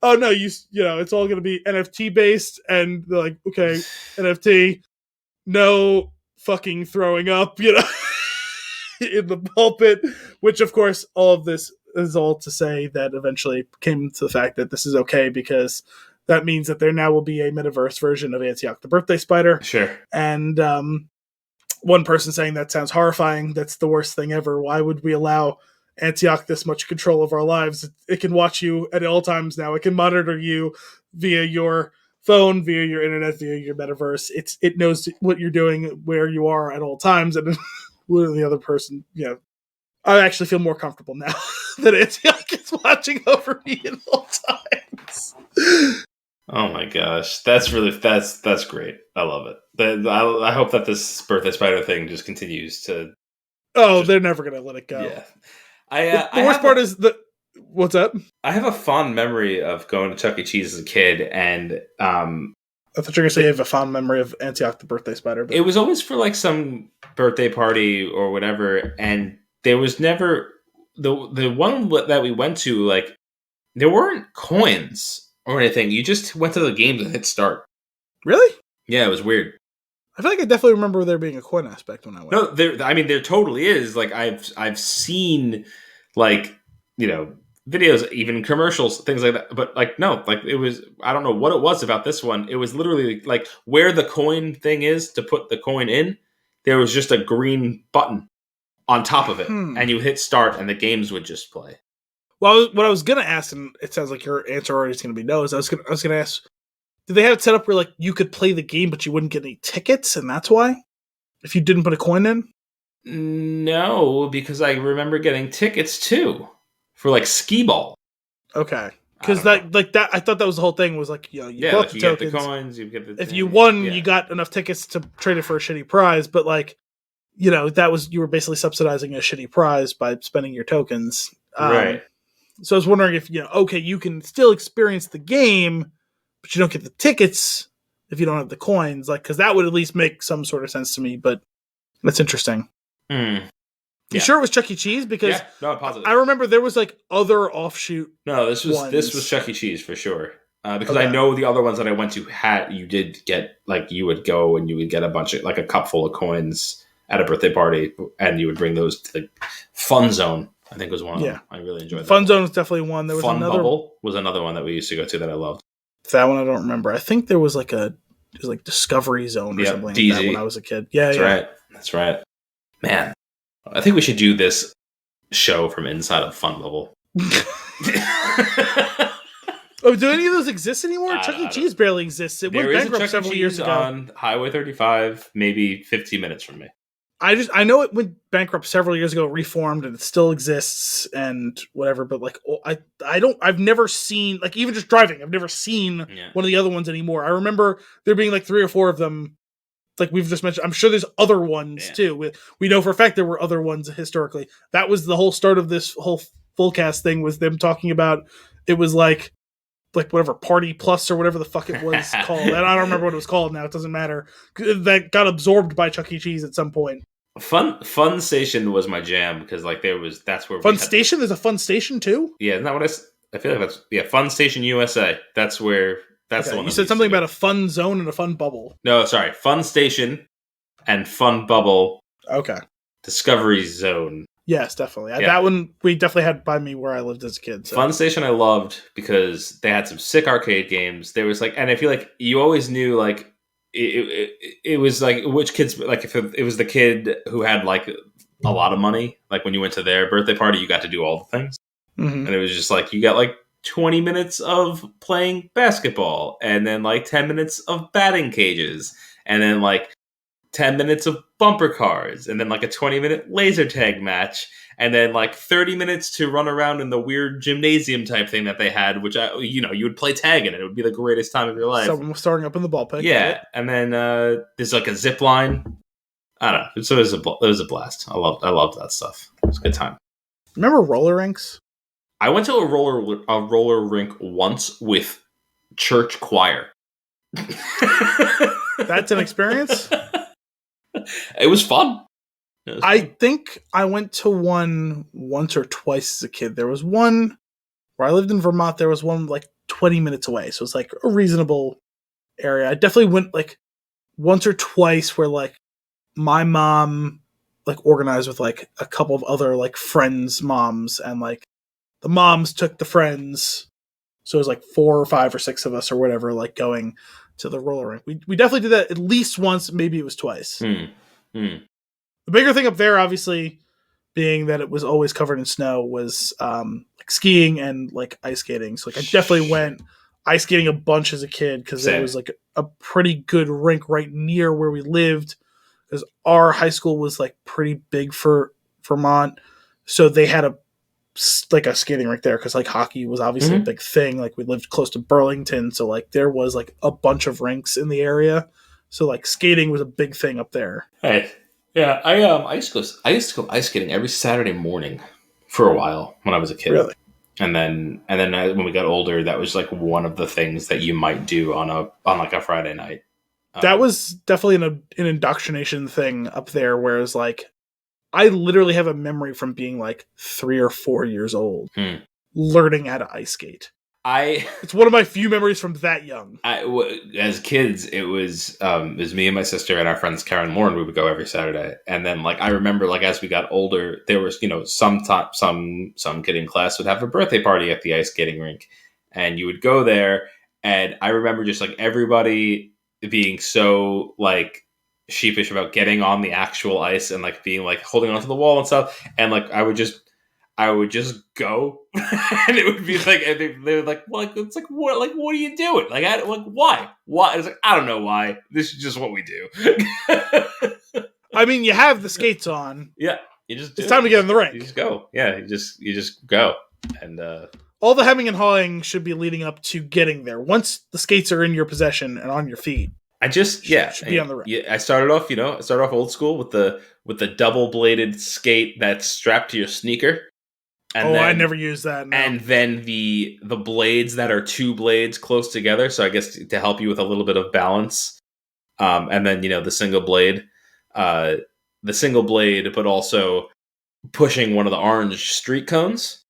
Oh no, it's all going to be NFT based, and they're like, okay, NFT, no fucking throwing up, in the pulpit. Which, of course, all of this is all to say that eventually came to the fact that this is okay because that means that there now will be a metaverse version of Antioch the Birthday Spider. Sure. And one person saying that sounds horrifying. That's the worst thing ever. Why would we allow Antioch this much control of our lives? It can watch you at all times now. It can monitor you via your phone, via your internet, via your metaverse. It knows what you're doing, where you are at all times, and the other person, I actually feel more comfortable now that Antioch is watching over me at all times. Oh my gosh, that's great. I love it. I hope that this birthday spider thing just continues to. Oh, they're never gonna let it go. Yeah, the worst part is that. What's up? I have a fond memory of going to Chuck E. Cheese as a kid, and I thought you were gonna say you have a fond memory of Antioch the Birthday Spider. But it was always for like some birthday party or whatever, and there was never the one that we went to. Like, there weren't coins or anything. You just went to the games and hit start. Really? Yeah, it was weird. I feel like I definitely remember there being a coin aspect when I went. No, there totally is. Like, I've seen, like, videos, even commercials, things like that. But like, no, like, it was, I don't know what it was about this one. It was literally like where the coin thing is to put the coin in. There was just a green button on top of it, and you hit start, and the games would just play. Well, what I was gonna ask, and it sounds like your answer already is gonna be no. Is I was gonna ask, did they have it set up where like you could play the game, but you wouldn't get any tickets, and that's why if you didn't put a coin in? No, because I remember getting tickets too for like skee ball. Okay, because that I thought that was the whole thing. Was like, you bought the tokens, get the coins, you get the. If you won, you got enough tickets to trade it for a shitty prize. But like, that was, you were basically subsidizing a shitty prize by spending your tokens, right? So I was wondering if, okay, you can still experience the game, but you don't get the tickets if you don't have the coins. Like, because that would at least make some sort of sense to me, but that's interesting. You sure it was Chuck E. Cheese? Because no, positive. I remember there was like other offshoot. No, this was Chuck E. Cheese for sure. Because I know the other ones that I went to you did get, like, you would go and you would get a bunch of, like, a cup full of coins at a birthday party, and you would bring those to the Fun Zone. I think was one of them. I really enjoyed that. Fun Zone was definitely one. There was Fun Bubble was another one that we used to go to that I loved. That one I don't remember. I think there was like Discovery Zone or something like that when I was a kid. Yeah, That's right. Man, I think we should do this show from inside of Fun Bubble. Oh, do any of those exist anymore? Chuck E. Cheese barely exists. It went bankrupt several years ago. On Highway 35, maybe 15 minutes from me. I know it went bankrupt several years ago, reformed, and it still exists and whatever. But like, I've never seen, like, even just driving, I've never seen one of the other ones anymore. I remember there being like 3 or 4 of them. Like we've just mentioned, I'm sure there's other ones too. We know for a fact there were other ones historically. That was the whole start of this whole full cast thing, was them talking about, it was like whatever Party Plus or whatever the fuck it was called. I don't remember what it was called now. It doesn't matter. That got absorbed by Chuck E. Cheese at some point. Fun Station was my jam because like that's where Fun Station. There's a Fun Station too. Yeah, isn't that what I feel like that's Fun Station USA. That's where the one. You said something about a Fun Zone and a Fun Bubble. No, sorry, Fun Station and Fun Bubble. Okay. Discovery Zone. Yes, definitely. That one we definitely had by me where I lived as a kid. So. Fun Station I loved because they had some sick arcade games. There was like, and I feel like you always knew like it was like which kids, like if it was the kid who had like a lot of money, like when you went to their birthday party, you got to do all the things. And it was just like you got like 20 minutes of playing basketball, and then like 10 minutes of batting cages, and then like 10 minutes of bumper cars, and then like a 20-minute laser tag match, and then like 30 minutes to run around in the weird gymnasium type thing that they had, which you would play tag in it. It would be the greatest time of your life. Someone was starting up in the ballpark. Yeah, and then there's like a zip line. I don't know. So it was a blast. I loved that stuff. It was a good time. Remember roller rinks? I went to a roller rink once with church choir. That's an experience? It was fun. I think I went to one once or twice as a kid. There was one where I lived in Vermont. There was one like 20 minutes away. So it's like a reasonable area. I definitely went like once or twice where like my mom like organized with like a couple of other like friends' moms, and like the moms took the friends. So it was like 4 or 5 or 6 of us or whatever, like going to the roller rink. We definitely did that at least once, maybe it was twice. The bigger thing up there, obviously, being that it was always covered in snow, was like skiing and like ice skating. So like I definitely went ice skating a bunch as a kid because there was like a pretty good rink right near where we lived, because our high school was like pretty big for Vermont. So they had a skating rink there because like hockey was obviously a big thing. Like we lived close to Burlington, so like there was like a bunch of rinks in the area. So like skating was a big thing up there. Hey, yeah, I used to go ice skating every Saturday morning for a while when I was a kid. Really? And then when we got older, that was like one of the things that you might do on like a Friday night. That was definitely an indoctrination thing up there. Whereas like I literally have a memory from being like 3 or 4 years old, learning how to ice skate. It's one of my few memories from that young. As kids, it was me and my sister and our friends Karen and Lauren. We would go every Saturday, and then like I remember, like as we got older, there was some kid in class would have a birthday party at the ice skating rink, and you would go there, and I remember just like everybody being so like sheepish about getting on the actual ice and like being like holding onto the wall and stuff, and like I would just go, and it would be like, and they would like, well, it's like, what are you doing? Like, why? I was like, I don't know why. This is just what we do. I mean, you have the skates on. Yeah, it's time to get in the rink. You just go. Yeah, you just go, and all the hemming and hawing should be leading up to getting there. Once the skates are in your possession and on your feet, should be on the rink. Yeah, I started off old school with the double bladed skate that's strapped to your sneaker. And I never used that. No. And then the blades that are 2 blades close together, so I guess to help you with a little bit of balance. And then the single blade, but also pushing one of the orange street cones,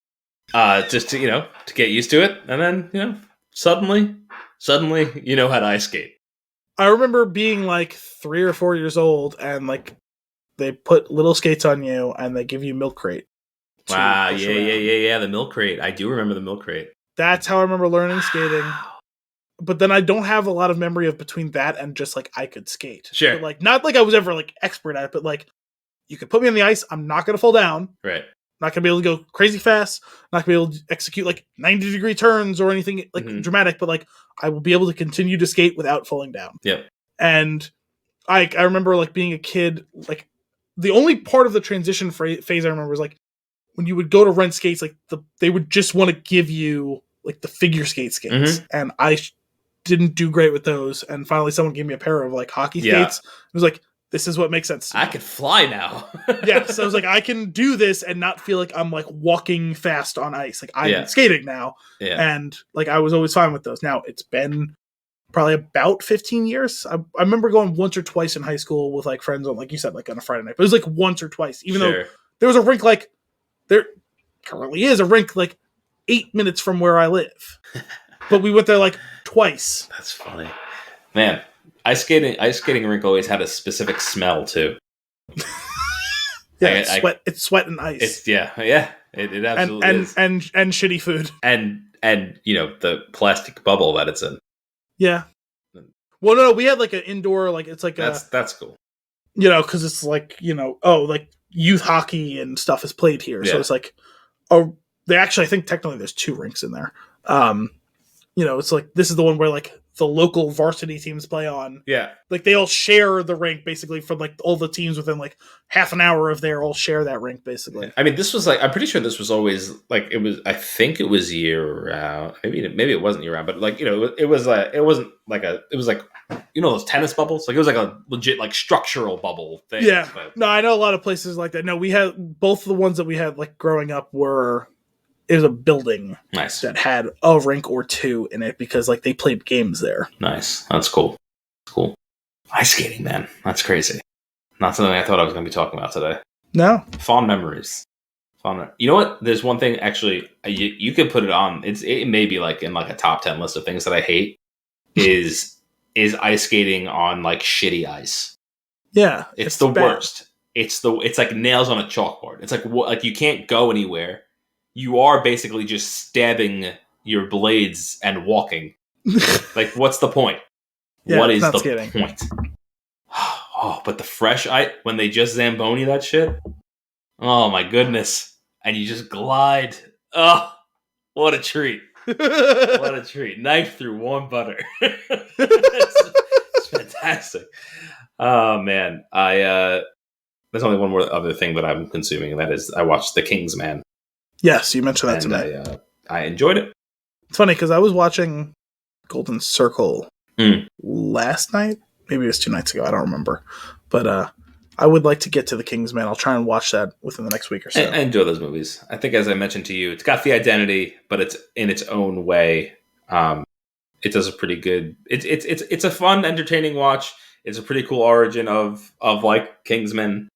just to get used to it. And then suddenly you know how to ice skate. I remember being like 3 or 4 years old, and like they put little skates on you, and they give you milk crate. Wow, yeah, the milk crate. I do remember the milk crate. That's how I remember learning skating. But then I don't have a lot of memory of between that and just like I could skate. Sure. But, like, not like I was ever like expert at it, but like you could put me on the ice, I'm not gonna fall down. Right. Not gonna be able to go crazy fast, not gonna be able to execute like 90-degree turns or anything like dramatic, but like I will be able to continue to skate without falling down. Yep. And I remember like being a kid, like the only part of the transition phase I remember was like when you would go to rent skates, like they would just want to give you like the figure skates, and I didn't do great with those. And finally, someone gave me a pair of like hockey skates. It was like, this is what makes sense. I can fly now. Yes, I was like, I can do this and not feel like I'm like walking fast on ice. Like I'm skating now, and like I was always fine with those. Now it's been probably about 15 years. I remember going once or twice in high school with like friends on, like you said, like on a Friday night. But it was like once or twice, even though there was a rink like. There currently is a rink like 8 minutes from where I live, but we went there like twice. That's funny, man. Ice skating rink always had a specific smell too. It's sweat and ice. It absolutely is. And shitty food and the plastic bubble that it's in. Yeah. Well, no, we had like an indoor, like it's like that's cool. Because it's like like youth hockey and stuff is played here, so it's like they actually, I think technically there's 2 rinks in there. It's like this is the one where like the local varsity teams play on. Yeah, like they all share the rink basically, from like all the teams within like half an hour of there all share that rink basically. I mean, this was like, I'm pretty sure this was always like, it was, I think it was year round. Maybe it wasn't year round, but like it was like, it wasn't like it was like those tennis bubbles. Like it was like a legit like structural bubble thing. Yeah, but no, I know a lot of places like that. No, we had both the ones that we had like growing up were. It was a building that had a rink or 2 in it because like they played games there. Nice. That's cool. Cool. Ice skating, man. That's crazy. Not something I thought I was going to be talking about today. No. Fond memories. You know what? There's one thing actually. You could put it on. It may be like in like a top 10 list of things that I hate. Is ice skating on like shitty ice? Yeah, it's the worst. It's like nails on a chalkboard. It's like you can't go anywhere. You are basically just stabbing your blades and walking. Like, what's the point? Yeah, what is the skating. point? Oh, but the fresh ice, when they just Zamboni that shit. Oh my goodness. And you just glide. Oh, what a treat. What a treat. Knife through warm butter. It's fantastic. Oh man. There's only one more other thing that I'm consuming, and that is I watched The King's Man. Yes, you mentioned that to me. I enjoyed it. It's funny because I was watching Golden Circle last night. Maybe it was 2 nights ago. I don't remember. But I would like to get to The King's Man. I'll try and watch that within the next week or so. I enjoy those movies. I think, as I mentioned to you, it's got the identity, but it's in its own way. It does a pretty good. It's a fun, entertaining watch. It's a pretty cool origin of like Kingsman.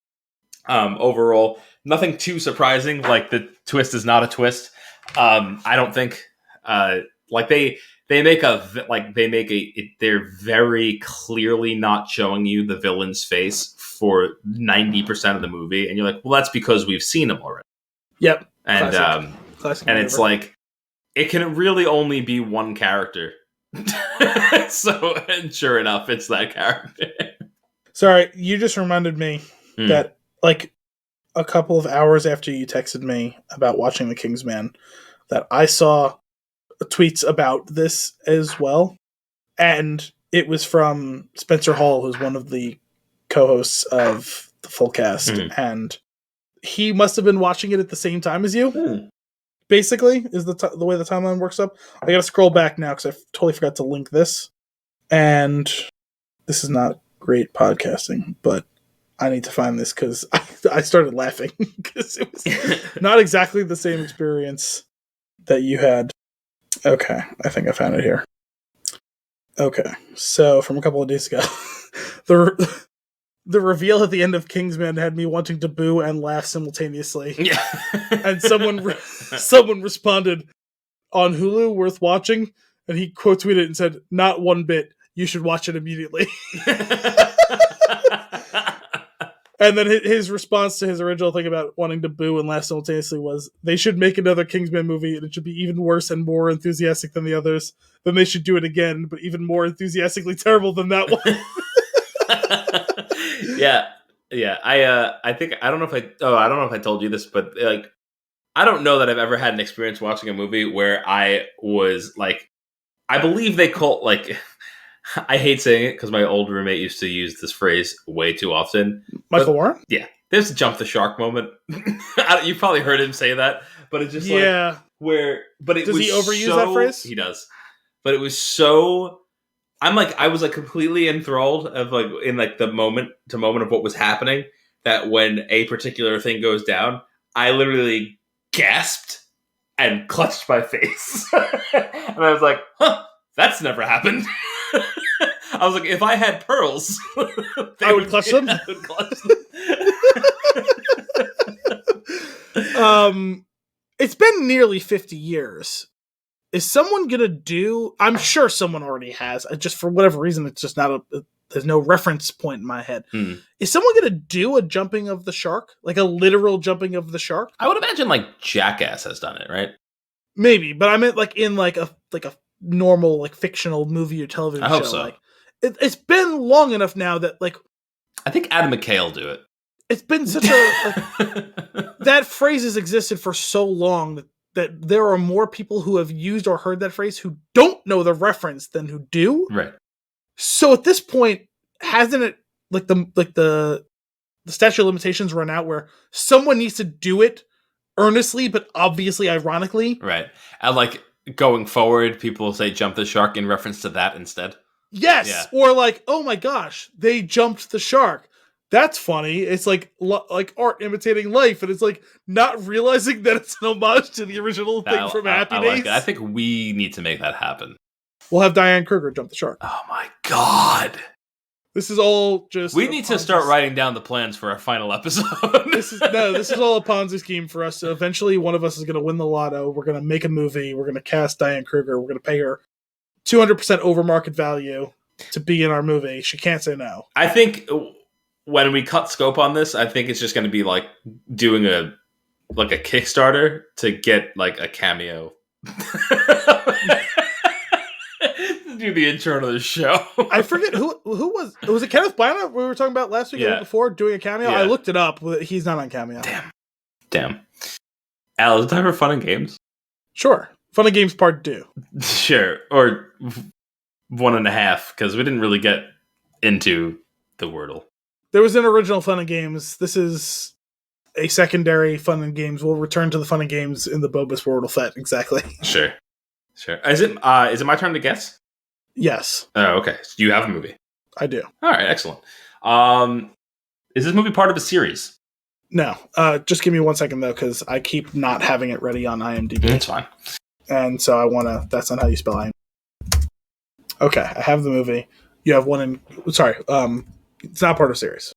Overall, nothing too surprising. Like, the twist is not a twist. I don't think. Like they're very clearly not showing you the villain's face for 90% of the movie, and you're like, well, that's because we've seen him already. Yep. And Classic and it's like, it can really only be one character. So, and sure enough, it's that character. Sorry, you just reminded me that like a couple of hours after you texted me about watching The King's Man, that I saw tweets about this as well, and it was from Spencer Hall, who's one of the co-hosts of the full cast, and he must have been watching it at the same time as you. Basically, is the way the timeline works up. I gotta scroll back now because I totally forgot to link this, and this is not great podcasting, but I need to find this because I started laughing because it was not exactly the same experience that you had. Okay, I think I found it here. Okay, so from a couple of days ago, the reveal at the end of Kingsman had me wanting to boo and laugh simultaneously. Yeah, and someone responded on Hulu, worth watching, and he quote tweeted and said, "Not one bit. You should watch it immediately." And then his response to his original thing about wanting to boo and laugh simultaneously was, they should make another Kingsman movie, and it should be even worse and more enthusiastic than the others. Then they should do it again, but even more enthusiastically terrible than that one. Yeah. I think, I don't know if I told you this, but like, I don't know that I've ever had an experience watching a movie where I was like, I believe they call, like, I hate saying it because my old roommate used to use this phrase way too often. Michael Warren? Yeah. There's a jump the shark moment. You've probably heard him say that, but it's just like, but it does was he overuse that phrase? He does. But it was so, I was like completely enthralled of like, in like the moment of what was happening, that when a particular thing goes down, I literally gasped and clutched my face. And I was like, huh, that's never happened. I was like, if I had pearls, I would clutch them. I would clutch them. It's been nearly 50 years. Is someone gonna do? I'm sure someone already has. Just for whatever reason, it's just not there's no reference point in my head. Is someone gonna do a jumping of the shark, like a literal jumping of the shark? I would imagine like Jackass has done it, right? Maybe, but I meant like in like a normal like fictional movie or television show. I hope so. Like it's been long enough now that like I think Adam McKay will do it. It's been such a that phrase has existed for so long that there are more people who have used or heard that phrase who don't know the reference than who do. Right. So at this point, hasn't it like the statute of limitations run out where someone needs to do it earnestly but obviously ironically? Right. And like going forward, people will say jump the shark in reference to that instead. Yes. Yeah. Or like, oh my gosh, they jumped the shark. That's funny. It's like art imitating life, and it's like not realizing that it's an homage to the original thing from Happy Days. Like it. I think we need to make that happen. We'll have Diane Kruger jump the shark. Oh my god! This is all just. We need to start writing down the plans for our final episode. This is all a Ponzi scheme for us. So eventually, one of us is going to win the lotto. We're going to make a movie. We're going to cast Diane Kruger. We're going to pay her 200% over market value to be in our movie. She can't say no. I think when we cut scope on this, I think it's just going to be like doing a Kickstarter to get like a cameo. Do the intro to the show. I forget who was it. Kenneth Branagh we were talking about last week or before doing a cameo. Yeah. I looked it up. He's not on cameo. Damn. Al, is it time for fun and games? Sure. Fun and games part 2. Sure, or 1.5 because we didn't really get into the Wordle. There was an original fun and games. This is a secondary fun and games. We'll return to the fun and games in the Bobus Wordle Fett. Exactly. Sure. Is it my turn to guess? Yes. Oh, okay. So you have a movie. I do. All right, excellent. Is this movie part of a series? No. Just give me 1 second though, because I keep not having it ready on IMDb. That's fine. And so I want to. That's not how you spell IMDb. Okay, I have the movie. You have one in. Sorry. It's not part of a series.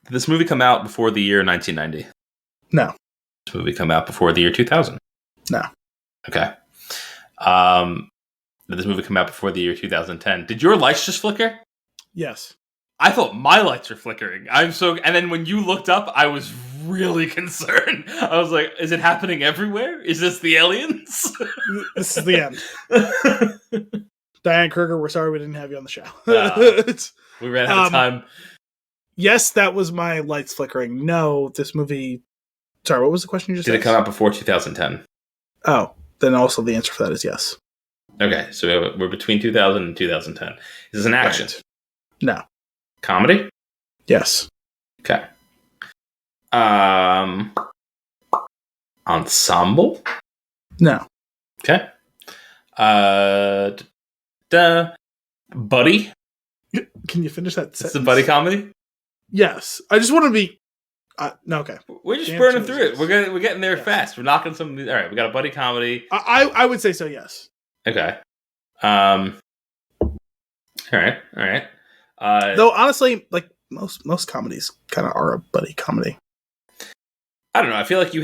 Did this movie come out before the year 1990? No. This movie come out before the year 2000? No. Okay. Did this movie come out before the year 2010? Did your lights just flicker? Yes. I thought my lights were flickering. And then when you looked up, I was really concerned. I was like, is it happening everywhere? Is this the aliens? This is the end. Diane Kruger, we're sorry we didn't have you on the show. We ran out of time. Yes, that was my lights flickering. No, this movie... Sorry, what was the question you just Did asked? it come out before 2010? Oh, then also the answer for that is yes. Okay, so we're between 2000 and 2010. Is this an action? Right. No. Comedy? Yes. Okay. Ensemble? No. Okay. Buddy? Can you finish that sentence? It's a buddy comedy? Yes. I just want to be... no, okay. We're just burning through it. We're getting there fast. We're knocking some... All right, we got a buddy comedy. I would say so, yes. Okay. All right. Though, honestly, like, most comedies kind of are a buddy comedy. I don't know. I feel like you've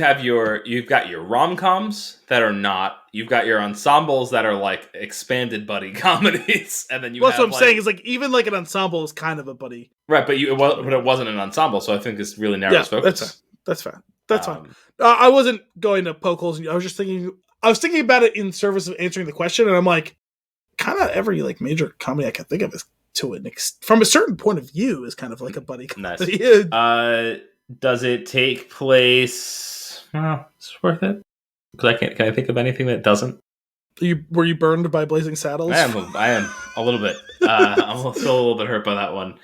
got your rom-coms that are not. You've got your ensembles that are like expanded buddy comedies, and then that's what I'm saying is like even like an ensemble is kind of a buddy, right? But it wasn't an ensemble, so I think it's really narrows focus. That's fine. I wasn't going to poke holes in you. I was thinking about it in service of answering the question, and I'm like, kind of every like major comedy I can think of is from a certain point of view is kind of like a buddy comedy. Nice. Does it take place? It's worth it because can I think of anything that doesn't? Were you burned by Blazing Saddles? I am a little bit. I'm still a little bit hurt by that one.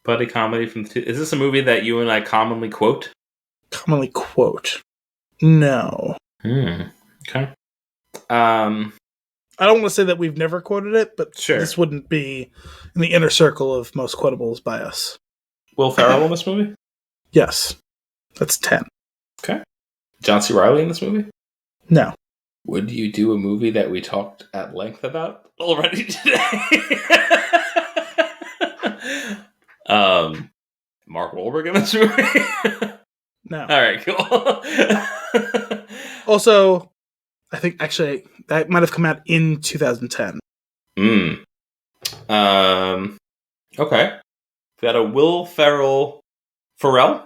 Buddy comedy from is this a movie that you and I commonly quote? Commonly quote? No. Okay. I don't want to say that we've never quoted it, but sure. This wouldn't be in the inner circle of most quotables by us. Will Ferrell in this movie? Yes. That's 10. Okay. John C. Reilly in this movie? No. Would you do a movie that we talked at length about already today? Mark Wahlberg in this movie? No. All right, cool. Also, I think actually that might have come out in 2010. Okay. We got a Will Ferrell. Ferrell?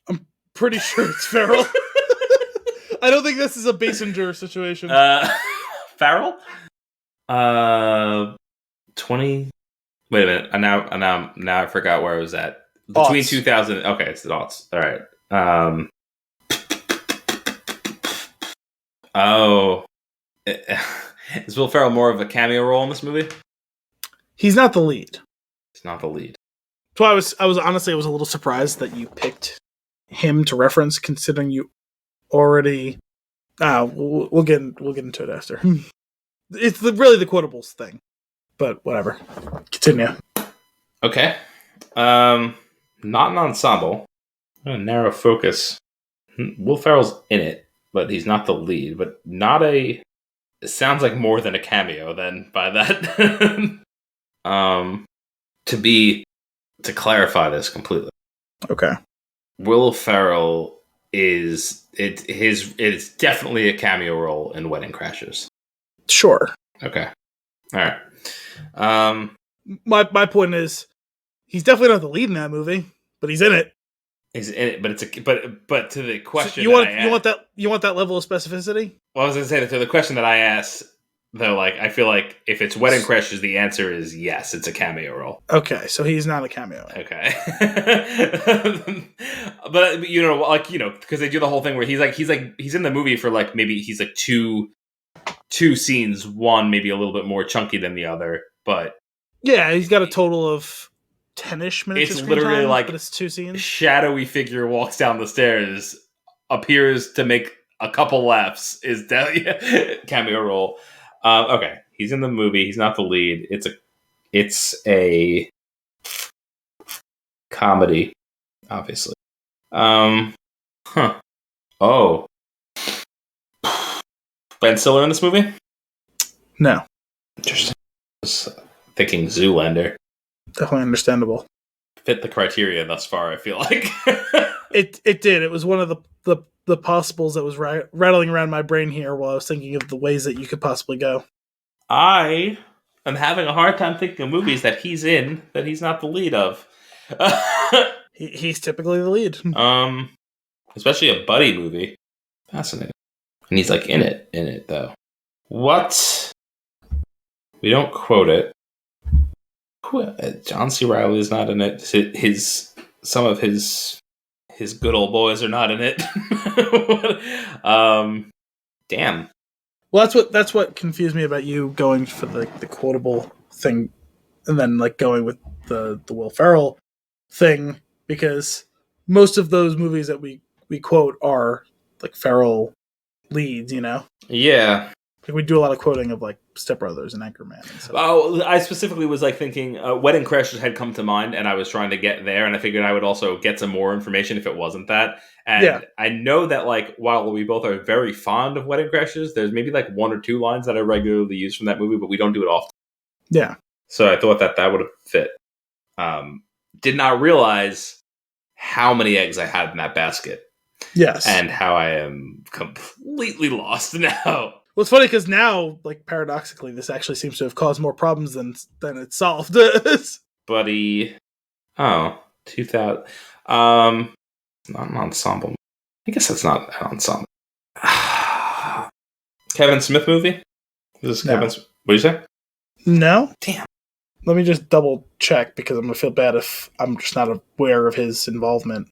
I'm pretty sure it's Ferrell. I don't think this is a Basinger situation. Farrell? 20. Wait a minute. Now I forgot where I was at. Between 2000. Okay, it's the aughts. All right. Is Will Ferrell more of a cameo role in this movie? He's not the lead. He's not the lead. So I was honestly a little surprised that you picked him to reference, considering you already. We'll get into it after. It's really the quotables thing, but whatever. Continue. Okay. Not an ensemble. A narrow focus. Will Ferrell's in it, but he's not the lead. But not a It sounds like more than a cameo then by that. To clarify this completely. Okay. Will Ferrell it's definitely a cameo role in Wedding Crashers. Sure. Okay. All right. My point is, he's definitely not the lead in that movie, but he's in it. He's in it, but it's but to the question So you want that level of specificity? Well, I was gonna say to the question that I asked, though, like I feel like if it's Wedding Crashers, the answer is yes, it's a cameo role. Okay, so he's not a cameo. Okay. But because they do the whole thing where he's in the movie for like maybe he's like two scenes, one maybe a little bit more chunky than the other, but yeah, he's got a total of 10-ish minutes. It's literally time, like but it's 2 scenes. Shadowy figure walks down the stairs, appears to make a couple laughs. Is cameo role. Okay, he's in the movie. He's not the lead. It's a comedy, obviously. Oh, Ben Stiller in this movie? No. Interesting. I was thinking Zoolander. Definitely understandable. Fit the criteria thus far, I feel like. It did. It was one of the possibles that was rattling around my brain here while I was thinking of the ways that you could possibly go. I am having a hard time thinking of movies that he's in that he's not the lead of. He's typically the lead. Especially a buddy movie. Fascinating. And he's like in it though. What? We don't quote it. John C. Reilly is not in it. Some of his good old boys are not in it. Damn. Well, that's what confused me about you going for the quotable thing, and then like going with the Will Ferrell thing, because most of those movies that we quote are like Ferrell leads, you know? Yeah. Like we do a lot of quoting of like Step Brothers and Anchorman. And stuff. Oh, I specifically was like thinking Wedding Crashers had come to mind, and I was trying to get there, and I figured I would also get some more information if it wasn't that. And yeah. I know that like while we both are very fond of Wedding Crashers, there's maybe like 1 or 2 lines that I regularly use from that movie, but we don't do it often. Yeah. So I thought that would have fit. Did not realize how many eggs I had in that basket. Yes. And how I am completely lost now. Well, it's funny because now, like paradoxically, this actually seems to have caused more problems than it solved. Buddy, 2000. Not an ensemble. I guess that's not an ensemble. Kevin Smith movie. Is this no. Kevin? What do you say? No. Damn. Let me just double check because I'm gonna feel bad if I'm just not aware of his involvement.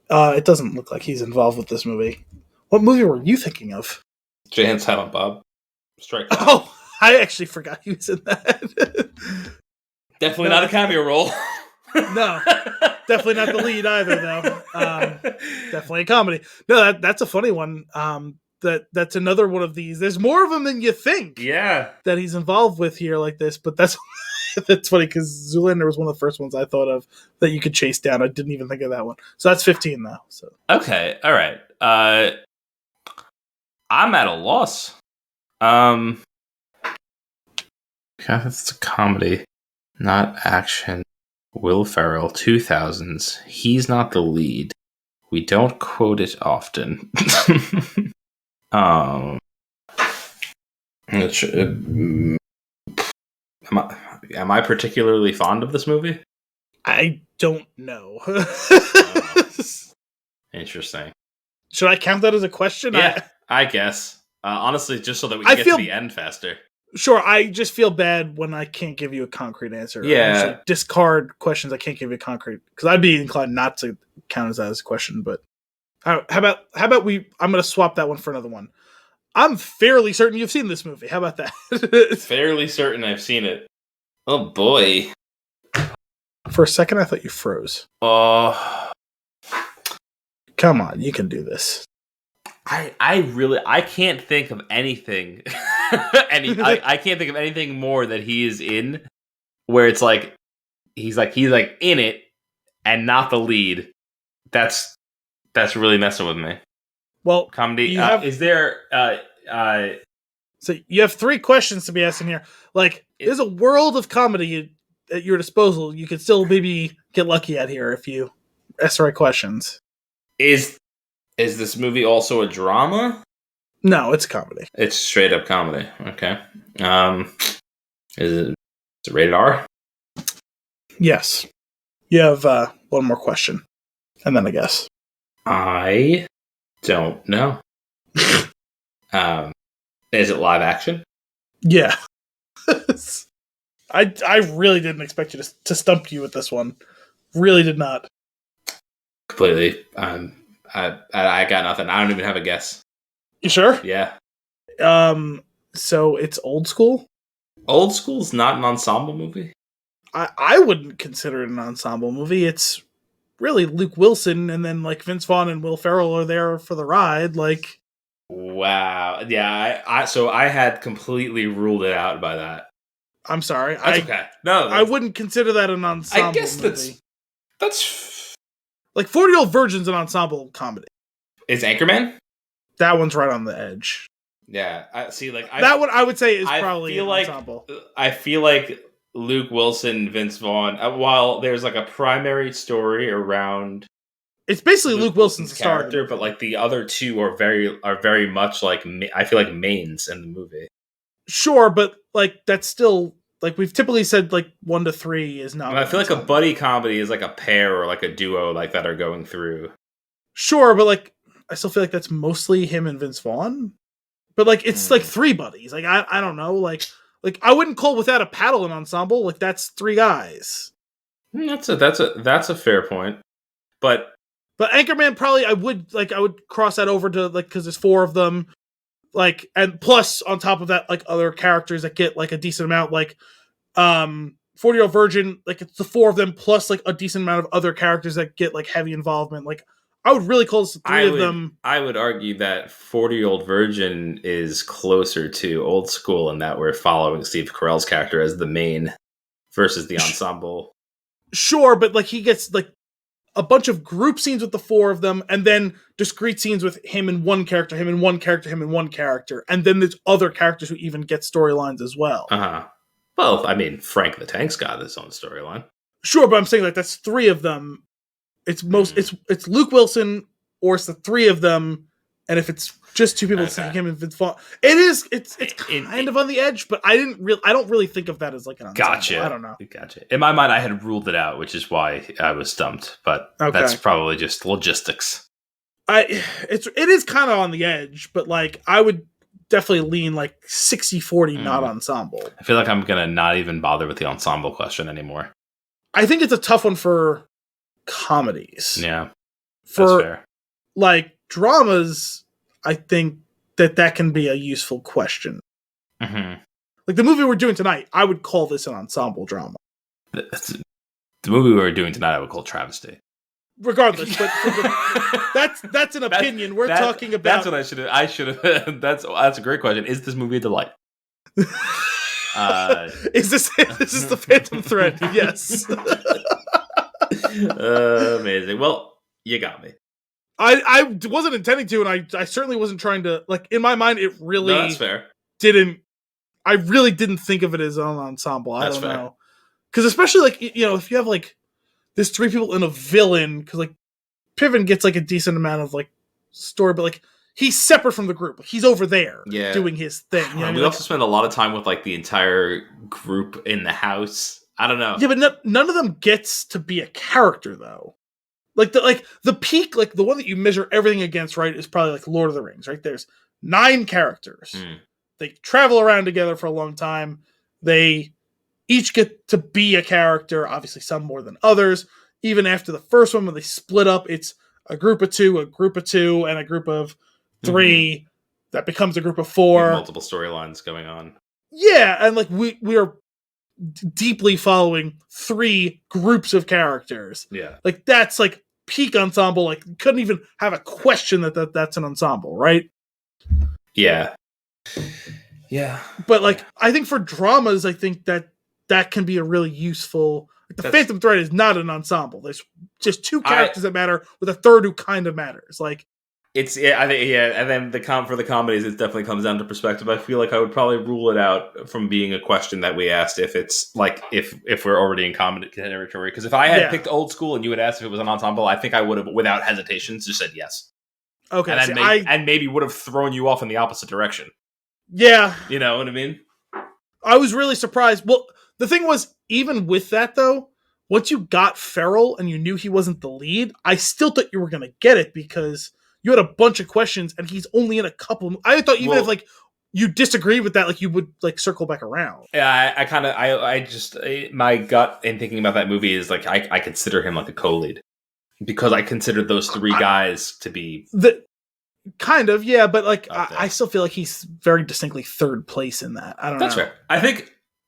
It doesn't look like he's involved with this movie. What movie were you thinking of? Jay and Silent Bob. Strike. Oh, I actually forgot he was in that. Definitely not a cameo role. No, definitely not the lead either, though. Definitely a comedy. No, that's a funny one. That's another one of these. There's more of them than you think. Yeah, that he's involved with here like this, but that's funny because Zoolander was one of the first ones I thought of that you could chase down. I didn't even think of that one. So that's 15 though. So okay, all right. I'm at a loss. God, it's a comedy, not action. Will Ferrell, 2000s. He's not the lead. We don't quote it often. Am I particularly fond of this movie? I don't know. Interesting. Should I count that as a question? Yeah, I guess. Honestly, just so that we can get to the end faster. Sure, I just feel bad when I can't give you a concrete answer. Yeah. I usually discard questions I can't give you a concrete, because I'd be inclined not to count as that as a question. But how about I'm going to swap that one for another one. I'm fairly certain you've seen this movie. How about that? Fairly certain I've seen it. Oh boy. For a second, I thought you froze. Come on, you can do this. I can't think of anything. I can't think of anything more that he is in where it's like he's in it and not the lead. That's really messing with me. Well, comedy. Is there So you have 3 questions to be asking here. Like, there's a world of comedy at your disposal. You could still maybe get lucky at here if you ask the right questions. Is this movie also a drama? No, it's a comedy. It's straight up comedy. Okay. Is it rated R? Yes. You have one more question. And then I guess. I don't know. Is it live action? Yeah. I really didn't expect you to stump you with this one. Really did not. Completely. I got nothing. I don't even have a guess. You sure? Yeah. So it's old school? Old School's not an ensemble movie? I wouldn't consider it an ensemble movie. It's really Luke Wilson, and then like Vince Vaughn and Will Ferrell are there for the ride. Like, wow. Yeah, I had completely ruled it out by that. I'm sorry. That's okay. No, I wouldn't consider that an ensemble. I guess movie. that's like 40-Year-Old Virgin's an ensemble comedy. Is Anchorman? That one's right on the edge. Yeah, I see. Like that one, I would say is probably an ensemble. I feel like Luke Wilson, Vince Vaughn. While there's like a primary story around, it's basically Luke Wilson's character, but like the other two are very much like I feel like mains in the movie. Sure, but like that's still like we've typically said like 1 to 3 is not. I feel like a buddy comedy is like a pair or like a duo like that are going through. Sure, but like I still feel like that's mostly him and Vince Vaughn. But like it's like 3 buddies. Like I don't know. Like I wouldn't call Without a Paddle an ensemble. Like that's 3 guys. That's a fair point. But Anchorman probably I would cross that over to like because there's 4 of them. Like and plus on top of that like other characters that get like a decent amount like 40-Year-Old Virgin, like it's the 4 of them plus like a decent amount of other characters that get like heavy involvement. Like I would really call this the 3 of them. I would argue that 40-Year-Old Virgin is closer to Old School in that we're following Steve Carell's character as the main versus the ensemble. Sure, but like he gets like a bunch of group scenes with the 4 of them, and then discrete scenes with him and one character, him and one character, him and one character, and then there's other characters who even get storylines as well. Well, I mean, Frank the Tank's got his own storyline. Sure, but I'm saying like that's 3 of them. It's it's Luke Wilson or it's the 3 of them, and if it's just 2 people, it's like him and Vince Vaughn. It's kind of on the edge, but I don't really think of that as like an ensemble. Gotcha. I don't know. Gotcha. In my mind, I had ruled it out, which is why I was stumped. But that's probably just logistics. It is kind of on the edge, but like I would definitely lean like 60-40 not ensemble. I feel like I'm gonna not even bother with the ensemble question anymore. I think it's a tough one for comedies. Yeah, that's fair. Like dramas, I think that can be a useful question. Mm-hmm. Like the movie we're doing tonight, I would call this an ensemble drama. The movie we're doing tonight, I would call travesty. Regardless, but that's an opinion. We're talking about. That's what I should have. That's a great question. Is this movie a delight? Is this is the Phantom Thread? Yes. Amazing. Well, you got me. I wasn't intending to, and I certainly wasn't trying to. Like in my mind, it really that's fair. I really didn't think of it as an ensemble. I That's don't fair. know, because especially like if you have like there's 3 people in a villain, because like Piven gets like a decent amount of like story, but like he's separate from the group. Like, he's over there doing his thing. You know we also spend a lot of time with like the entire group in the house. I don't know. Yeah, but none of them gets to be a character though. Like the peak, like the one that you measure everything against, right, is probably like Lord of the Rings, right? There's 9 characters. They travel around together for a long time. They each get to be a character, obviously some more than others. Even after the first one, when they split up, it's a group of 2, and a group of 3 that becomes a group of 4. Multiple storylines going on. Yeah, and like we are deeply following 3 groups of characters. Yeah. Like that's like peak ensemble. Like couldn't even have a question that's an ensemble, right? Yeah. Yeah. But like I think for dramas, I think that can be a really useful. Like the Phantom Thread is not an ensemble. There's just 2 characters that matter with a third who kind of matters. Like I think and then for the comedies, it definitely comes down to perspective. I feel like I would probably rule it out from being a question that we asked if it's like if we're already in comedy territory. Because if I had picked old school and you had asked if it was an ensemble, I think I would have, without hesitation, just said yes. Okay, and then maybe would have thrown you off in the opposite direction. Yeah, you know what I mean. I was really surprised. Well, the thing was, even with that though, once you got Ferrell and you knew he wasn't the lead, I still thought you were going to get it because you had a bunch of questions and he's only in a couple. I thought even if like you disagreed with that, like you would like circle back around. Yeah, I just my gut in thinking about that movie is like I consider him like a co-lead because I consider those three guys to be kind of, yeah, but like I still feel like he's very distinctly third place in that. I don't know. That's right.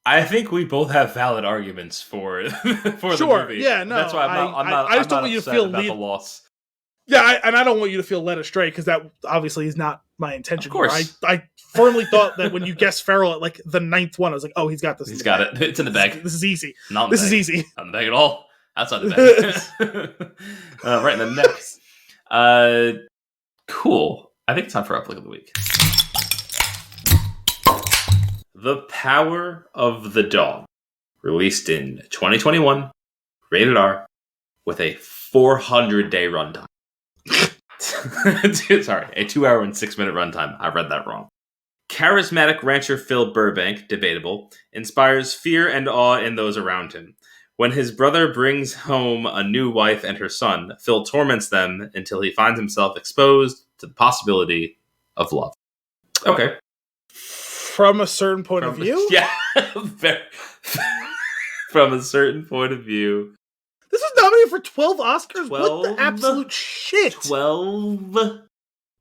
I think we both have valid arguments for the movie. Yeah, no, that's why I just don't want you to feel about the loss. Yeah, and I don't want you to feel led astray because that obviously is not my intention. Of course, I firmly thought that when you guessed Ferrell at like the 9th one, I was like, oh, he's got this. He's got it. It's in the bag. This is easy. This is easy. Not in the bag at all. Outside the bag. Right in the neck. Cool. I think it's time for our flick of the week. The Power of the Dog, released in 2021, rated R, with a 400-day runtime. Sorry, a 2-hour and 6-minute runtime. I read that wrong. Charismatic rancher Phil Burbank, debatable, inspires fear and awe in those around him. When his brother brings home a new wife and her son, Phil torments them until he finds himself exposed to the possibility of love. Okay. From a certain point of view? Yeah. From a certain point of view. This was nominated for 12 Oscars? What the absolute shit? 12?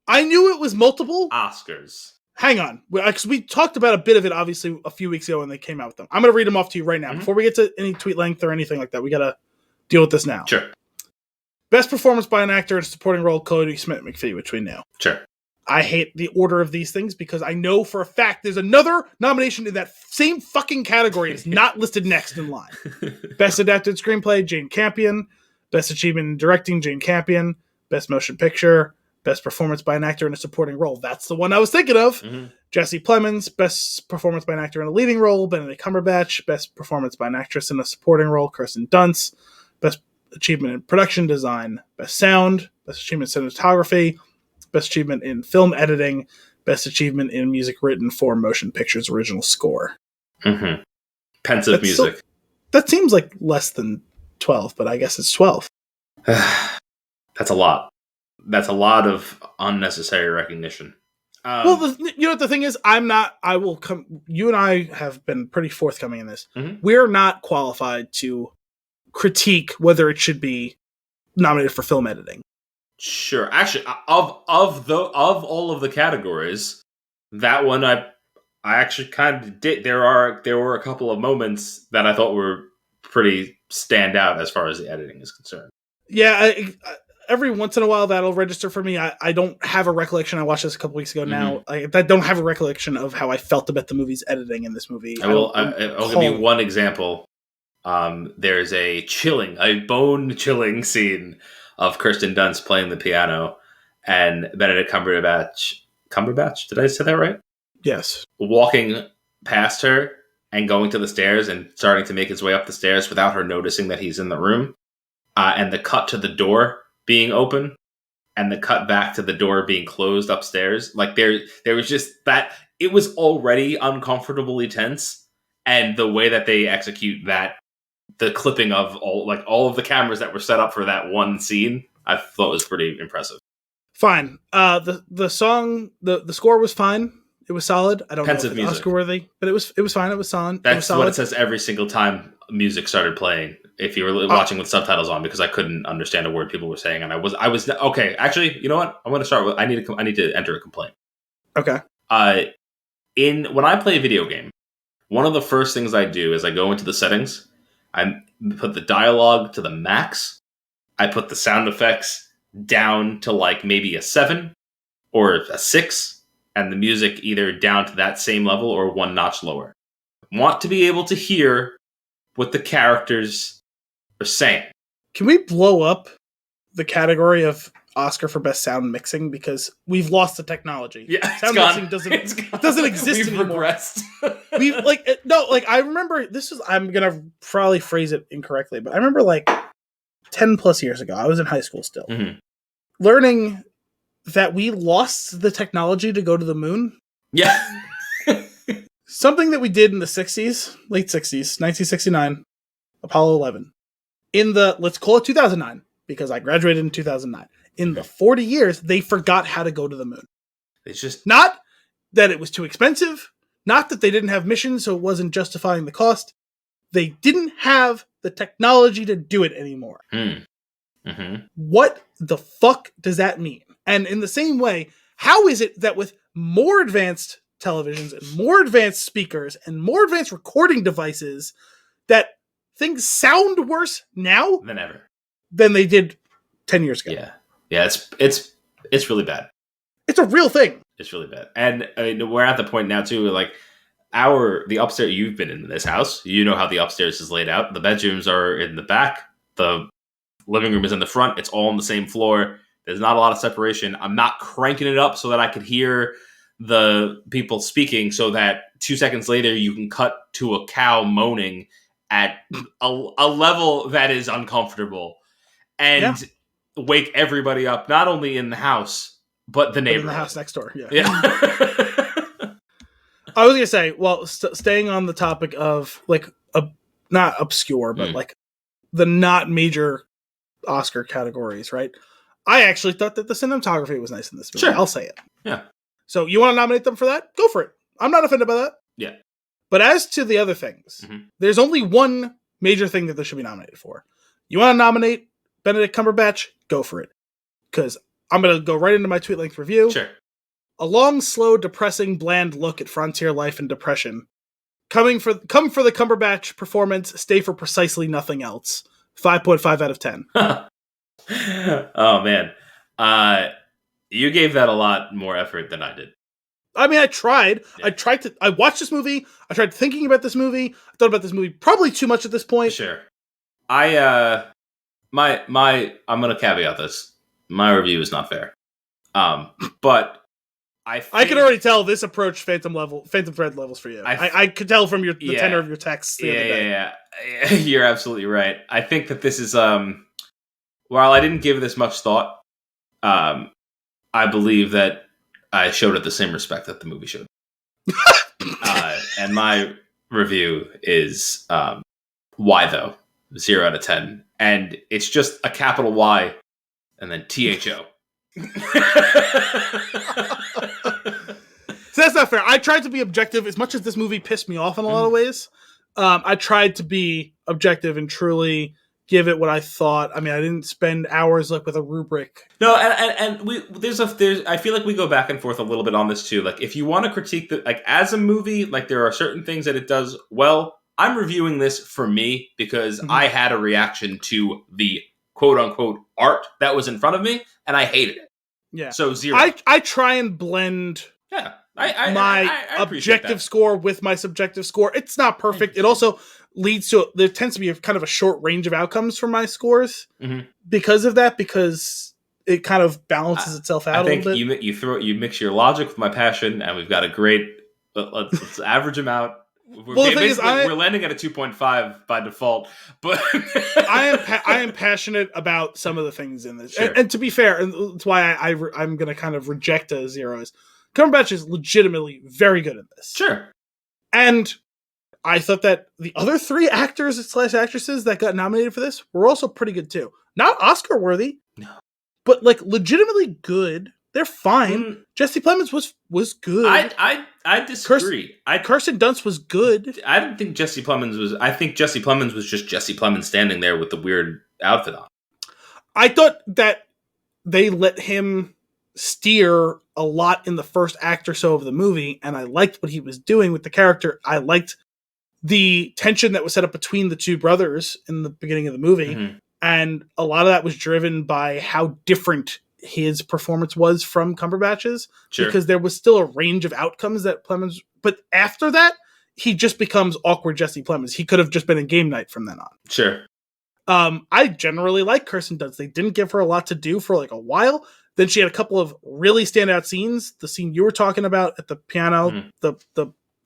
I knew it was multiple. Oscars. Hang on. Because we talked about a bit of it, obviously, a few weeks ago when they came out with them. I'm going to read them off to you right now. Mm-hmm. Before we get to any tweet length or anything like that, we got to deal with this now. Sure. Best performance by an actor in a supporting role, Cody Smith-McPhee, which we know. Sure. I hate the order of these things because I know for a fact there's another nomination in that same fucking category that's not listed next in line. Best Adapted Screenplay, Jane Campion. Best Achievement in Directing, Jane Campion. Best Motion Picture. Best Performance by an Actor in a Supporting Role. That's the one I was thinking of. Mm-hmm. Jesse Plemons. Best Performance by an Actor in a Leading Role, Benedict Cumberbatch. Best Performance by an Actress in a Supporting Role, Kirsten Dunst. Best Achievement in Production Design. Best Sound. Best Achievement in Cinematography. Best Achievement in Film Editing, Best Achievement in Music Written for Motion Pictures Original Score. Mm-hmm. Pensive music. That seems like less than 12, but I guess it's 12. That's a lot. That's a lot of unnecessary recognition. Well, you know what the thing is? You and I have been pretty forthcoming in this. Mm-hmm. We're not qualified to critique whether it should be nominated for film editing. Sure. Actually, of all of the categories, that one I actually kind of did. There were a couple of moments that I thought were pretty stand out as far as the editing is concerned. Yeah, every once in a while that'll register for me. I don't have a recollection. I watched this a couple weeks ago now. I don't have a recollection of how I felt about the movie's editing in this movie. I'll give you one example. There's a bone-chilling scene of Kirsten Dunst playing the piano and Benedict Cumberbatch, did I say that right? Yes. Walking past her and going to the stairs and starting to make his way up the stairs without her noticing that he's in the room. And the cut to the door being open and the cut back to the door being closed upstairs. Like there was just that, it was already uncomfortably tense. And the way that they execute that, the clipping of all of the cameras that were set up for that one scene, I thought was pretty impressive. Fine. The song, the score was fine. It was solid. I don't know if it's Oscar worthy, but it was fine. It was solid. That's what it says every single time music started playing. If you were watching with subtitles on, because I couldn't understand a word people were saying, and I was okay. Actually, you know what? I'm going to start with I need to enter a complaint. Okay. When I play a video game, one of the first things I do is I go into the settings. I put the dialogue to the max. I put the sound effects down to like maybe a 7 or a 6, and the music either down to that same level or one notch lower. I want to be able to hear what the characters are saying. Can we blow up the category of Oscar for best sound mixing because we've lost the technology. Yeah, sound mixing doesn't exist anymore. Regressed. I remember I'm gonna probably phrase it incorrectly, but I remember like 10 plus years ago, I was in high school still, learning that we lost the technology to go to the moon. Yeah. Something that we did in the 60s, late 60s, 1969, Apollo 11. Let's call it 2009, because I graduated in 2009. In the 40 years, they forgot how to go to the moon. It's just not that it was too expensive, not that they didn't have missions, so it wasn't justifying the cost. They didn't have the technology to do it anymore. What the fuck does that mean? And in the same way, how is it that with more advanced televisions and more advanced speakers and more advanced recording devices that things sound worse now than ever than they did 10 years ago? Yeah, it's really bad. It's a real thing. It's really bad. And I mean, we're at the point now too, like the upstairs, you've been in this house, you know how the upstairs is laid out. The bedrooms are in the back. The living room is in the front. It's all on the same floor. There's not a lot of separation. I'm not cranking it up so that I could hear the people speaking so that 2 seconds later you can cut to a cow moaning at a level that is uncomfortable and wake everybody up, not only in the house, but the neighborhood. In the house next door. Yeah. I was going to say, well, staying on the topic of like, not obscure, but like the not major Oscar categories, right? I actually thought that the cinematography was nice in this movie. Sure. I'll say it. Yeah. So you want to nominate them for that? Go for it. I'm not offended by that. Yeah. But as to the other things, there's only one major thing that they should be nominated for. You want to nominate Benedict Cumberbatch? Go for it. Because I'm going to go right into my tweet length review. Sure. A long, slow, depressing, bland look at frontier life and depression. Come for the Cumberbatch performance, stay for precisely nothing else. 5.5 out of 10. Oh, man. You gave that a lot more effort than I did. I mean, I tried. Yeah. I watched this movie. I tried thinking about this movie. I thought about this movie probably too much at this point. Sure. I'm going to caveat this. My review is not fair. But I can already tell this approached Phantom Thread levels for you. I could tell from the tenor of your texts the other day. Yeah. You're absolutely right. I think that this is, while I didn't give this much thought, I believe that I showed it the same respect that the movie showed. And my review is, why though? 0 out of 10. And it's just a capital Y and then THO. So that's not fair. I tried to be objective as much as this movie pissed me off in a lot of ways. I tried to be objective and truly give it what I thought. I mean, I didn't spend hours like with a rubric. No, and there's I feel like we go back and forth a little bit on this too. Like if you want to critique like as a movie, like there are certain things that it does well. I'm reviewing this for me because I had a reaction to the quote unquote art that was in front of me and I hated it. Yeah. So 0. I try and blend my objective score with my subjective score. It's not perfect. It also leads to there tends to be a kind of a short range of outcomes for my scores because of that, because it kind of balances itself out a little bit. I think you mix your logic with my passion, and we've got a great. Let's average them out. We're landing at a 2.5 by default, but I am passionate about some of the things in this, sure. and to be fair, and that's why I'm going to kind of reject a 0. Cumberbatch is legitimately very good in this. Sure. And I thought that the other 3 actors / actresses that got nominated for this were also pretty good too. Not Oscar worthy. No. But like legitimately good. They're fine. Jesse Plemons was good. I disagree. Kirsten Dunst was good. I don't think Jesse Plemons was. I think Jesse Plemons was just Jesse Plemons standing there with the weird outfit on. I thought that they let him steer a lot in the first act or so of the movie, and I liked what he was doing with the character. I liked the tension that was set up between the 2 brothers in the beginning of the movie, and a lot of that was driven by how different his performance was from Cumberbatch's, because there was still a range of outcomes that Plemons, but after that, he just becomes awkward Jesse Plemons. He could have just been in Game Night from then on. Sure. I generally like Kirsten Dunst. They didn't give her a lot to do for like a while. Then she had a couple of really standout scenes. The scene you were talking about at the piano, the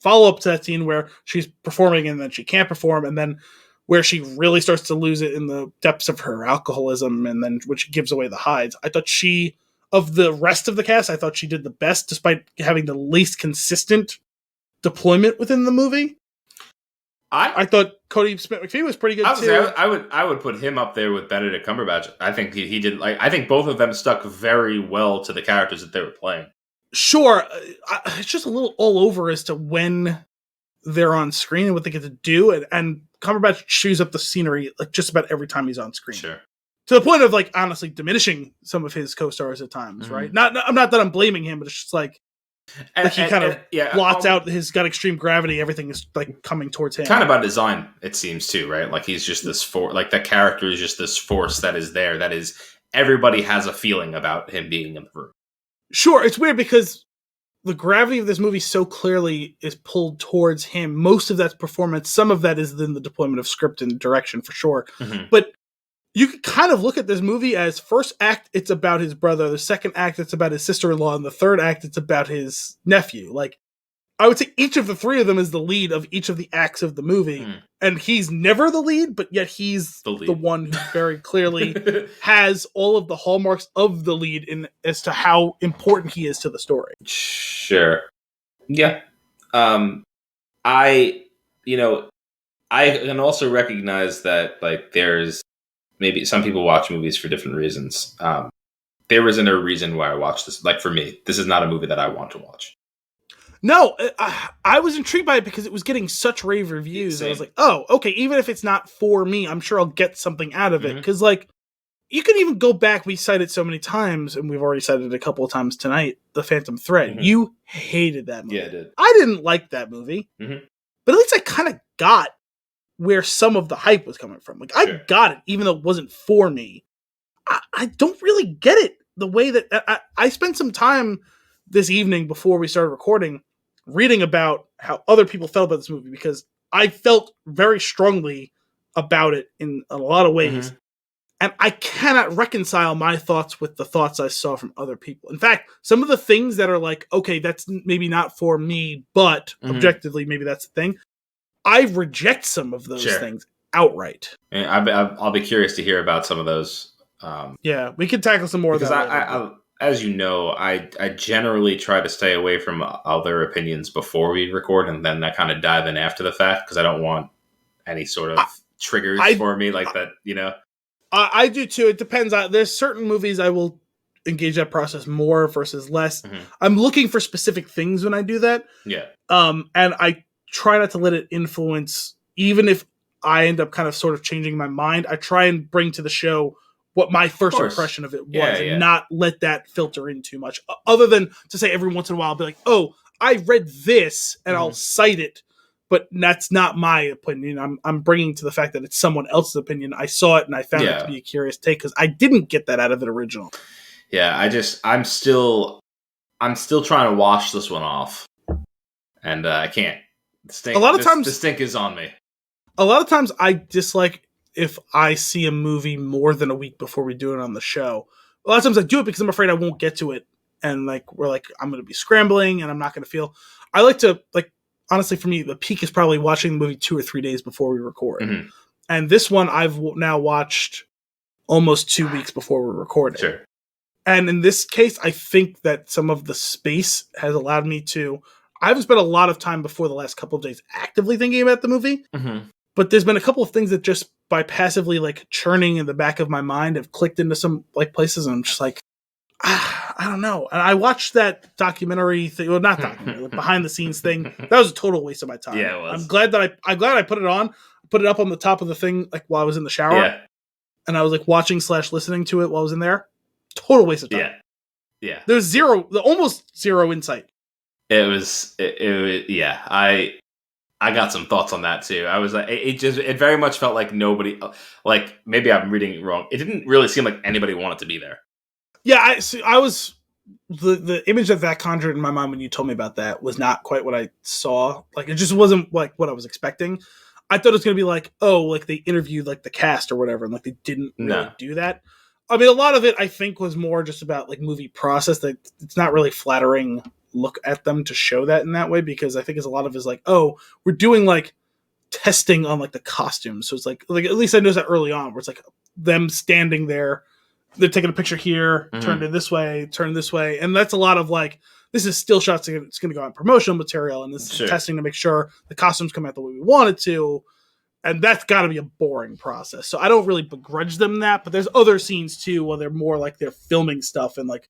follow up to that scene where she's performing and then she can't perform, and then where she really starts to lose it in the depths of her alcoholism, and then when she gives away the hides. I thought of the rest of the cast, I thought she did the best, despite having the least consistent deployment within the movie. I thought Cody Smith-McPhee was pretty good too. I would put him up there with Benedict Cumberbatch. I think he did I think both of them stuck very well to the characters that they were playing. Sure, it's just a little all over as to when they're on screen and what they get to do, and Cumberbatch chews up the scenery like just about every time he's on screen. Sure. To the point of like honestly diminishing some of his co-stars at times, right? Not that I'm blaming him, but it's just like he kind of blots out. He's got extreme gravity. Everything is like coming towards him. Kind of by design, it seems too, right? Like he's just this like that character is just this force that is there. That is everybody has a feeling about him being in the room. Sure, it's weird because the gravity of this movie so clearly is pulled towards him. Most of that's performance. Some of that is in the deployment of script and direction for sure. But you can kind of look at this movie as first act, it's about his brother. The second act, it's about his sister-in-law. And the third act, it's about his nephew. Like, I would say each of the three of them is the lead of each of the acts of the movie. And he's never the lead, but yet he's the one who very clearly has all of the hallmarks of the lead in as to how important he is to the story. Sure. Yeah. I can also recognize that like there's maybe some people watch movies for different reasons. There isn't a reason why I watch this. Like for me, this is not a movie that I want to watch. No, I was intrigued by it because it was getting such rave reviews. Same. I was like, oh, okay, even if it's not for me, I'm sure I'll get something out of it. Because, like, you can even go back, we cited so many times, and we've already cited it a couple of times tonight, The Phantom Thread. You hated that movie. Yeah, I did. I didn't like that movie. But at least I kind of got where some of the hype was coming from. Like, I got it, even though it wasn't for me. I don't really get it the way that... I spent some time this evening before we started recording reading about how other people felt about this movie, because I felt very strongly about it in a lot of ways. And I cannot reconcile my thoughts with the thoughts I saw from other people. In fact, some of the things that are like, okay, that's maybe not for me, but objectively, maybe that's the thing. I reject some of those things outright. And I'll be curious to hear about some of those. Yeah, we can tackle some more of that. Because as you know, I generally try to stay away from other opinions before we record, and then I kind of dive in after the fact, because I don't want any sort of triggers for me like that, you know? I do too. It depends. There's certain movies I will engage that process more versus less. I'm looking for specific things when I do that. Yeah. And I try not to let it influence, even if I end up kind of sort of changing my mind. I try and bring to the show what my first impression of it was, and not let that filter in too much. Other than to say every once in a while, I'll be like, oh, I read this, and I'll cite it, but that's not my opinion. I'm bringing to the fact that it's someone else's opinion. I saw it, and I found it to be a curious take, because I didn't get that out of it original. Yeah, I'm still trying to wash this one off, and I can't. The stink is on me. A lot of times I dislike if I see a movie more than a week before we do it on the show. A lot of times I do it because I'm afraid I won't get to it. And like, we're like, I'm going to be scrambling and I'm not going to feel, I like to, like, honestly for me, the peak is probably watching the movie 2 or 3 days before we record. And this one I've now watched almost 2 weeks before we're recording. Sure. And in this case, I think that some of the space has allowed me to, I haven't spent a lot of time before the last couple of days actively thinking about the movie. But there's been a couple of things that just by passively like churning in the back of my mind have clicked into some like places, and I'm just like, I don't know. And I watched that documentary thing, well, not documentary, like behind the scenes thing. That was a total waste of my time. Yeah, it was. I'm glad I put it on, put it up on the top of the thing like while I was in the shower. Yeah. And I was like watching / listening to it while I was in there. Total waste of time. Yeah. There's almost zero insight. It was I got some thoughts on that too. I was like, it very much felt like nobody, like maybe I'm reading it wrong. It didn't really seem like anybody wanted to be there. Yeah, I was the image that conjured in my mind when you told me about that was not quite what I saw. Like it just wasn't like what I was expecting. I thought it was going to be like, oh, like they interviewed like the cast or whatever, and like they didn't really do that. I mean, a lot of it I think was more just about like movie process. That it's not really flattering look at them to show that in that way, because I think it's a lot of is like, oh, we're doing like testing on like the costumes. So it's like at least I noticed that early on, where it's like them standing there, they're taking a picture here, turn it this way, turn this way, and that's a lot of like, this is still shots. It's going to go on promotional material, and this is testing to make sure the costumes come out the way we want it to. And that's got to be a boring process. So I don't really begrudge them that, but there's other scenes too where they're more like they're filming stuff and like,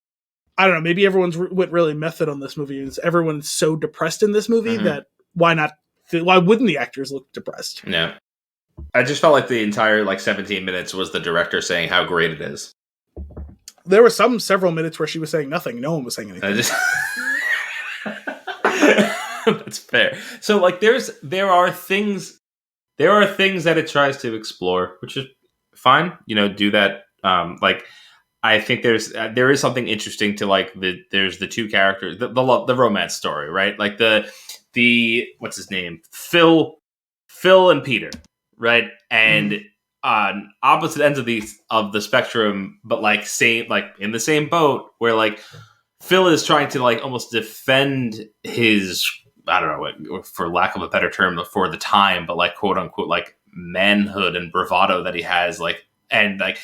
I don't know, maybe everyone's went really method on this movie. Everyone's so depressed in this movie that why wouldn't the actors look depressed? No. I just felt like the entire like 17 minutes was the director saying how great it is. There were several minutes where she was saying nothing. No one was saying anything. That's fair. So like there are things that it tries to explore, which is fine. Do that. Like I think there is something interesting to like there's the two characters, the romance story, right? Like the what's his name, Phil and Peter, right? And on opposite ends of the spectrum, but like same, like in the same boat, where like Phil is trying to like almost defend his, I don't know, for lack of a better term, for the time, but like quote unquote like manhood and bravado that he has, like, and like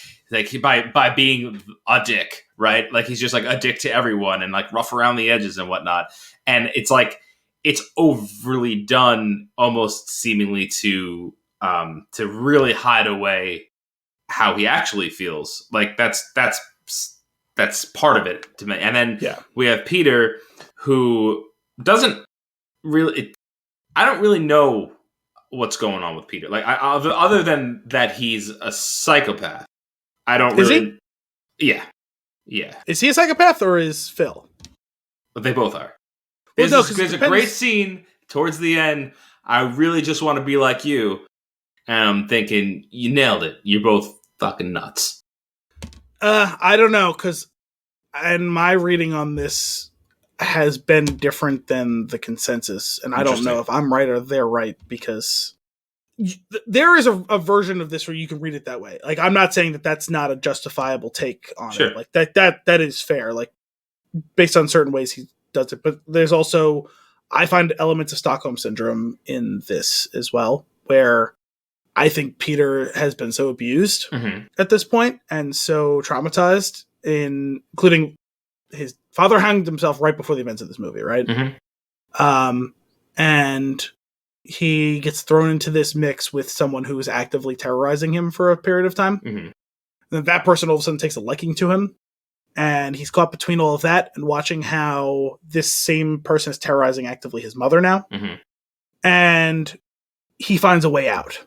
by being a dick, right? Like he's just like a dick to everyone and like rough around the edges and whatnot. And it's like it's overly done, almost seemingly to really hide away how he actually feels. Like that's part of it to me. And then we have Peter, who doesn't really. I don't really know what's going on with Peter. Like other than that, he's a psychopath. I don't really. Is he? Yeah. Is he a psychopath or is Phil? But they both are. Well, There's a great scene towards the end. I really just want to be like you. And I'm thinking, you nailed it. You're both fucking nuts. I don't know, because my reading on this has been different than the consensus, and I don't know if I'm right or they're right, because there is a version of this where you can read it that way. Like, I'm not saying that that's not a justifiable take on it. Like that is fair. Like, based on certain ways he does it, but there's also, I find elements of Stockholm Syndrome in this as well, where I think Peter has been so abused at this point and so traumatized, including his father hanged himself right before the events of this movie, right? And he gets thrown into this mix with someone who is actively terrorizing him for a period of time. And then that person all of a sudden takes a liking to him. And he's caught between all of that and watching how this same person is terrorizing actively his mother now. And he finds a way out.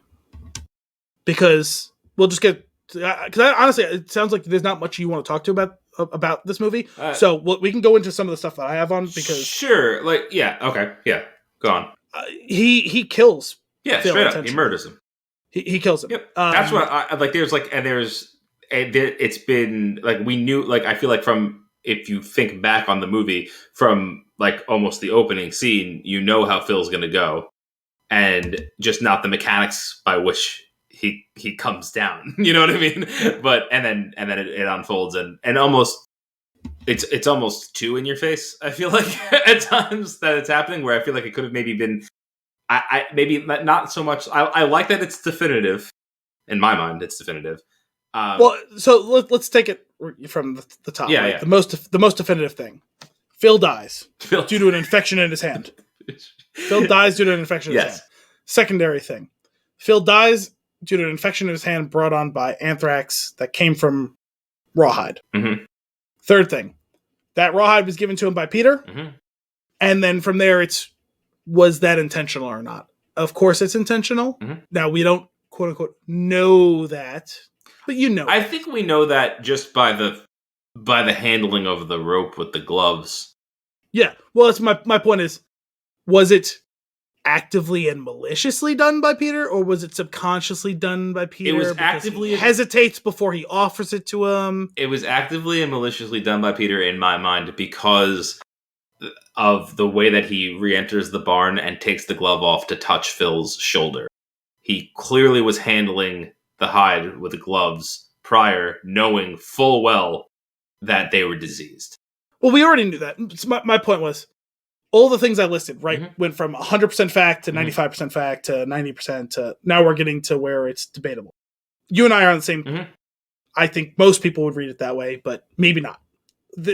Because we'll just get... Because honestly, it sounds like there's not much you want to talk to about this movie. So we can go into some of the stuff that I have on, because... Sure. Like, yeah. Okay. Yeah. Go on. He kills. Yeah, straight up. He murders him. He kills him. Yep. That's what I like. It's been like, we knew, like, I feel like from, if you think back on the movie from like almost the opening scene, you know how Phil's going to go, and just not the mechanics by which he comes down. You know what I mean? But and then it unfolds and almost it's almost too in your face. I feel like at times that it's happening, where I feel like it could have maybe been. I maybe not so much. I like that it's definitive. In my mind, it's definitive. Well, so let's take it from the top. Yeah, right? yeah. The most definitive thing. Phil dies due to an infection in his hand. Phil dies due to an infection in his hand. Secondary thing. Phil dies due to an infection in his hand brought on by anthrax that came from rawhide. Third thing. That rawhide was given to him by Peter. And then from there, was that intentional or not? Of course it's intentional. Now, we don't, quote unquote, know that, but you know. I think we know that just by the handling of the rope with the gloves. Yeah. Well, that's my point is, was it actively and maliciously done by Peter, or was it subconsciously done by Peter? It was actively... He hesitates before he offers it to him. It was actively and maliciously done by Peter in my mind, because of the way that he re-enters the barn and takes the glove off to touch Phil's shoulder. he clearly was handling the hide with the gloves prior, knowing full well that they were diseased. Well, we already knew that. My point was, all the things I listed, right, went from 100% fact to 95% fact to 90% to now we're getting to where it's debatable. You and I are on the same. I think most people would read it that way, but maybe not.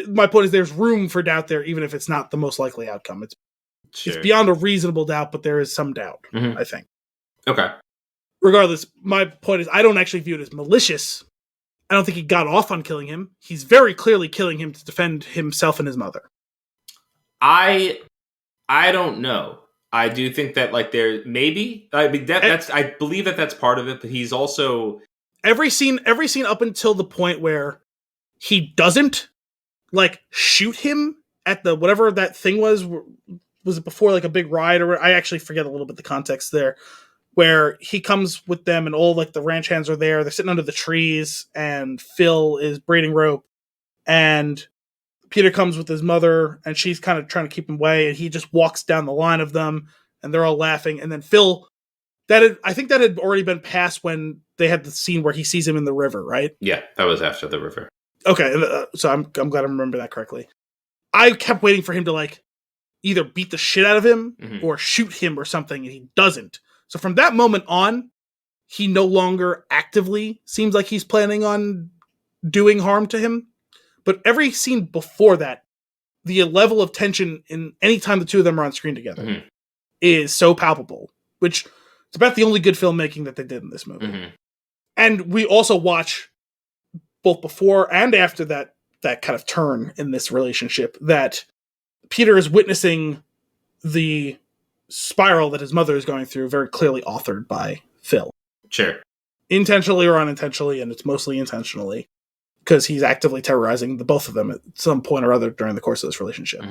My point is there's room for doubt there, even if it's not the most likely outcome. It's beyond a reasonable doubt, but there is some doubt, I think. Okay. Regardless, my point is I don't actually view it as malicious. I don't think he got off on killing him. He's very clearly killing him to defend himself and his mother. I don't know. I do think that like there maybe I mean that's I believe that that's part of it, but he's also every scene up until the point where he doesn't like shoot him at the whatever that thing was it before like a big ride or I actually forget a little bit the context there, where he comes with them and all like the ranch hands are there. They're sitting under the trees and Phil is braiding rope and Peter comes with his mother and she's kind of trying to keep him away and he just walks down the line of them and they're all laughing. And then Phil, I think that had already been past when they had the scene where he sees him in the river, right? Yeah, that was after the river. Okay, so I'm glad I remember that correctly. I kept waiting for him to like either beat the shit out of him or shoot him or something, and he doesn't. So from that moment on, he no longer actively seems like he's planning on doing harm to him. But every scene before that, the level of tension in any time the two of them are on screen together is so palpable, which it's about the only good filmmaking that they did in this movie. And we also watch both before and after that kind of turn in this relationship that Peter is witnessing the spiral that his mother is going through, very clearly authored by Phil. Sure. Intentionally or unintentionally, and it's mostly intentionally, because he's actively terrorizing the both of them at some point or other during the course of this relationship.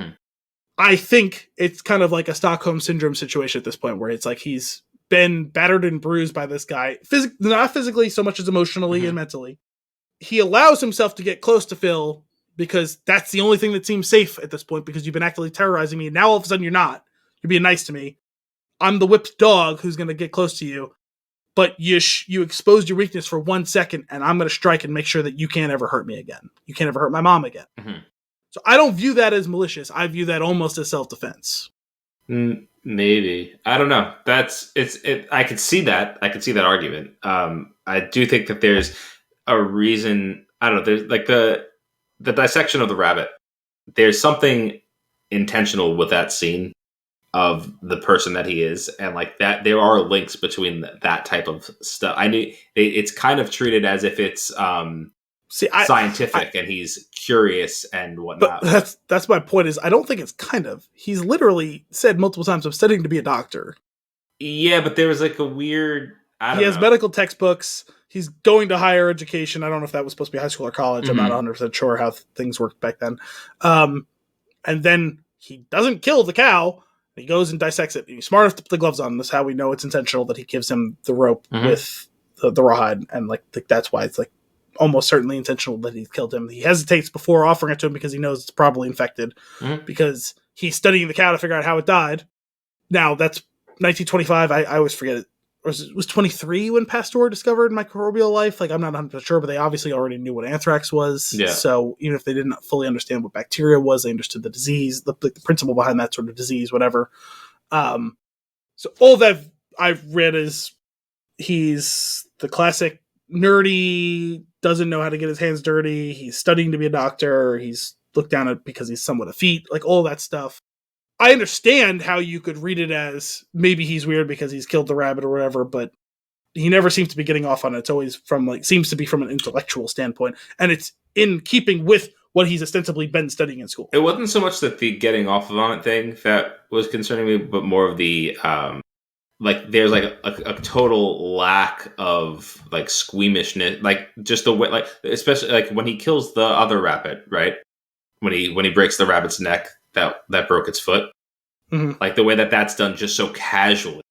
I think it's kind of like a Stockholm Syndrome situation at this point, where it's like he's been battered and bruised by this guy, not physically so much as emotionally and mentally. He allows himself to get close to Phil because that's the only thing that seems safe at this point, because you've been actively terrorizing me. Now all of a sudden you're not. You're being nice to me. I'm the whipped dog who's going to get close to you. But you exposed your weakness for 1 second, and I'm going to strike and make sure that you can't ever hurt me again. You can't ever hurt my mom again. So I don't view that as malicious. I view that almost as self-defense. Maybe. I don't know. I could see that. I could see that argument. I do think that there's a reason. I don't know. There's like the dissection of the rabbit. There's something intentional with that scene of the person that he is, and like that there are links between that type of stuff. I knew it's kind of treated as if it's scientific and he's curious and whatnot. But that's my point is I don't think it's kind of. He's literally said multiple times, I'm studying to be a doctor. Yeah, but there was like a weird... He has medical textbooks. He's going to higher education. I don't know if that was supposed to be high school or college. I'm not 100% sure how things worked back then. And then he doesn't kill the cow. He goes and dissects it. He's smart enough to put the gloves on. That's how we know it's intentional that he gives him the rope with the rawhide. And like that's why it's like almost certainly intentional that he killed him. He hesitates before offering it to him because he knows it's probably infected because he's studying the cow to figure out how it died. Now that's 1925. I always forget it. It was 23 when Pasteur discovered microbial life. Like I'm not 100% sure, but they obviously already knew what anthrax was. Yeah. So even if they didn't fully understand what bacteria was, they understood the disease, the principle behind that sort of disease, whatever. So all that I've read is he's the classic nerdy, doesn't know how to get his hands dirty. He's studying to be a doctor. He's looked down at because he's somewhat effete, like all that stuff. I understand how you could read it as maybe he's weird because he's killed the rabbit or whatever, but he never seems to be getting off on it. It's always seems to be from an intellectual standpoint, and it's in keeping with what he's ostensibly been studying in school. It wasn't so much that the getting off on it thing that was concerning me, but more of the like there's like a total lack of like squeamishness, like just the way, like especially like when he kills the other rabbit, right? When he breaks the rabbit's neck that broke its foot, like the way that's done just so casually,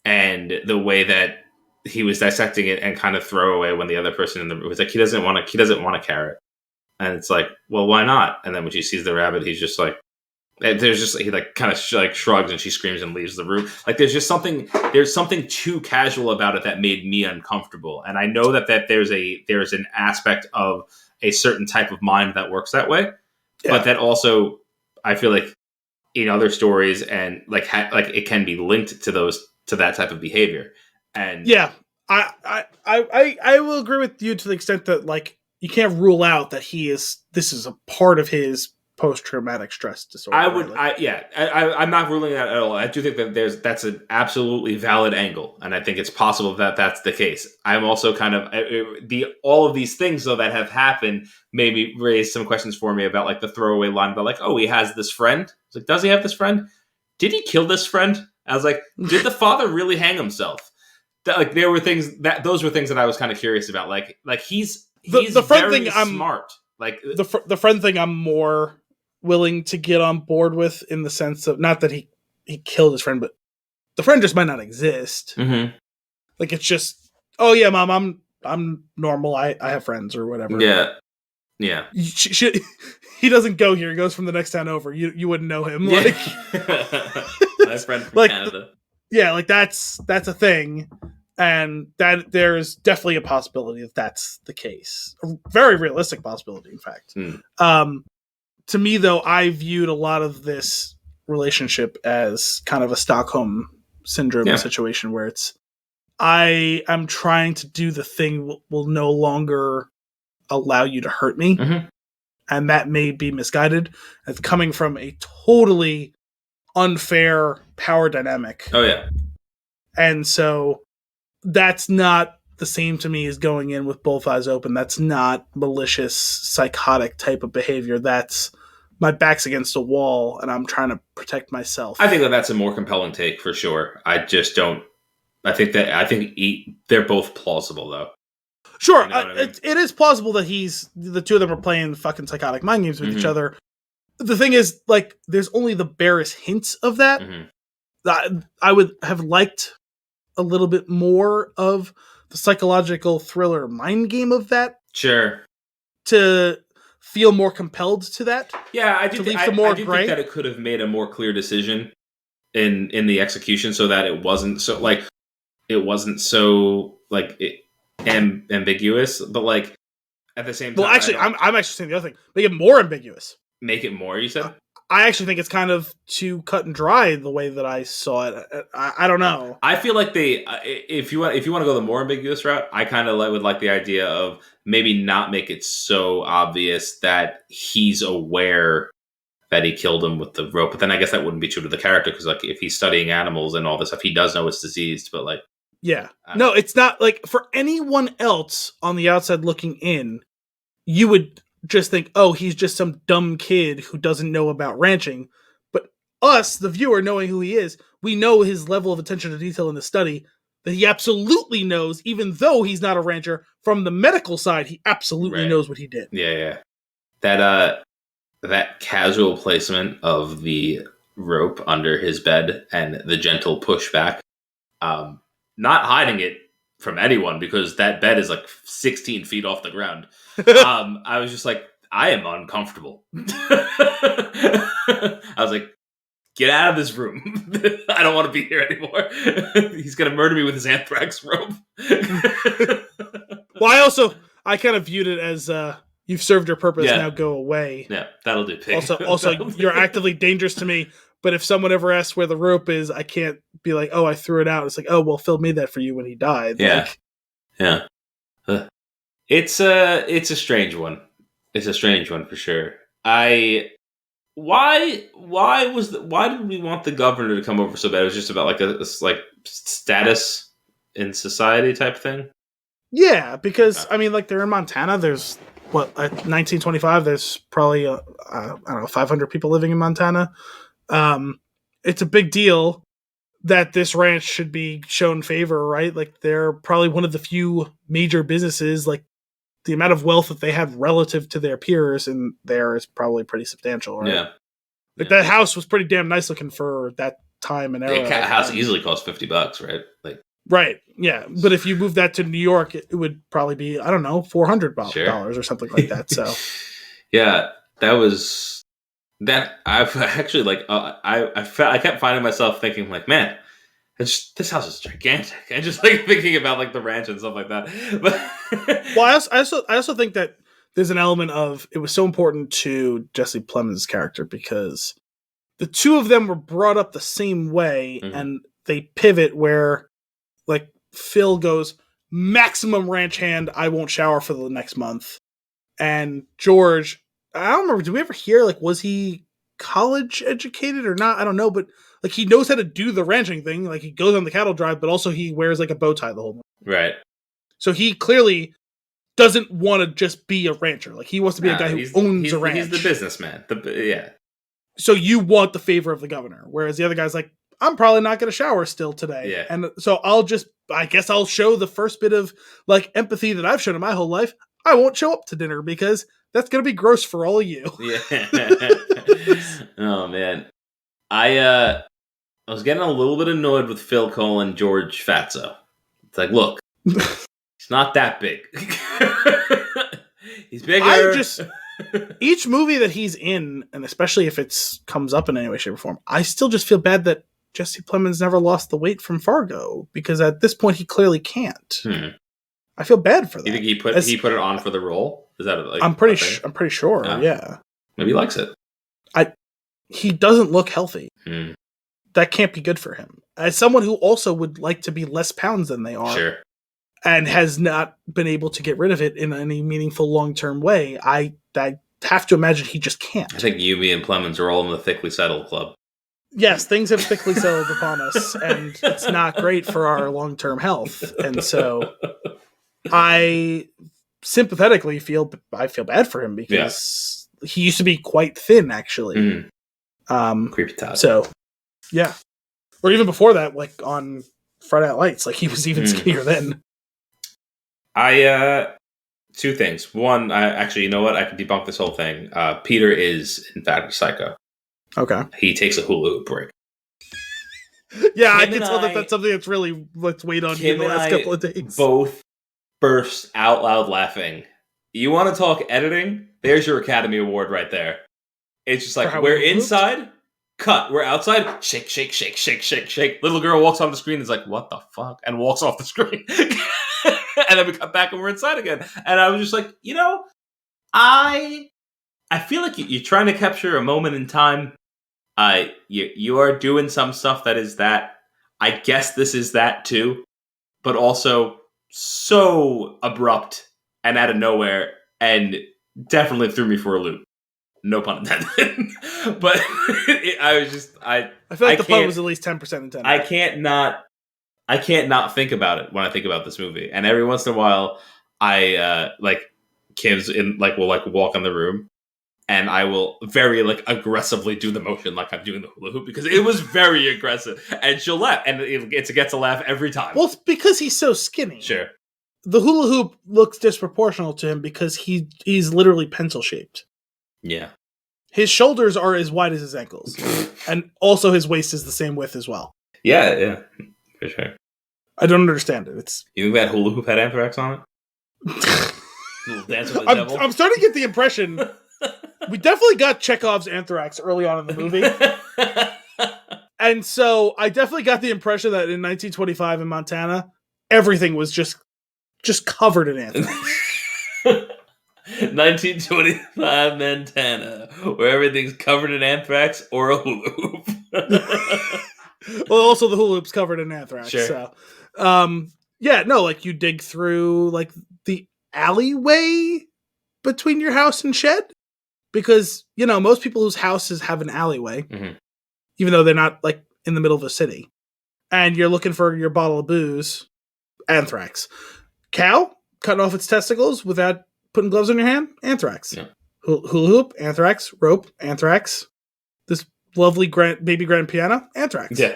and the way that he was dissecting it and kind of throw away when the other person in the room was like he doesn't want a carrot, and it's like, well, why not? And then when she sees the rabbit, he's just like, And there's just he like kind of like shrugs and she screams and leaves the room. Like there's something too casual about it that made me uncomfortable. And I know that there's an aspect of a certain type of mind that works that way, but that also I feel like in other stories and like it can be linked to that type of behavior. And yeah, I will agree with you to the extent that like you can't rule out that this is a part of his post-traumatic stress disorder. I'm not ruling that at all. I do think that that's an absolutely valid angle, and I think it's possible that that's the case. I'm also kind of all of these things though that have happened maybe raise some questions for me about like the throwaway line about like, oh, he has this friend. It's like, does he have this friend? Did he kill this friend? I was like, did the father really hang himself? Like there were those were things that I was kind of curious about. Like he's the friend very thing smart. Like the friend thing, I'm more willing to get on board with in the sense of not that he killed his friend, but the friend just might not exist. Mm-hmm. Like it's just, oh yeah, mom, I'm normal. I have friends or whatever. Yeah. He doesn't go here. He goes from the next town over. You wouldn't know him. Yeah. Like my friend from Canada. Yeah, like that's a thing, and that there's definitely a possibility that that's the case. A very realistic possibility, in fact. To me, though, I viewed a lot of this relationship as kind of a Stockholm syndrome situation where it's I am trying to do the thing will no longer allow you to hurt me, and that may be misguided. It's coming from a totally unfair power dynamic. Oh yeah, and so that's not the same to me as going in with both eyes open. That's not malicious, psychotic type of behavior. That's my back's against a wall and I'm trying to protect myself. I think that's a more compelling take for sure. I just don't. I think they're both plausible though. Sure, you know I mean? It is plausible that the two of them are playing fucking psychotic mind games with each other. The thing is, like, there's only the barest hints of that. I would have liked a little bit more of the psychological thriller mind game of that. Sure. To feel more compelled to that. Yeah, I do think that it could have made a more clear decision in the execution so that it wasn't so ambiguous, but like at the same time. Well, actually, I'm actually saying the other thing. Make it more ambiguous. Make it more, you said? I actually think it's kind of too cut and dry the way that I saw it. I don't know. I feel like if you want to go the more ambiguous route, I kind of would like the idea of maybe not make it so obvious that he's aware that he killed him with the rope. But then I guess that wouldn't be true to the character because like if he's studying animals and all this stuff, he does know it's diseased. But like, yeah, no, it's not like for anyone else on the outside looking in, you would just think, oh, he's just some dumb kid who doesn't know about ranching. But us, the viewer, knowing who he is, we know his level of attention to detail in the study, that he absolutely knows, even though he's not a rancher, from the medical side, he absolutely knows what he did. Yeah. That casual placement of the rope under his bed and the gentle pushback, not hiding it from anyone because that bed is like 16 feet off the ground. I was just like, I am uncomfortable. I was like, get out of this room. I don't want to be here anymore. He's going to murder me with his anthrax rope. Well, I kind of viewed it as you've served your purpose, now go away. Yeah, that'll do, pig. Also, you're actively dangerous to me. But if someone ever asks where the rope is, I can't be like, oh, I threw it out. It's like, oh, well, Phil made that for you when he died. Yeah. It's a strange one. It's a strange one for sure. Why did we want the governor to come over so bad? It was just about like a status in society type thing. Yeah, because I mean, like they're in Montana. There's 1925. There's probably I don't know 500 people living in Montana. It's a big deal that this ranch should be shown favor, right? Like they're probably one of the few major businesses. Like the amount of wealth that they have relative to their peers in there is probably pretty substantial, right? Yeah. Like that house was pretty damn nice looking for that time and era. That house easily cost $50, right? Like. Right. Yeah. But if you move that to New York, it would probably be, I don't know, $400 or something like that. So yeah, that was That I've actually like I kept finding myself thinking like, man, this house is gigantic, and just like thinking about like the ranch and stuff like that. Well, But I also think that there's an element of it was so important to Jesse Plemons' character because the two of them were brought up the same way, Mhm. and they pivot where like Phil goes maximum ranch hand. I won't shower for the next month, and George. I don't remember. Did we ever hear like was he college educated or not? I don't know, but like he knows how to do the ranching thing. Like he goes on the cattle drive, but also he wears like a bow tie the whole. right, So he clearly doesn't want to just be a rancher. Like he wants to be a guy who owns a ranch. He's the businessman. Yeah, So you want the favor of the governor, whereas the other guy's like, I'm probably not going to shower still today, Yeah. and so I guess I'll show the first bit of like empathy that I've shown in my whole life. I won't show up to dinner because that's going to be gross for all of you. yeah. Oh man, I was getting a little bit annoyed with Phil Cole and George Fatso. It's like, look, he's not that big. He's bigger. Each movie that he's in, and especially if it's comes up in any way, shape, or form, I still just feel bad that Jesse Plemons never lost the weight from Fargo because at this point he clearly can't. I feel bad for that. You think he put it on for the role? Is that like? I'm pretty sure. Yeah, maybe he likes it. He doesn't look healthy. Hmm. That can't be good for him. As someone who also would like to be less pounds than they are, Sure. and has not been able to get rid of it in any meaningful long-term way, I have to imagine he just can't. I think you, me, and Plemons are all in the thickly settled club. Yes, things have thickly settled upon us, and it's not great for our long-term health. And so I sympathetically feel bad for him because he used to be quite thin, actually. Creepy top. So, yeah. Or even before that, like on Friday Night Lights, like he was even skinnier then. Two things. One, actually, you know what? I can debunk this whole thing. Peter is, in fact, a psycho. Okay. He takes a hula hoop break. Yeah, I can tell that that's something that's really weighed on you in the last couple of days. Both burst out loud laughing. You want to talk editing? There's your Academy Award right there. It's just like, we're inside, cut. We're outside, shake, shake, shake, shake, shake, shake. Little girl walks on the screen and is like, what the fuck? And walks off the screen. And then we cut back and we're inside again. And I was just like, I feel like you're trying to capture a moment in time. You are doing some stuff that is that. I guess this is that too. But also so abrupt and out of nowhere and definitely threw me for a loop. No pun intended. But I feel like the pun was at least 10% intended. I can't not think about it when I think about this movie. And every once in a while, I Kiv's will walk in the room, and I will very aggressively do the motion like I'm doing the hula hoop because it was very aggressive, and she'll laugh, and it gets a laugh every time. Well, it's because he's so skinny. Sure. The hula hoop looks disproportional to him because he's literally pencil shaped. Yeah. His shoulders are as wide as his ankles, and also his waist is the same width as well. Yeah. For sure. I don't understand it. You think that hula hoop had anthrax on it? Dance with the Devil? I'm starting to get the impression we definitely got Chekhov's anthrax early on in the movie. And so I definitely got the impression that in 1925 in Montana, everything was just covered in anthrax. 1925 Montana, where everything's covered in anthrax or a hula hoop. Well, also the hula hoop's covered in anthrax. Sure. So, you dig through the alleyway between your house and shed because most people whose houses have an alleyway, even though they're not in the middle of a city, and you're looking for your bottle of booze, anthrax. Cow cutting off its testicles without putting gloves on your hand, anthrax. Yeah. Hula hoop, anthrax. Rope, anthrax. This lovely baby grand piano, anthrax. Yeah.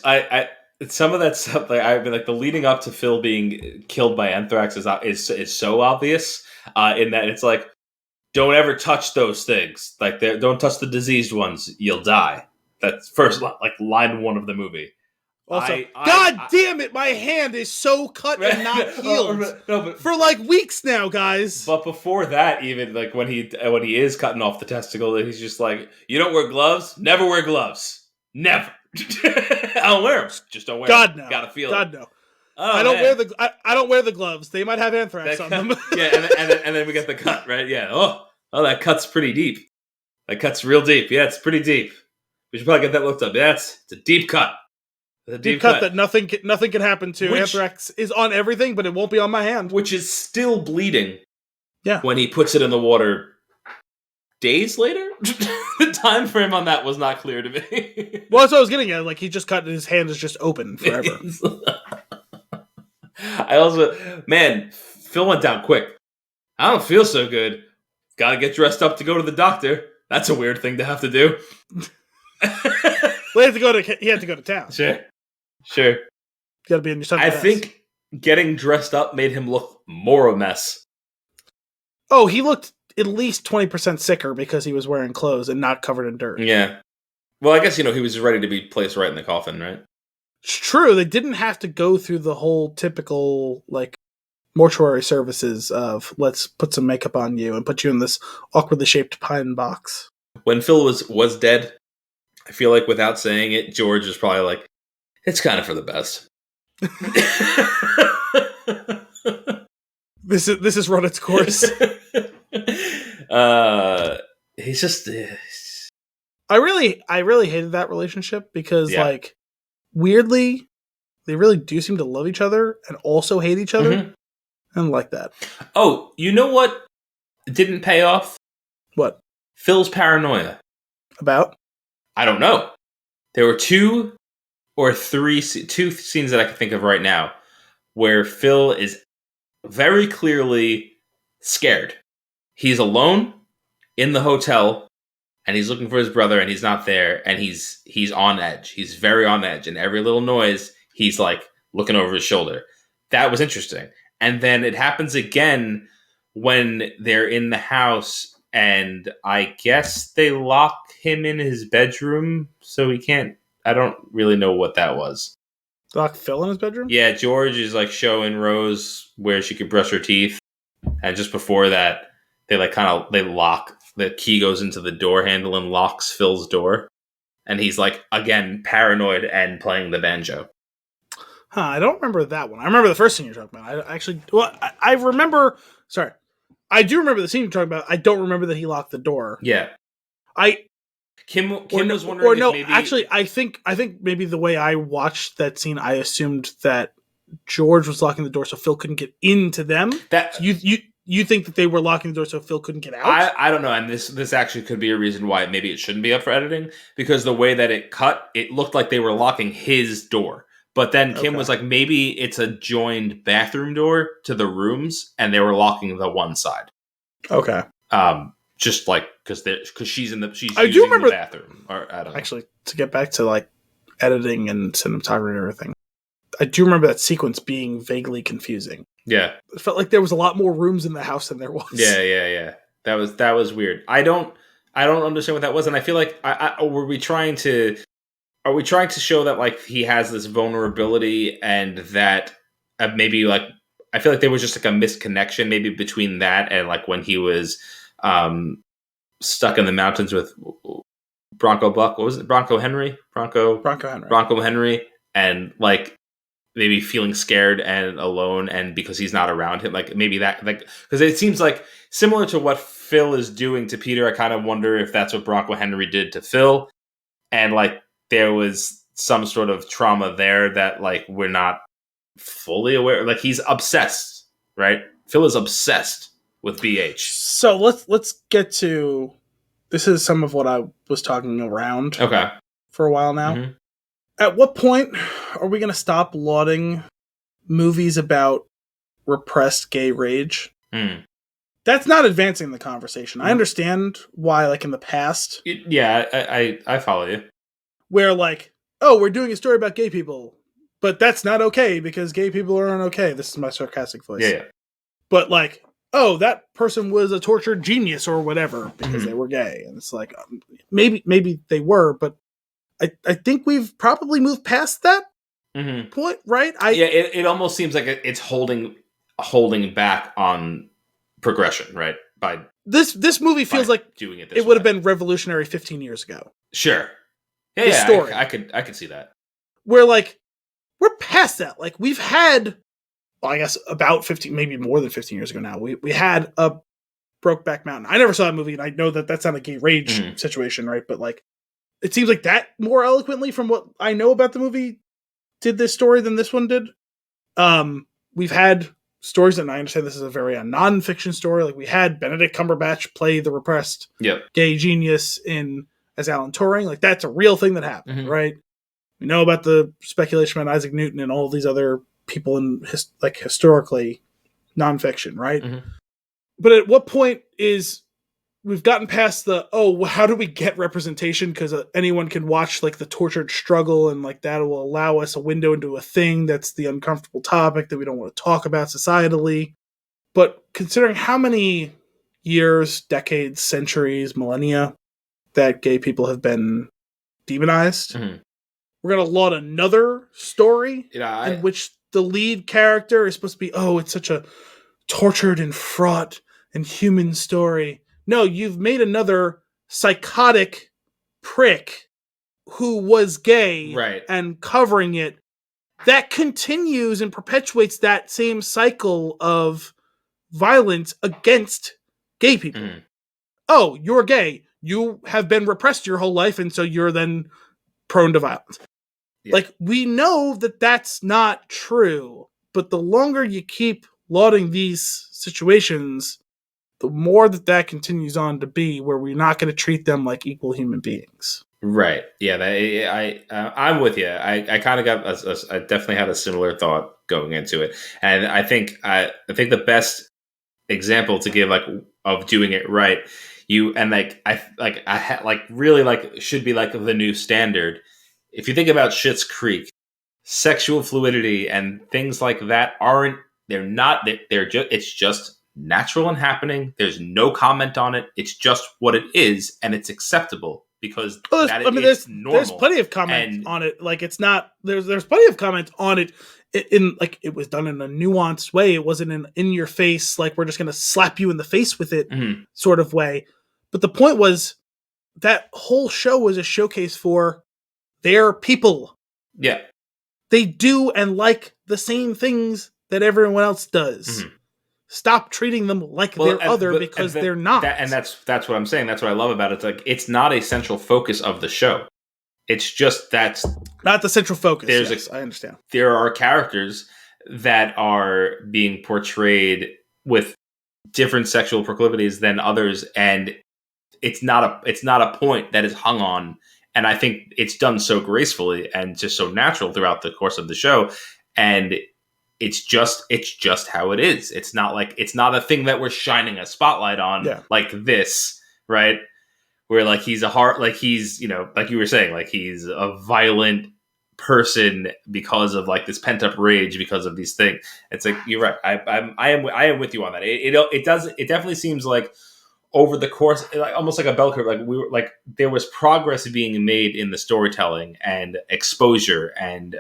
I some of that stuff, the leading up to Phil being killed by anthrax is so obvious. In that it's like, don't ever touch those things. Don't touch the diseased ones. You'll die. That's first line one of the movie. Also, God damn it, my hand is so cut and not healed for like weeks now, guys. But before that, even like when he is cutting off the testicle, he's just like, "You don't wear gloves? Never wear gloves. Never. I'll wear them. Just don't wear them. No. Gotta feel God it. no. Oh, I don't wear the gloves. They might have anthrax on them. Yeah, and then we get the cut, right? Yeah. Oh, that cut's pretty deep. That cut's real deep. Yeah, it's pretty deep. We should probably get that looked up. Yeah, it's a deep cut. It's a deep cut that nothing can happen to. Anthrax is on everything, but it won't be on my hand. Which is still bleeding. Yeah. When he puts it in the water days later? The time frame on that was not clear to me. Well, that's what I was getting at. Like, he just cut and his hand is just open forever. Phil went down quick. I don't feel so good. Gotta get dressed up to go to the doctor. That's a weird thing to have to do. Well, he had to go to town. Sure. You gotta be in your Sunday best. Think getting dressed up made him look more a mess. Oh, he looked at least 20% sicker because he was wearing clothes and not covered in dirt. Yeah. Well, I guess, he was ready to be placed right in the coffin, right? It's true. They didn't have to go through the whole typical, like, mortuary services of let's put some makeup on you and put you in this awkwardly shaped pine box. When Phil was dead, I feel like without saying it, George is probably like, it's kind of for the best. This has run its course. He's just. I really hated that relationship because, like, weirdly, they really do seem to love each other and also hate each other. Mm-hmm. I don't like that. Oh, you know what didn't pay off? What? Phil's paranoia. About? I don't know. There were two scenes that I can think of right now where Phil is very clearly scared. He's alone in the hotel and he's looking for his brother and he's not there and he's on edge. He's very on edge, and every little noise he's like looking over his shoulder. That was interesting. And then it happens again when they're in the house, and I guess they lock him in his bedroom so he can't. I don't really know what that was. Lock Phil in his bedroom? Yeah, George is like showing Rose where she could brush her teeth, and just before that, they lock. The key goes into the door handle and locks Phil's door, and he's like again paranoid and playing the banjo. Huh, I don't remember that one. I remember the first scene you're talking about. I remember. Sorry, I do remember the scene you're talking about. I don't remember that he locked the door. Yeah, Kim was wondering. Or no, maybe... actually, I think maybe the way I watched that scene, I assumed that George was locking the door so Phil couldn't get into them. That you think that they were locking the door so Phil couldn't get out? I don't know, and this actually could be a reason why maybe it shouldn't be up for editing, because the way that it cut, it looked like they were locking his door. But then Kim was like, maybe it's a joined bathroom door to the rooms, and they were locking the one side. Okay. Just like because she's using the bathroom. Or I don't know. Actually, to get back to like editing and cinematography and everything, I do remember that sequence being vaguely confusing. Yeah, it felt like there was a lot more rooms in the house than there was. Yeah. That was weird. I don't understand what that was, and I feel like are we trying to show that like he has this vulnerability and that maybe like I feel like there was just like a misconnection maybe between that and like when he was stuck in the mountains with Bronco Buck. What was it? Bronco Henry, and like maybe feeling scared and alone, and because he's not around him, like maybe that, like, because it seems like similar to what Phil is doing to Peter. I kind of wonder if that's what Bronco Henry did to Phil, and like there was some sort of trauma there that like we're not fully aware. Like he's obsessed, right? Phil is obsessed with BH. So let's get to this. Is some of what I was talking around for a while now. Mm-hmm. At what point are we going to stop lauding movies about repressed gay rage? Mm. That's not advancing the conversation. I understand why, like in the past. I follow you. Where like, oh, we're doing a story about gay people, but that's not okay because gay people aren't okay. This is my sarcastic voice. Yeah. But like, oh, that person was a tortured genius or whatever because they were gay. And it's like, maybe they were, but I think we've probably moved past that. point, right? It almost seems like it's holding back on progression, right? By this movie feels like doing it this it would have way. been revolutionary 15 years ago. Sure. This story. I could see that. Where like we're past that. Like we've had, well, I guess about 15, maybe more than 15 years ago now. We had a Brokeback Mountain. I never saw that movie, and I know that that's not a gay rage situation, right? But like, it seems like that more eloquently, from what I know about the movie, did this story than this one did. We've had stories, and I understand this is a very non-fiction story. Like we had Benedict Cumberbatch play the repressed gay genius as Alan Turing. Like that's a real thing that happened, right? We know about the speculation about Isaac Newton and all these other people in historically non-fiction, right? But at what point is we've gotten past how do we get representation? Because anyone can watch like the tortured struggle, and like that will allow us a window into a thing that's the uncomfortable topic that we don't want to talk about societally. But considering how many years, decades, centuries, millennia that gay people have been demonized, we're going to laud another story in which the lead character is supposed to be, it's such a tortured and fraught and human story. No, you've made another psychotic prick who was gay and covering it. That continues and perpetuates that same cycle of violence against gay people. Oh, you're gay. You have been repressed your whole life, and so you're then prone to violence. Like, we know that that's not true, but the longer you keep lauding these situations, the more that continues on to be where we're not going to treat them like equal human beings. Right. Yeah. I'm with you. I kind of got. I definitely had a similar thought going into it, and I think the best example to give of doing it right, should be like the new standard. If you think about Schitt's Creek, sexual fluidity and things like that it's just natural and happening. There's no comment on it. It's just what it is, and it's acceptable because it's normal. There's plenty of comment on it. Like it's not there's plenty of comment on it in like it was done in a nuanced way. It wasn't in your face, like we're just gonna slap you in the face with it sort of way. But the point was that whole show was a showcase for their people. Yeah. They do and like the same things that everyone else does. Stop treating them like they're other because they're not. That's what I'm saying. That's what I love about it. It's like it's not a central focus of the show. It's just that's not the central focus. I understand. There are characters that are being portrayed with different sexual proclivities than others, and it's not a point that is hung on. And I think it's done so gracefully and just so natural throughout the course of the show. And it's just how it is. It's not a thing that we're shining a spotlight on like this, right? Where like he's like you were saying, like he's a violent person because of like this pent up rage because of these things. It's like, you're right. I am with you on that. It definitely seems like over the course, like almost like a bell curve, like there was progress being made in the storytelling and exposure and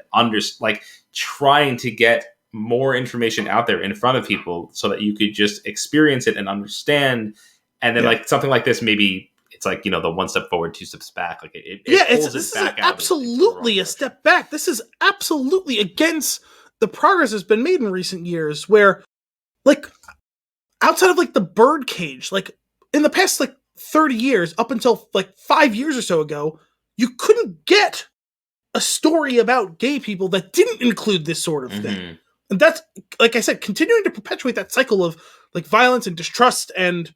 trying to get more information out there in front of people so that you could just experience it and understand. And then like something like this, maybe it's like, the one step forward, two steps back. Like this is absolutely a step back. This is absolutely against the progress that's been made in recent years where like outside of like the Birdcage, like in the past like 30 years, up until like 5 years or so ago, you couldn't get a story about gay people that didn't include this sort of thing. And that's, like I said, continuing to perpetuate that cycle of like violence and distrust and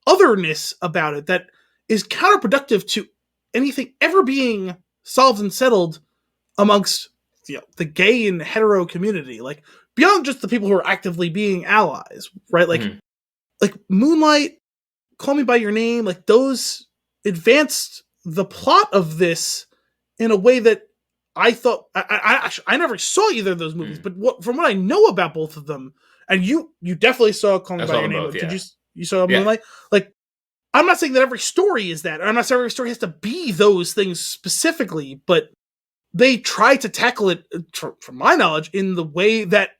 otherness about it that is counterproductive to anything ever being solved and settled amongst the gay and hetero community. Like beyond just the people who are actively being allies, right? Like Moonlight, Call Me by Your Name, like those advanced the plot of this in a way that I thought I never saw either of those movies, but from what I know about both of them, and you definitely saw Call Me by Your Name. Both, Did you saw Moonlight? Like I'm not saying that every story is that, or I'm not saying every story has to be those things specifically, but they try to tackle it, from my knowledge, in the way that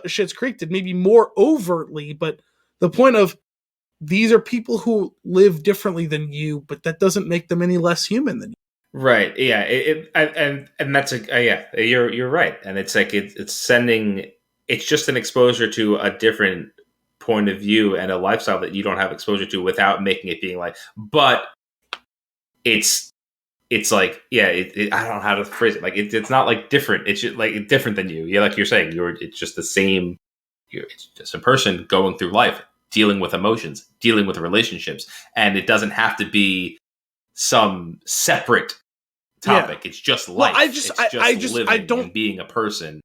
Schitt's Creek did, maybe more overtly, but the point of these are people who live differently than you, but that doesn't make them any less human than you. Right. Yeah. And that's yeah. You're right. And it's like it's sending. It's just an exposure to a different point of view and a lifestyle that you don't have exposure to without making it being like. But it's like I don't know how to phrase it. Like it's not like different. It's just like different than you. Yeah, like you're saying, it's just the same. It's just a person going through life, dealing with emotions, dealing with relationships, and it doesn't have to be some separate topic. Yeah. It's just life. Well, I don't and being a person.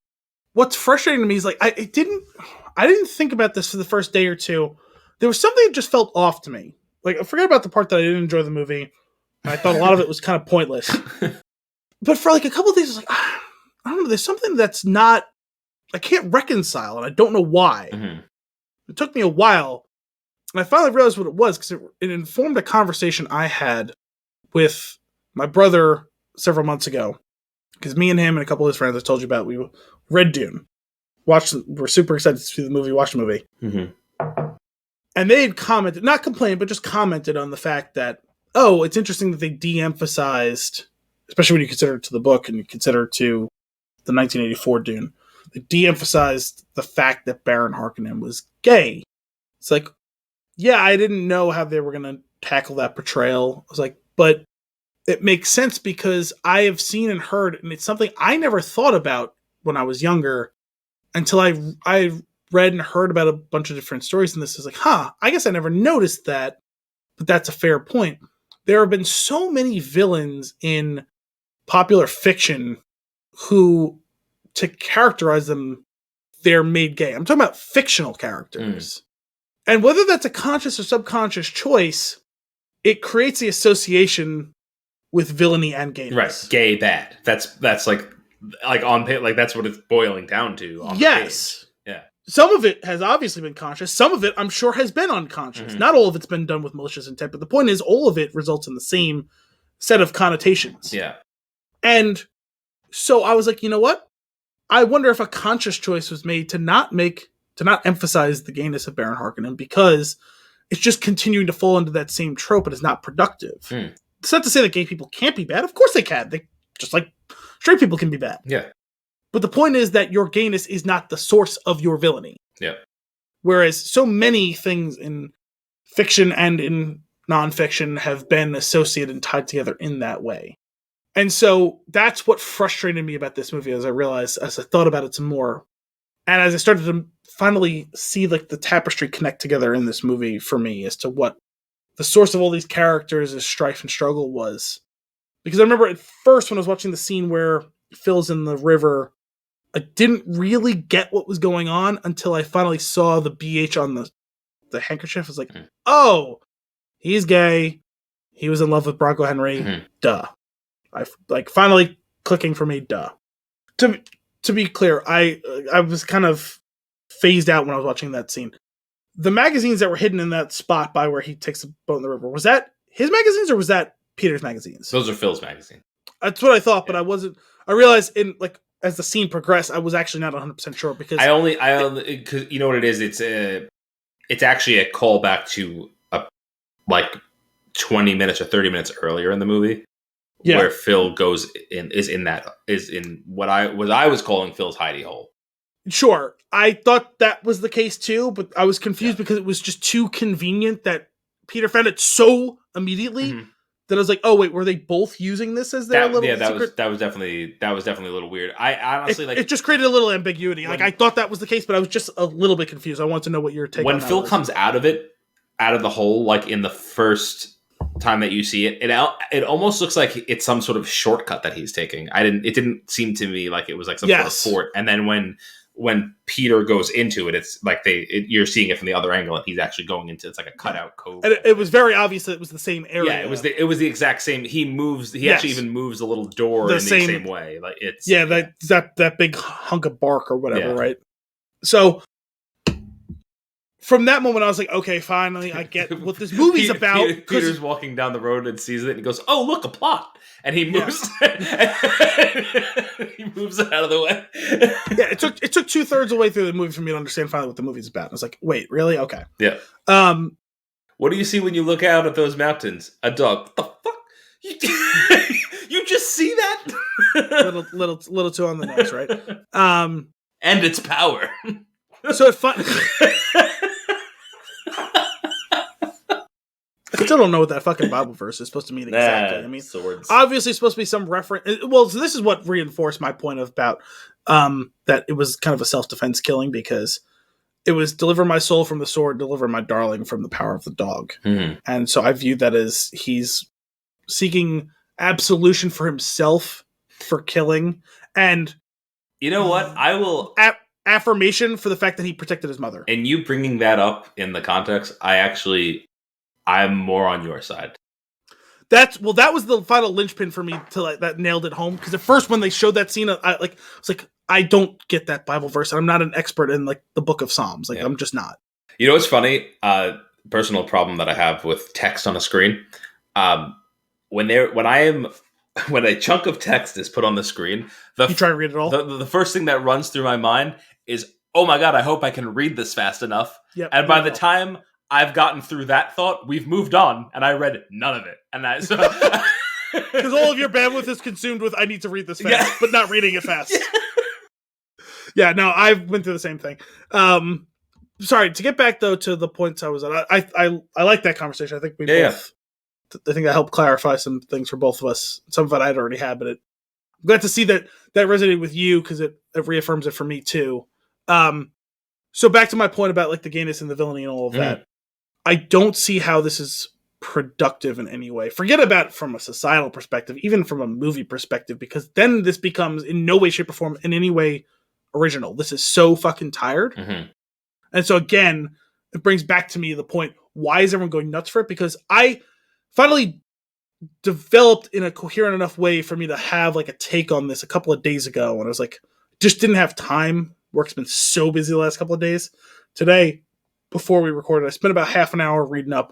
What's frustrating to me is like I didn't think about this for the first day or two. There was something that just felt off to me. Like, I forget about the part that I didn't enjoy the movie. I thought a lot of it was kind of pointless. But for like a couple of days, I was like, I don't know. There's something that's not. I can't reconcile, and I don't know why. Mm-hmm. It took me a while, and I finally realized what it was because it informed a conversation I had with my brother several months ago. Because me and him and a couple of his friends I told you about, we read Dune. We're super excited to see the movie, watch the movie. Mm-hmm. And they had commented, not complained, but just commented on the fact that, oh, it's interesting that they de-emphasized, especially when you consider it to the book and you consider it to the 1984 Dune, they de-emphasized the fact that Baron Harkonnen was gay. It's like, yeah, I didn't know how they were going to tackle that portrayal. I was like, but it makes sense because I have seen and heard, and it's something I never thought about when I was younger until I read and heard about a bunch of different stories. And this is like, I guess I never noticed that, but that's a fair point. There have been so many villains in popular fiction who, to characterize them, they're made gay. I'm talking about fictional characters. And whether that's a conscious or subconscious choice, it creates the association with villainy and gayness. Right. Gay bad. That's like on like that's what it's boiling down to. On yes. The page. Yeah. Some of it has obviously been conscious. Some of it, I'm sure, has been unconscious. Mm-hmm. Not all of it's been done with malicious intent, but the point is all of it results in the same set of connotations. Yeah. And so I was like, you know what? I wonder if a conscious choice was made to not emphasize the gayness of Baron Harkonnen because it's just continuing to fall into that same trope and is not productive. It's not to say that gay people can't be bad. Of course they can. They just like straight people can be bad. Yeah. But the point is that your gayness is not the source of your villainy. Yeah. Whereas so many things in fiction and in nonfiction have been associated and tied together in that way. And so that's what frustrated me about this movie as I realized, as I thought about it some more. And as I started to finally see like the tapestry connect together in this movie for me as to what the source of all these characters' strife and struggle was. Because I remember at first when I was watching the scene where Phil's in the river, I didn't really get what was going on until I finally saw the BH on the handkerchief. I was like, oh, he's gay. He was in love with Bronco Henry. Mm-hmm. Duh. I like finally clicking for me. Duh. To be clear, I was kind of phased out when I was watching that scene. The magazines that were hidden in that spot by where he takes a boat in the river, was that his magazines or was that Peter's magazines? Those are Phil's magazine. That's what I thought, but I wasn't. I realized as the scene progressed, I was actually not 100% sure because I only because you know what it is. It's actually a callback to like 20 minutes or 30 minutes earlier in the movie. Yeah. Where Phil is in what I was calling Phil's hidey hole. Sure. I thought that was the case too, but I was confused because it was just too convenient that Peter found it so immediately that I was like, oh wait, were they both using this as their little secret? That was definitely a little weird. I honestly it just created a little ambiguity. Like I thought that was the case, but I was just a little bit confused. I wanted to know what your take on that was. When Phil comes out of the hole, like in the first time that you see it, it almost looks like it's some sort of shortcut that he's taking. It didn't seem to me like it was like some sort of fort. And then when Peter goes into it, it's like you're seeing it from the other angle, and he's actually going into it's like a cutout cove. And it was very obvious that it was the same area. Yeah, it was the exact same. He moves. He actually even moves a little door in the same way. Like it's that big hunk of bark or whatever, right? So from that moment, I was like, okay, finally, I get what this movie's about. Peter's walking down the road and sees it, and he goes, "Oh, look, a plot!" And he moves. He moves it out of the way. Yeah, it took 2/3 of the way through the movie for me to understand finally what the movie's about. I was like, wait, really? Okay. Yeah. What do you see when you look out at those mountains? A dog. What the fuck? You just see that? little too on the nose, right? And its power. So it I still don't know what that fucking Bible verse is supposed to mean exactly. I mean, swords. Obviously it's supposed to be some reference. Well, so this is what reinforced my point about that it was kind of a self-defense killing, because it was deliver my soul from the sword, deliver my darling from the power of the dog. Mm-hmm. And so I viewed that as he's seeking absolution for himself for killing, and you know what? I will affirmation for the fact that he protected his mother. And you bringing that up in the context, I'm more on your side. That was the final linchpin for me to that nailed it home, because at first when they showed that scene, I was like, I don't get that Bible verse. I'm not an expert in like the Book of Psalms. Like, I'm just not. You know what's funny? Personal problem that I have with text on a screen. When a chunk of text is put on the screen, you try to read it all. The first thing that runs through my mind is, oh my god, I hope I can read this fast enough. Yep, and by the time I've gotten through that thought, we've moved on, and I read none of it. And that because all of your bandwidth is consumed with I need to read this fast, but not reading it fast. Yeah, no, I went through the same thing. Sorry, to get back though to the points I was at. I like that conversation. I think we both. I think that helped clarify some things for both of us. Some of it I'd already had, but I'm glad to see that resonated with you, because it reaffirms it for me too. So back to my point about like the gayness and the villainy and all of that. I don't see how this is productive in any way. Forget about from a societal perspective, even from a movie perspective, because then this becomes in no way, shape, or form in any way original. This is so fucking tired. Mm-hmm. And so again, it brings back to me the point, why is everyone going nuts for it? Because I finally developed in a coherent enough way for me to have like a take on this a couple of days ago. And I was like, just didn't have time. Work's been so busy the last couple of days. Today, before we recorded, I spent about half an hour reading up.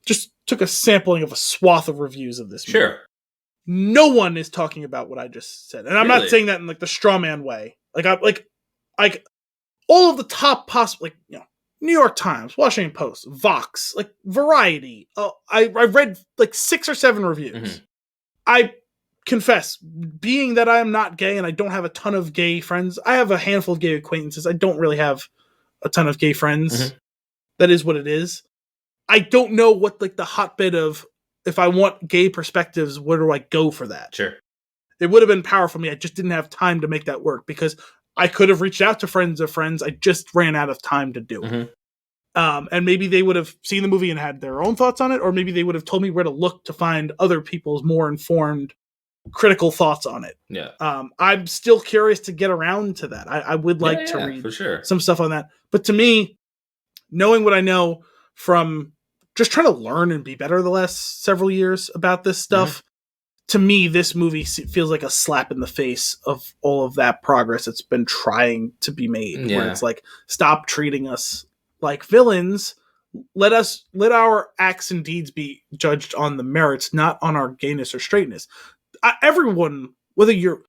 Just took a sampling of a swath of reviews of this movie. Sure. No one is talking about what I just said. And I'm not saying that in like the straw man way. Like all of the top possible, like, you know, New York Times, Washington Post, Vox, like Variety. I read like 6 or 7 reviews. Mm-hmm. I confess, being that I am not gay and I don't have a ton of gay friends, I have a handful of gay acquaintances. I don't really have a ton of gay friends. Mm-hmm. That is what it is. I don't know what like the hotbed of, if I want gay perspectives, where do I go for that? Sure. It would have been powerful for me. I just didn't have time to make that work, because I could have reached out to friends of friends. I just ran out of time to do it. Mm-hmm. And maybe they would have seen the movie and had their own thoughts on it, or maybe they would have told me where to look to find other people's more informed, critical thoughts on it. Yeah. I'm still curious to get around to that. I would like to read for sure. some stuff on that. But to me, knowing what I know from just trying to learn and be better the last several years about this stuff, to me, this movie feels like a slap in the face of all of that progress that's been trying to be made. Yeah. Where it's like, stop treating us like villains. Let our acts and deeds be judged on the merits, not on our gayness or straightness. Everyone, whether you're,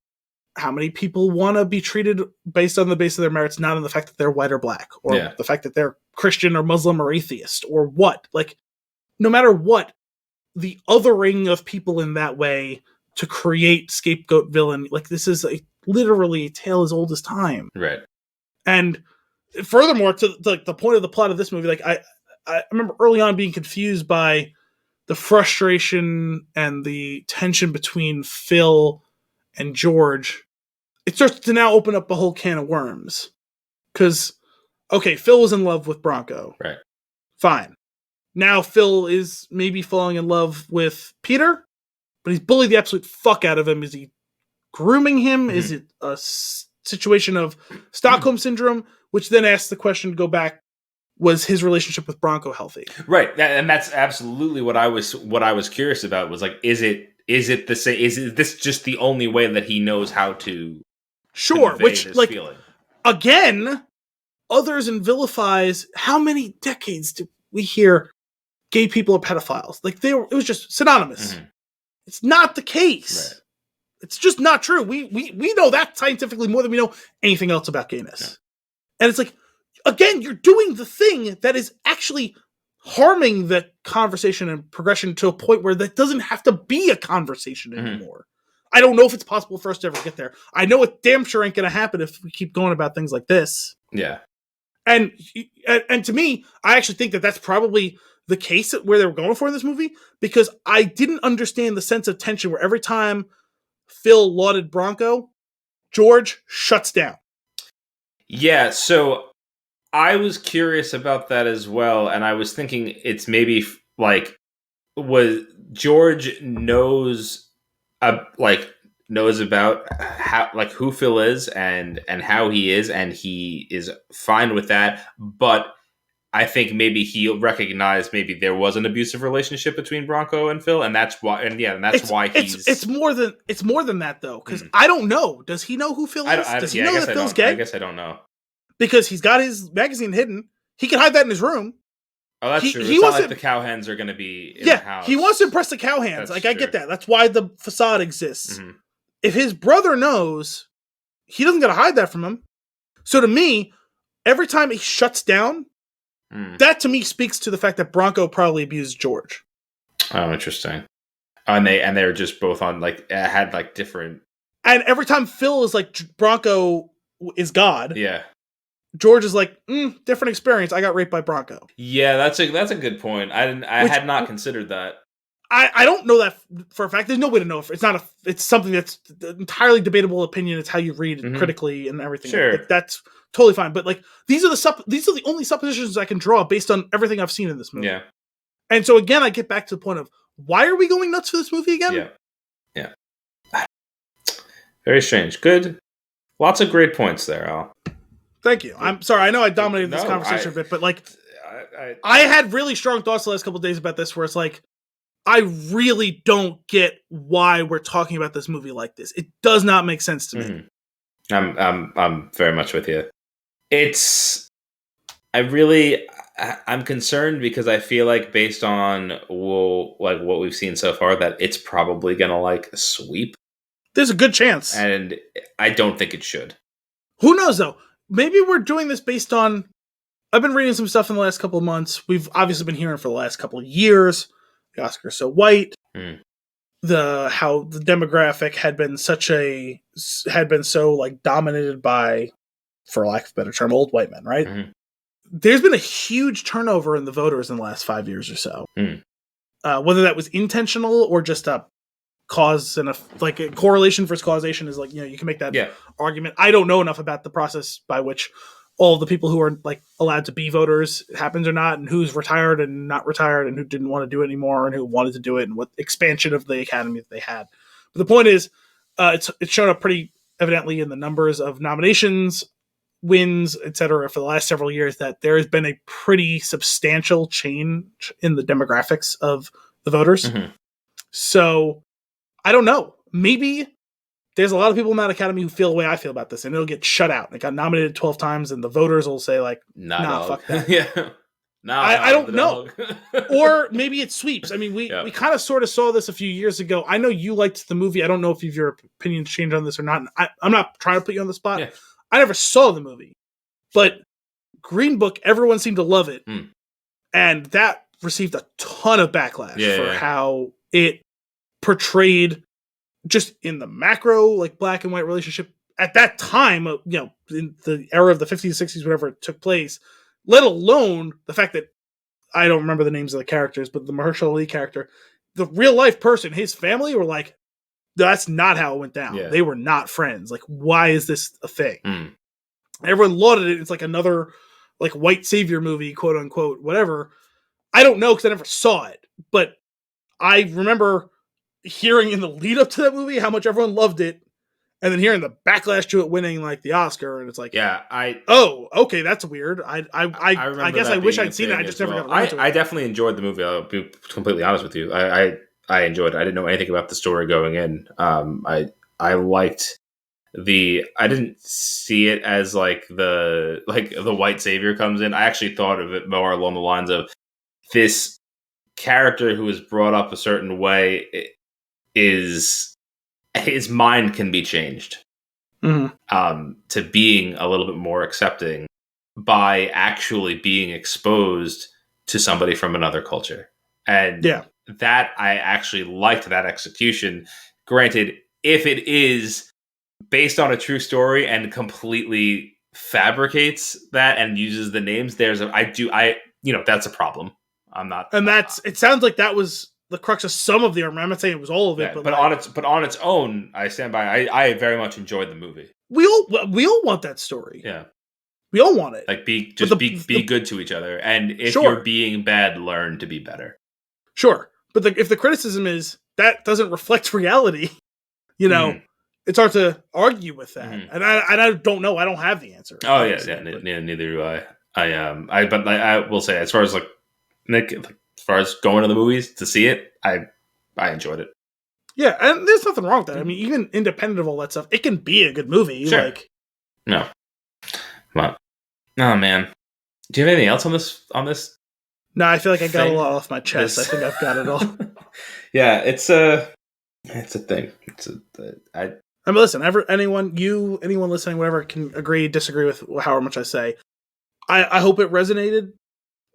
how many people want to be treated based on the base of their merits, not on the fact that they're white or black, or the fact that they're Christian or Muslim or atheist or what. Like, no matter what, the othering of people in that way to create scapegoat villain, like, this is literally a tale as old as time. Right. And furthermore, to like the point of the plot of this movie, like I remember early on being confused by the frustration and the tension between Phil and George. It starts to now open up a whole can of worms. Because, okay, Phil was in love with Bronco. Right. Fine. Now Phil is maybe falling in love with Peter, but he's bullied the absolute fuck out of him. Is he grooming him? Mm-hmm. Is it a situation of Stockholm Syndrome? Which then asks the question to go back, was his relationship with Bronco healthy? Right. And that's absolutely what I was curious about, was like, is it the same? Is this just the only way that he knows how to which, like, feeling? Again, others and vilifies. How many decades did we hear gay people are pedophiles? Like it was just synonymous. Mm-hmm. It's not the case. Right. It's just not true. We know that scientifically more than we know anything else about gayness. Yeah. And it's like, again, you're doing the thing that is actually harming the conversation and progression to a point where that doesn't have to be a conversation anymore. I don't know if it's possible for us to ever get there. I know it damn sure ain't going to happen if we keep going about things like this. Yeah. And to me, I actually think that that's probably the case where they were going for in this movie, because I didn't understand the sense of tension where every time Phil lauded Bronco, George shuts down. Yeah, so I was curious about that as well, and I was thinking it's maybe like was George knows about how, like, who Phil is and how he is, and he is fine with that, but I think maybe he'll recognize maybe there was an abusive relationship between Bronco and Phil, and that's why. And yeah, and that's why he's. It's more than that though, because I don't know. Does he know who Phil is? Does he know that Phil's gay? I guess I don't know, because he's got his magazine hidden. He can hide that in his room. Oh, that's true. It's not like the cowhens are going to be in the house. He wants to impress the cowhens. I get that. That's why the facade exists. Mm-hmm. If his brother knows, he doesn't got to hide that from him. So to me, every time he shuts down. That to me speaks to the fact that Bronco probably abused George. Oh, interesting. And they were just both on had different. And every time Phil is like, Bronco is God. Yeah. George is like, different experience. I got raped by Bronco. Yeah, that's a good point. I had not considered that. I don't know that for a fact. There's no way to know. It's something that's entirely debatable opinion. It's how you read it critically and everything. Sure. That's totally fine. But these are the only suppositions I can draw based on everything I've seen in this movie. Yeah. And so again, I get back to the point of, why are we going nuts for this movie again? Yeah. Yeah. Very strange. Good. Lots of great points there, Al. Thank you. I'm sorry. I know I dominated this conversation a bit, but I had really strong thoughts the last couple of days about this, where it's like, I really don't get why we're talking about this movie like this. It does not make sense to me. I'm very much with you. I'm concerned because I feel like, based on what we've seen so far, that it's probably gonna sweep. There's a good chance, and I don't think it should. Who knows though? Maybe we're doing this based on. I've been reading some stuff in the last couple of months. We've obviously been hearing for the last couple of years. The Oscars so white. How the demographic had been so dominated by, for lack of a better term, old white men, right? Mm-hmm. There's been a huge turnover in the voters in the last 5 years or so. Whether that was intentional or just a cause and a correlation versus causation is you can make that argument. I don't know enough about the process by which all the people who are allowed to be voters happens or not, and who's retired and not retired, and who didn't want to do it anymore and who wanted to do it, and what expansion of the academy that they had. But the point is, it's shown up pretty evidently in the numbers of nominations, wins, etc. for the last several years, that there has been a pretty substantial change in the demographics of the voters. Mm-hmm. So I don't know. Maybe there's a lot of people in that academy who feel the way I feel about this, and it'll get shut out. It got nominated 12 times, and the voters will say nah, fuck that. Yeah. I don't know. Or maybe it sweeps. I mean, we kind of sort of saw this a few years ago. I know you liked the movie. I don't know if your opinions changed on this or not. I'm not trying to put you on the spot. Yeah. I never saw the movie. But Green Book, everyone seemed to love it. And that received a ton of backlash for how it portrayed, just in the macro, black and white relationship at that time, in the era of the 50s, 60s, whatever it took place, let alone the fact that I don't remember the names of the characters, but the Mahershala Ali character, the real life person, his family were like, that's not how it went down. Yeah. They were not friends. Why is this a thing? Everyone lauded it. It's another white savior movie, quote unquote, whatever. I don't know because I never saw it, but I remember hearing in the lead up to that movie how much everyone loved it, and then hearing the backlash to it winning the Oscar, and it's okay, that's weird. I guess I wish I'd seen it. I just never got around to it. I definitely enjoyed the movie. I'll be completely honest with you. I enjoyed it. I didn't know anything about the story going in. I liked I didn't see it as like the white savior comes in. I actually thought of it more along the lines of this character who is brought up a certain way is his mind can be changed to being a little bit more accepting by actually being exposed to somebody from another culture. And that I actually liked that execution. Granted, if it is based on a true story and completely fabricates that and uses the names, that's a problem. I'm not, and it sounds like that was the crux of some of the argument. I'm not saying it was all of it, but on its own, I stand by. I very much enjoyed the movie. We all want that story. Yeah, we all want it. Like be good to each other, and if you're being bad, learn to be better. Sure, but if the criticism is that doesn't reflect reality, it's hard to argue with that. And I don't know. I don't have the answer. Oh neither do I. I will say, as far as like Nick, as far as going to the movies to see it, I enjoyed it. Yeah, and there's nothing wrong with that. I mean, even independent of all that stuff, it can be a good movie. Sure. No. Well, oh man, do you have anything else on this? No, I feel like I got a lot off my chest. I think I've got it all. Yeah, it's a thing. I mean, listen, anyone listening, whatever, can agree, disagree with however much I say. I hope it resonated.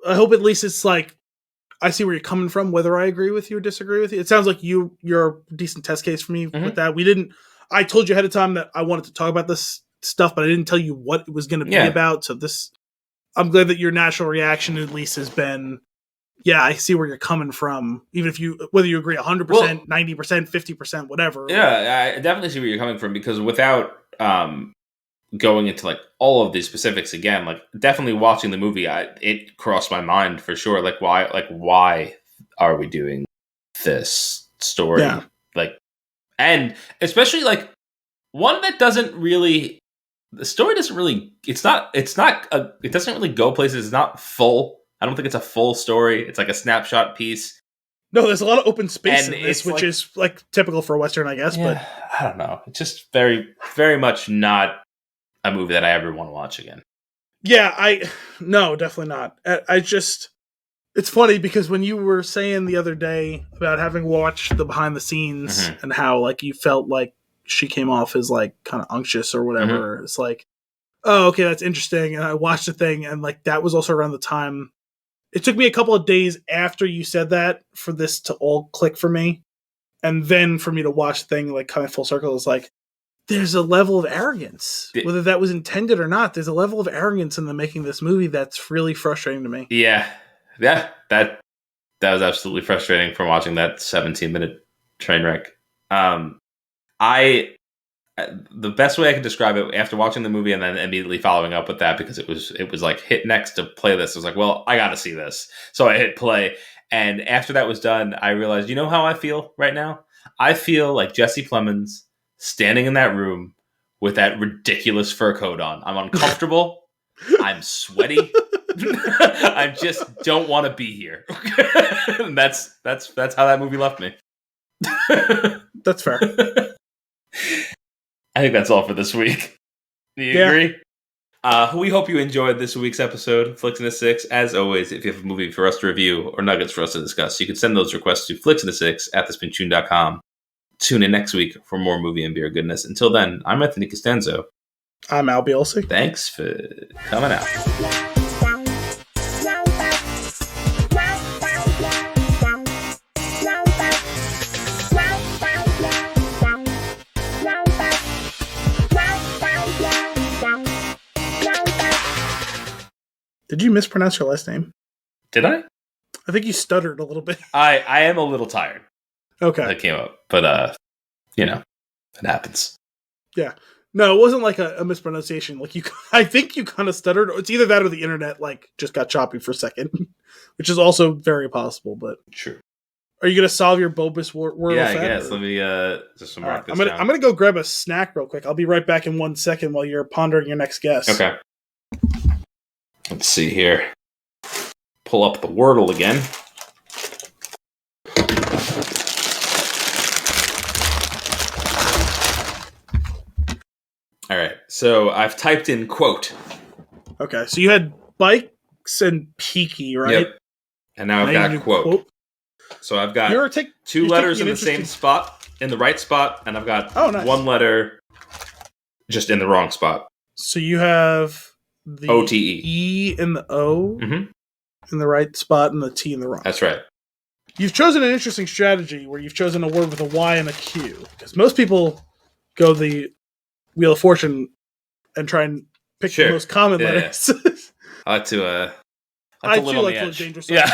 I hope at least it's like, I see where you're coming from, whether I agree with you or disagree with you. It sounds like you're a decent test case for me with that. I told you ahead of time that I wanted to talk about this stuff, but I didn't tell you what it was going to be about. So I'm glad that your natural reaction at least has been, I see where you're coming from. Even whether you agree 100%, 90%, 50%, whatever. Yeah, I definitely see where you're coming from, because without going into like all of these specifics again, like definitely watching the movie, it crossed my mind for sure. Like why are we doing this story? Yeah. Like, and especially like one that doesn't really, the story doesn't really, it doesn't really go places. It's not full. I don't think it's a full story. It's like a snapshot piece. No, there's a lot of open space in this, which is like typical for a Western, I guess. Yeah, but I don't know. It's just very, very much not a movie that I ever want to watch again. Yeah, no, definitely not. It's funny because when you were saying the other day about having watched the behind the scenes and how like you felt like she came off as like kind of unctuous or whatever, it's like, oh, okay, that's interesting. And I watched the thing, and like that was also around the time. It took me a couple of days after you said that for this to all click for me, and then for me to watch the thing like kind of full circle. Is like, there's a level of arrogance, whether that was intended or not. There's a level of arrogance in the making this movie that's really frustrating to me. Yeah. That was absolutely frustrating from watching that 17-minute train wreck. The best way I can describe it after watching the movie and then immediately following up with that, because it was like hit next to play this. I was like, well, I got to see this. So I hit play. And after that was done, I realized, you know how I feel right now? I feel like Jesse Plemons standing in that room with that ridiculous fur coat on. I'm uncomfortable. I'm sweaty. I just don't want to be here. And that's how that movie left me. That's fair. I think that's all for this week. Do you agree? We hope you enjoyed this week's episode of Flix in a Six. As always, if you have a movie for us to review or nuggets for us to discuss, you can send those requests to flixinasix@thespintune.com. Tune in next week for more movie and beer goodness. Until then, I'm Anthony Costanzo. I'm Al Bielsi. Thanks for coming out. Did you mispronounce your last name? Did I? I think you stuttered a little bit. I am a little tired. Okay. That came up. But, it happens. Yeah. No, it wasn't like a mispronunciation. Like I think you kind of stuttered. It's either that or the internet just got choppy for a second, which is also very possible. But true. Are you gonna solve your bulbous Wordle? Yeah, I guess. Let me just mark this down. I'm gonna go grab a snack real quick. I'll be right back in 1 second while you're pondering your next guess. Okay. Let's see here. Pull up the Wordle again. So I've typed in quote. Okay, so you had bikes and peaky, right? Yep. And now I've got quote. So I've got two letters in the same spot, in the right spot, and I've got one letter just in the wrong spot. So you have the OTE. E and the O in the right spot and the T in the wrong. That's right. You've chosen an interesting strategy where you've chosen a word with a Y and a Q. Because most people go the Wheel of Fortune and try and pick the most common letters. I like to I do like to look dangerous. Yeah.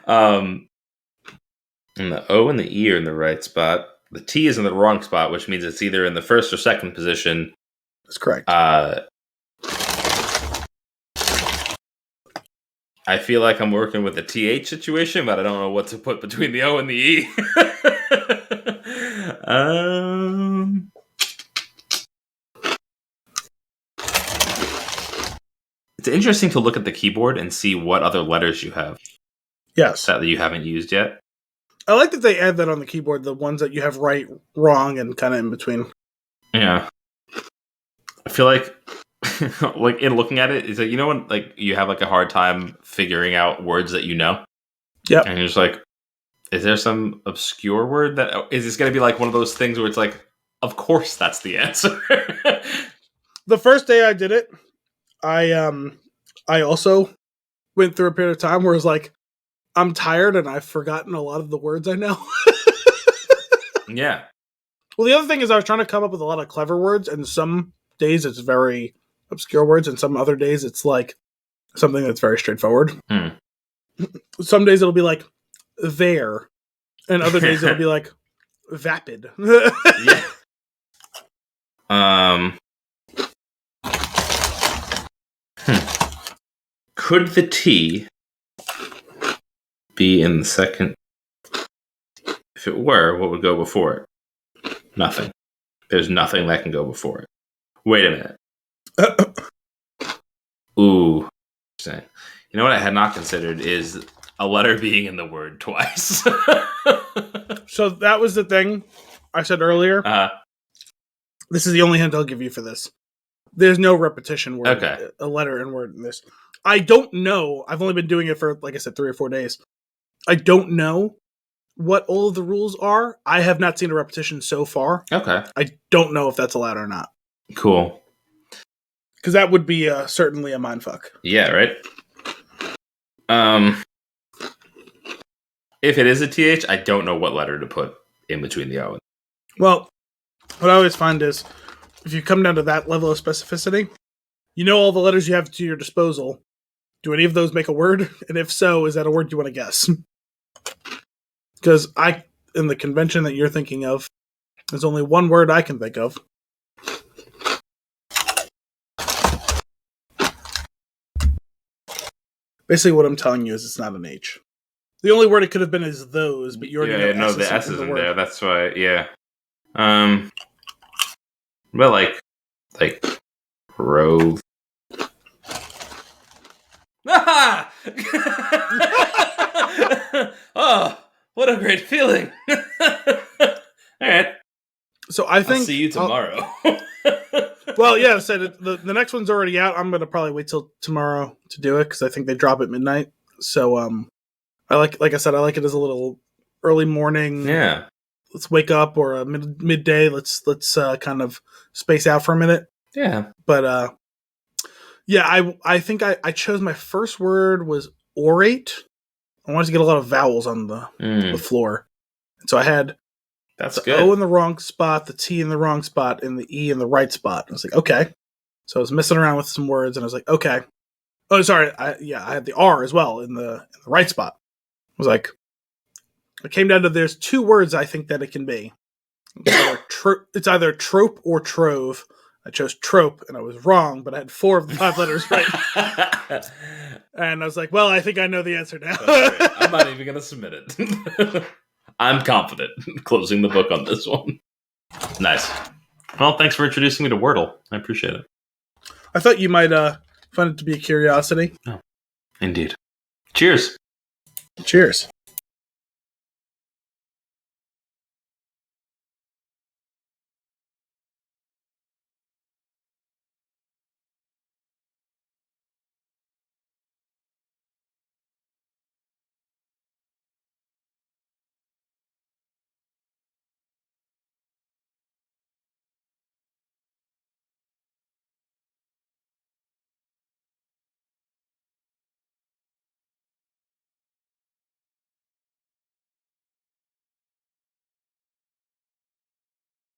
And the O and the E are in the right spot. The T is in the wrong spot, which means it's either in the first or second position. That's correct. I feel like I'm working with a TH situation, but I don't know what to put between the O and the E. It's interesting to look at the keyboard and see what other letters you have. Yes. That you haven't used yet. I like that they add that on the keyboard, the ones that you have right, wrong, and kind of in between. Yeah. I feel like, like in looking at it, is that, you know, when like you have like a hard time figuring out words that you know? Yeah. And you're just like, is there some obscure word that, is this going to be like one of those things where it's like, of course that's the answer? The first day I did it, I also went through a period of time where it's like, I'm tired and I've forgotten a lot of the words I know. Yeah. Well, the other thing is I was trying to come up with a lot of clever words, and some days it's very obscure words, and some other days it's like something that's very straightforward. Some days it'll be like there, and other days it'll be like vapid. Yeah. Could the T be in the second? If it were, what would go before it? Nothing. There's nothing that can go before it. Wait a minute. Ooh. Interesting. You know what I had not considered is a letter being in the word twice. So that was the thing I said earlier. This is the only hint I'll give you for this. There's no repetition word, a letter and word in this. I don't know. I've only been doing it for, like I said, 3 or 4 days. I don't know what all of the rules are. I have not seen a repetition so far. Okay. I don't know if that's allowed or not. Cool. Because that would be certainly a mindfuck. Yeah, right? If it is a TH, I don't know what letter to put in between the O and. Well, what I always find is, if you come down to that level of specificity, you know all the letters you have to your disposal. Do any of those make a word? And if so, is that a word you want to guess? Because in the convention that you're thinking of, there's only one word I can think of. Basically, what I'm telling you is it's not an H. The only word it could have been is those, but you already know the S is in there. That's why, yeah. Well, like rove. Oh, what a great feeling! All right. So I think I'll see you tomorrow. Well, yeah. So the next one's already out. I'm gonna probably wait till tomorrow to do it because I think they drop at midnight. So I like I said, I like it as a little early morning. Yeah. Let's wake up, or a midday. Let's kind of space out for a minute. Yeah. But yeah, I think I chose my first word was orate. I wanted to get a lot of vowels on the floor. And so I had the good. O in the wrong spot, the T in the wrong spot, and the E in the right spot. I was like, okay. So I was messing around with some words, and I was like, okay. Oh, sorry. I had the R as well in the right spot. I was like, it came down to there's 2 words I think that it can be. It's either trope or trove. I chose trope, and I was wrong, but I had 4 of the 5 letters right. And I was like, well, I think I know the answer now. I'm not even going to submit it. I'm confident closing the book on this one. Nice. Well, thanks for introducing me to Wordle. I appreciate it. I thought you might find it to be a curiosity. Oh, indeed. Cheers. Cheers.